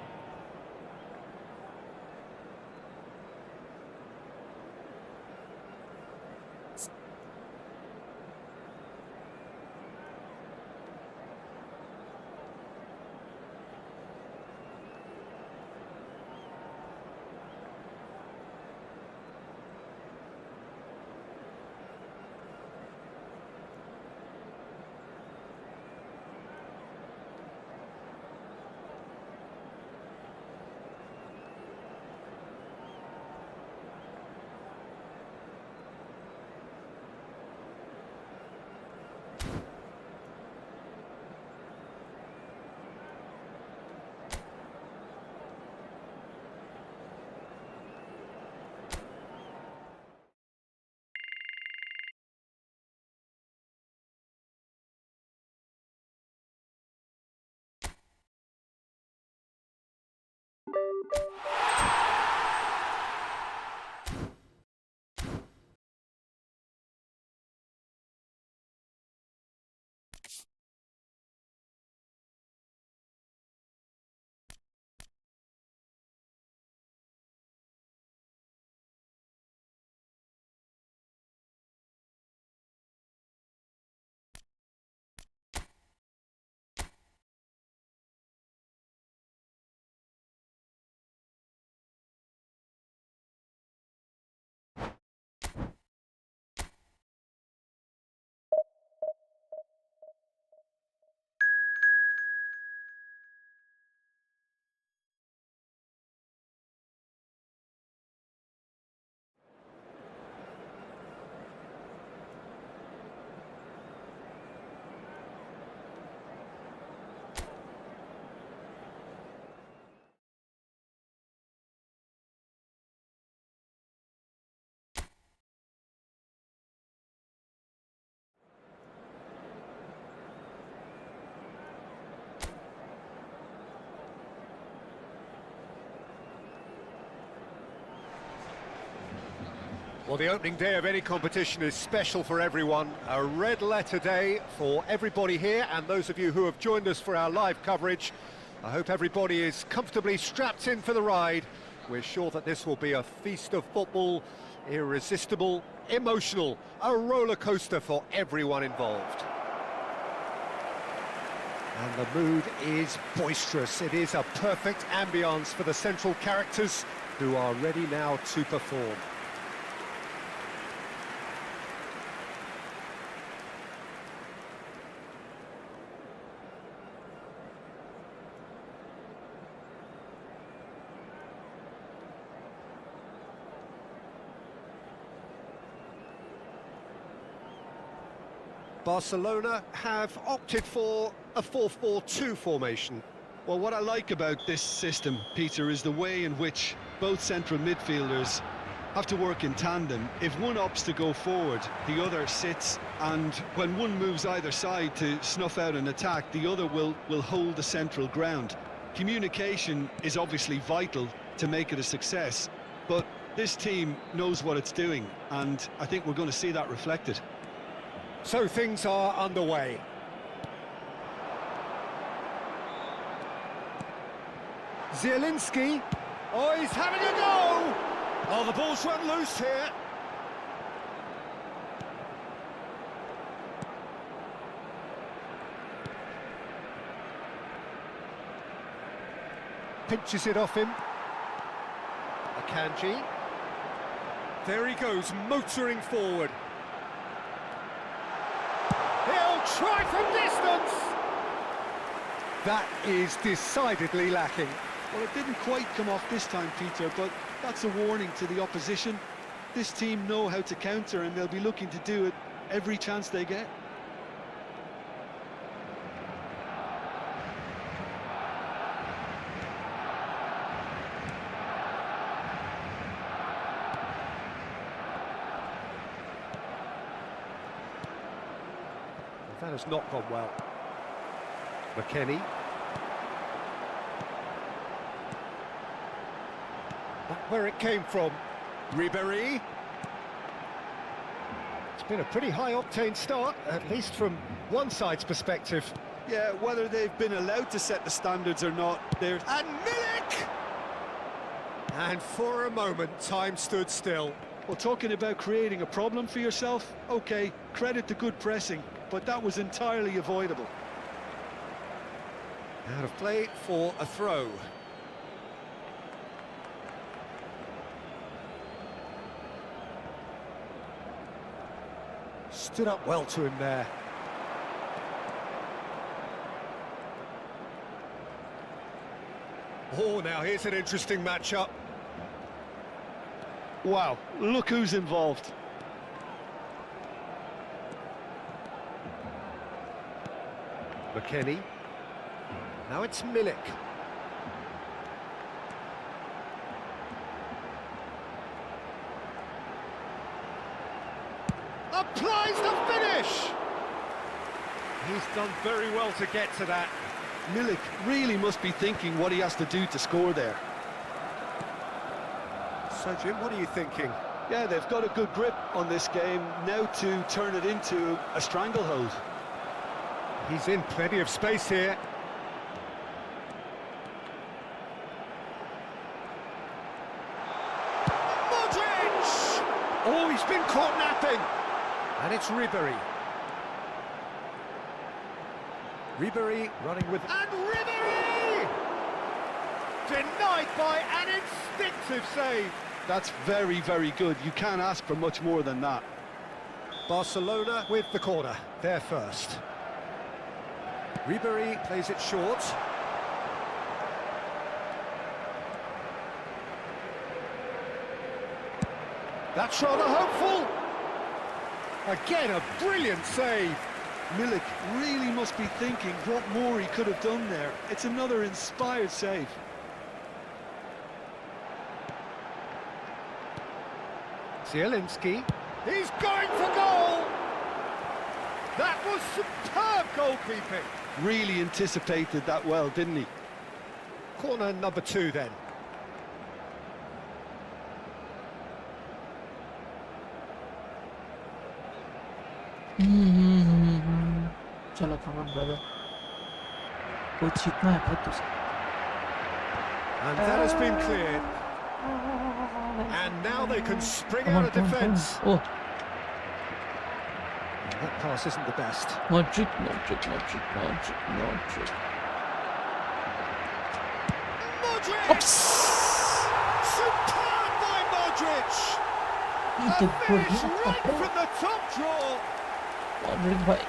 Well, the opening day of any competition is special for everyone. A red letter day for everybody here, and those of you who have joined us for our live coverage. I hope everybody is comfortably strapped in for the ride. We're sure that this will be a feast of football, irresistible, emotional, a roller coaster for everyone involved. And the mood is boisterous. It is a perfect ambience for the central characters who are ready now to perform. Barcelona have opted for a 4-4-2 formation. Well, what I like about this system, Peter, is the way in which both central midfielders have to work in tandem. If one opts to go forward, the other sits, and when one moves either side to snuff out an attack, the other will hold the central ground. Communication is obviously vital to make it a success, but this team knows what it's doing, and I think we're going to see that reflected. So things are underway. Zielinski. Oh, he's having a go! Oh, the ball's run loose here. Pinches it off him. Akanji. There he goes, motoring forward. He'll try from distance! That is decidedly lacking. Well, it didn't quite come off this time, Peter, but that's a warning to the opposition. This team know how to counter, and they'll be looking to do it every chance they get. That has not gone well. McKennie. Back where it came from. Ribéry. It's been a pretty high-octane start, at least from one side's perspective. Yeah, whether they've been allowed to set the standards or not, they're... And Milik! And for a moment, time stood still. Well, talking about creating a problem for yourself, OK, credit to good pressing, but that was entirely avoidable. Out of play for a throw. Stood up well to him there. Oh, now here's an interesting matchup. Wow, look who's involved. McKennie. Now it's Milik. Applies the finish! He's done very well to get to that. Milik really must be thinking what he has to do to score there. So, Jim, what are you thinking? Yeah, they've got a good grip on this game, now to turn it into a stranglehold. He's in plenty of space here. Modric! Oh, he's been caught napping. And it's Ribéry. Ribéry running with... And Ribéry! Denied by an instinctive save. That's very, very good. You can't ask for much more than that. Barcelona with the corner. They're first. Ribéry plays it short. That's rather hopeful. Again, a brilliant save. Milik really must be thinking what more he could have done there. It's another inspired save. Zielinski. He's going for goal. That was superb goalkeeping. Really anticipated that well, didn't he? Corner number 2 then. चलो come on brother. वो जीतना है बहुत तुझे. And that has been cleared. And now they can spring out of defence. Oh, That pass isn't the best. Modric. Modric! Superb by Modric! A finish right from the top draw. Modric भाई.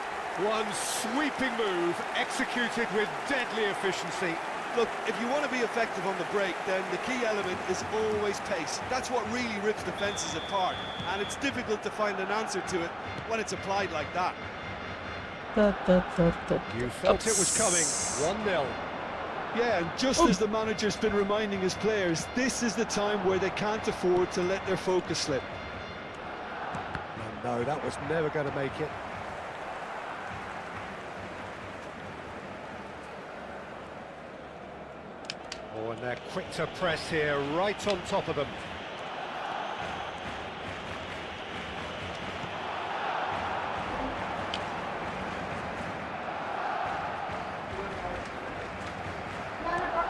One sweeping move executed with deadly efficiency. Look, if you want to be effective on the break, then the key element is always pace. That's what really rips defences apart, and it's difficult to find an answer to it when it's applied like that. You felt it was coming. 1-0. Yeah, and just as the manager's been reminding his players, this is the time where they can't afford to let their focus slip. No, that was never going to make it. Oh, and they're quick to press here, right on top of them.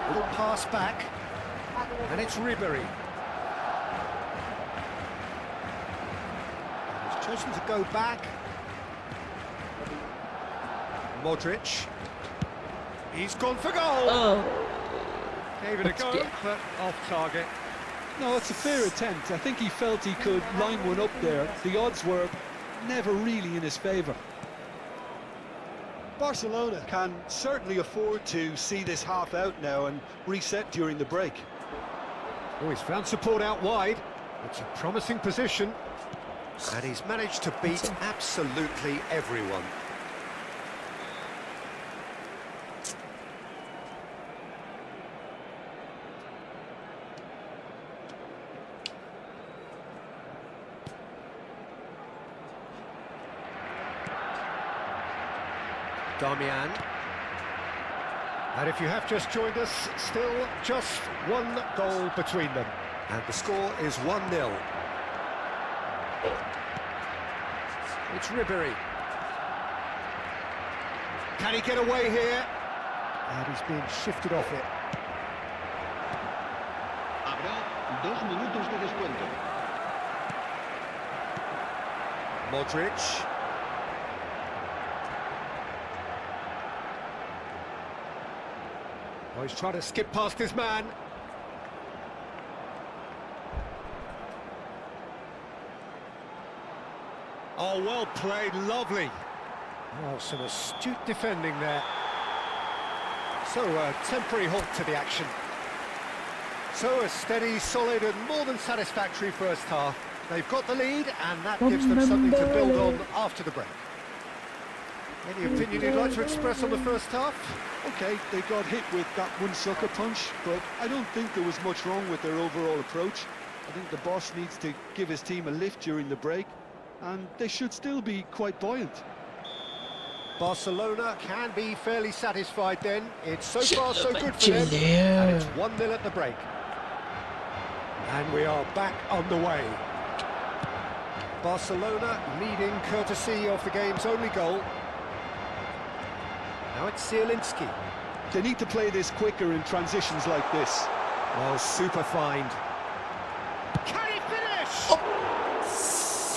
Little pass back, and it's Ribery. He's chosen to go back. Modric. He's gone for goal. Oh. Gave it a go, but off target. No, it's a fair attempt. I think he felt he could line one up there. The odds were never really in his favour. Barcelona can certainly afford to see this half out now and reset during the break. Oh, he's found support out wide. It's a promising position. And he's managed to beat absolutely everyone. Damian. And if you have just joined us, still just one goal between them. And the score is 1-0. It's Ribery. Can he get away here? And he's being shifted off it. Habrá 2 minutos de descuento. Modric. Oh, he's trying to skip past his man. Oh, well played, lovely. Oh, some astute defending there. So, a temporary halt to the action. So, a steady, solid and more than satisfactory first half. They've got the lead, and that gives them something to build on after the break. Any opinion you'd like to express on the first half? OK, they got hit with that one sucker punch, but I don't think there was much wrong with their overall approach. I think the boss needs to give his team a lift during the break, and they should still be quite buoyant. Barcelona can be fairly satisfied then. It's so far so good for them, and it's 1-0 at the break. And we are back on the way. Barcelona leading courtesy of the game's only goal. Now it's Zielinski. They need to play this quicker in transitions like this. Oh, super find. Can he finish?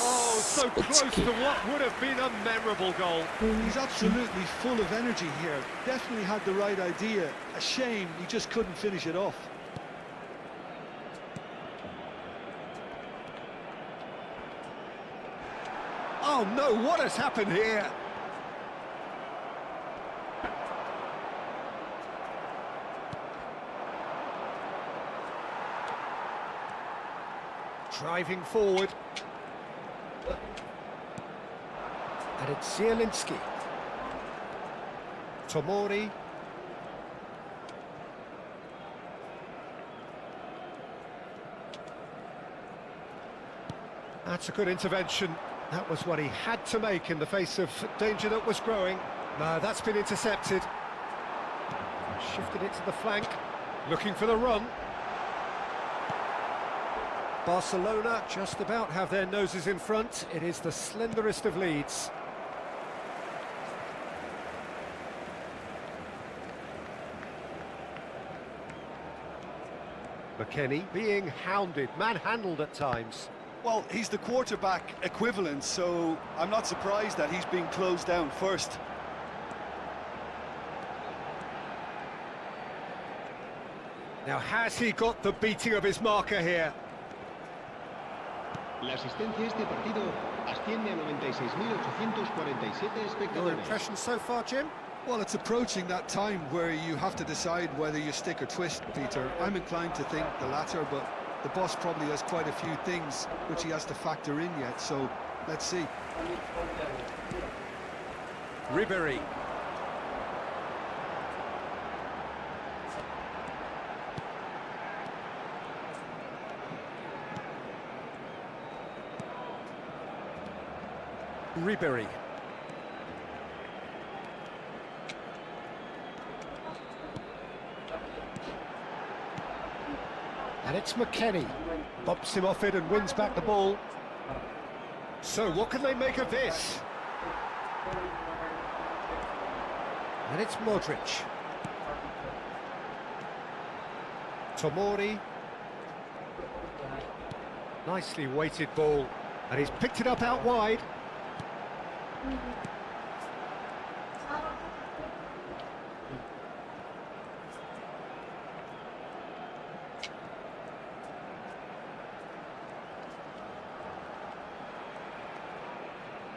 Oh, so close to what would have been a memorable goal. He's absolutely full of energy here. Definitely had the right idea. A shame he just couldn't finish it off. Oh no, what has happened here? Driving forward. And it's Zielinski. Tomori. That's a good intervention. That was what he had to make in the face of danger that was growing. No, that's been intercepted. Shifted it to the flank. Looking for the run. Barcelona just about have their noses in front. It is the slenderest of leads. McKennie being hounded, manhandled at times. Well, he's the quarterback equivalent, so I'm not surprised that he's being closed down first. Now, has he got the beating of his marker here? La asistencia a este partido asciende a 96.847 Your espectadores. impression so far, Jim? Well, it's approaching that time where you have to decide whether you stick or twist, Peter. I'm inclined to think the latter, but the boss probably has quite a few things which he has to factor in yet, so let's see. Ribery. Ribery. And it's McKennie. Bumps him off it and wins back the ball. So what can they make of this? And it's Modric. Tomori. Nicely weighted ball. And he's picked it up out wide.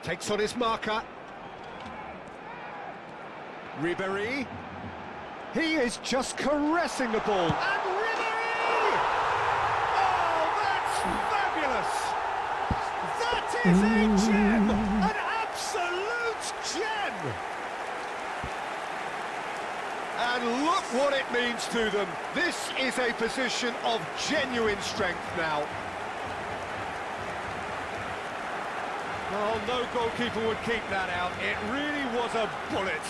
Takes on his marker. Ribery. He is just caressing the ball. And Ribery! Oh, that's fabulous! That is a gem! An absolute gem! And look what it means to them. This is a position of genuine strength now. Well, no goalkeeper would keep that out. It really was a bullet.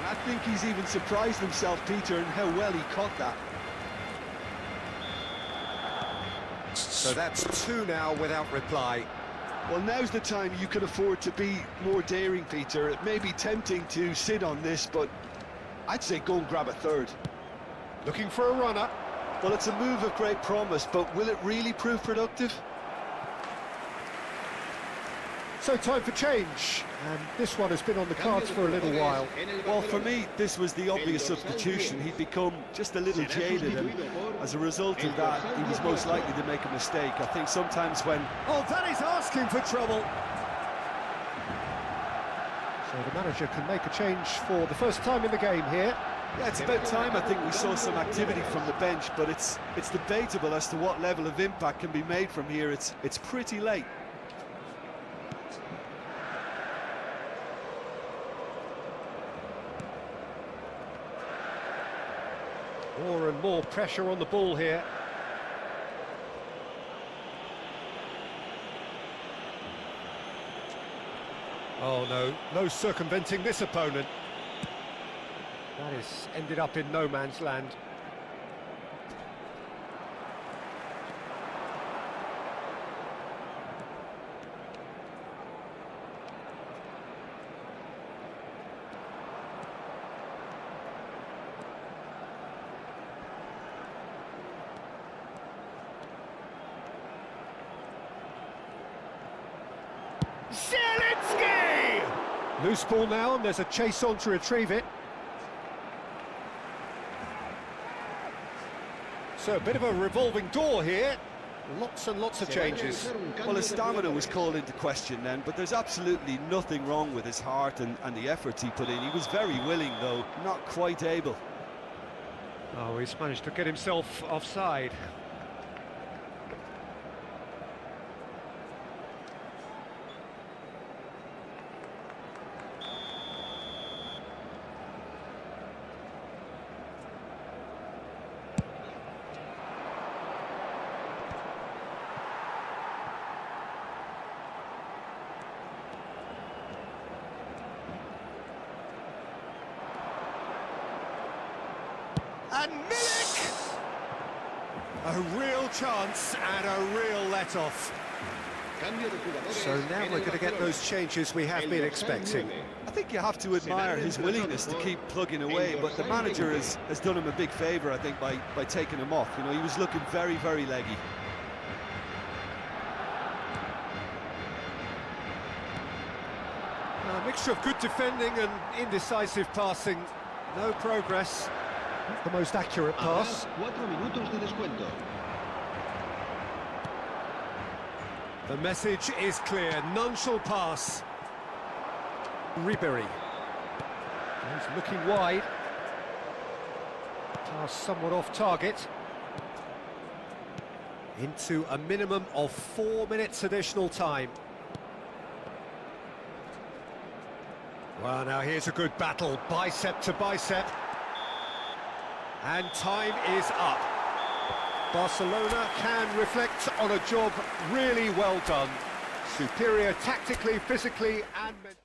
I think he's even surprised himself, Peter, in how well he caught that. So that's 2 now without reply. Well, now's the time you can afford to be more daring, Peter. It may be tempting to sit on this, but I'd say go and grab a third. Looking for a runner. Well, it's a move of great promise, but will it really prove productive? So time for change, and this one has been on the cards for a little while. Well, for me, this was the obvious substitution. He'd become just a little jaded, and as a result of that, he was most likely to make a mistake. I think sometimes when... Oh, that is asking for trouble. So the manager can make a change for the first time in the game here. Yeah, it's about time I think we saw some activity from the bench, but it's debatable as to what level of impact can be made from here. It's pretty late. More and more pressure on the ball here. Oh no, no circumventing this opponent. That has ended up in no man's land. Zielinski! Loose ball now, and there's a chase on to retrieve it. So a bit of a revolving door here. Lots and lots of changes. Well, his stamina was called into question then, but there's absolutely nothing wrong with his heart and the efforts he put in. He was very willing, though, not quite able. Oh, he's managed to get himself offside. And Milik! A real chance and a real let-off. So now we're going to get those changes we have been expecting. I think you have to admire his willingness to keep plugging away, but the manager has done him a big favour, I think, by taking him off. You know, he was looking very, very leggy. A mixture of good defending and indecisive passing. No progress. Not the most accurate pass. 4 minutos de descuento. The message is clear. None shall pass. Ribery. He's looking wide. Pass somewhat off target. Into a minimum of 4 minutes additional time. Well, now here's a good battle, bicep to bicep. And time is up. Barcelona can reflect on a job really well done. Superior tactically, physically and mentally.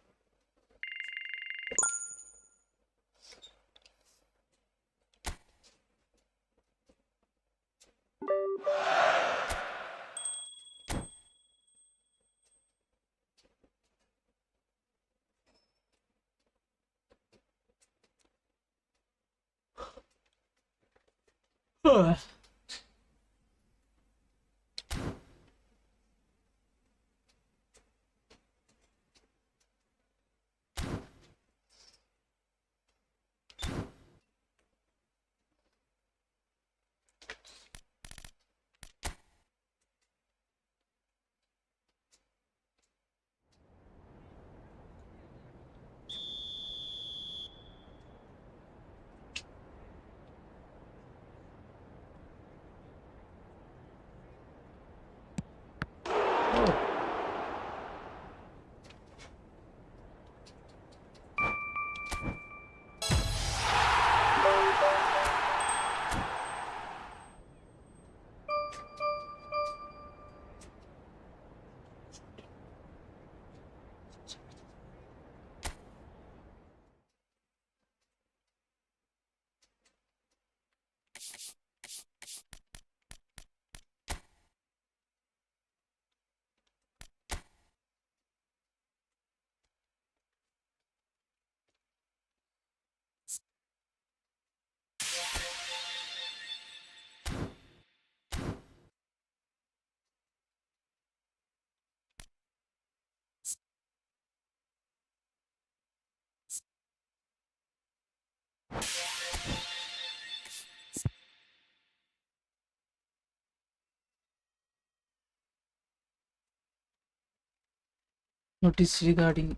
Notice regarding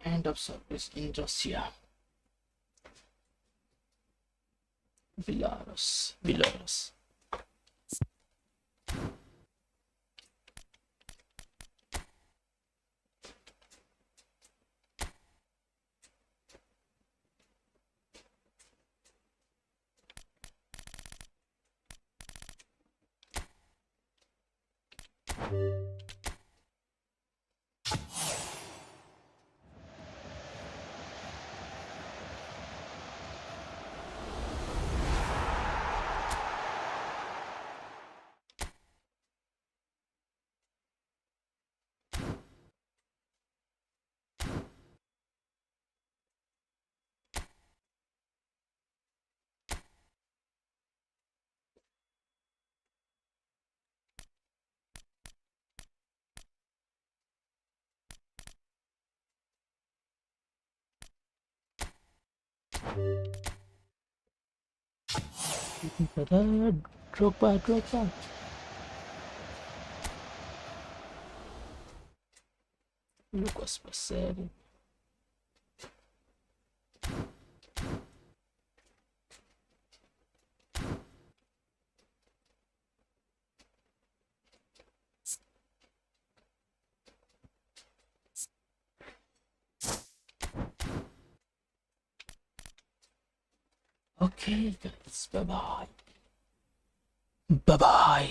end of service in Russia. Belarus. Drogba. Lucas Passetti. Okay, guys. Bye bye.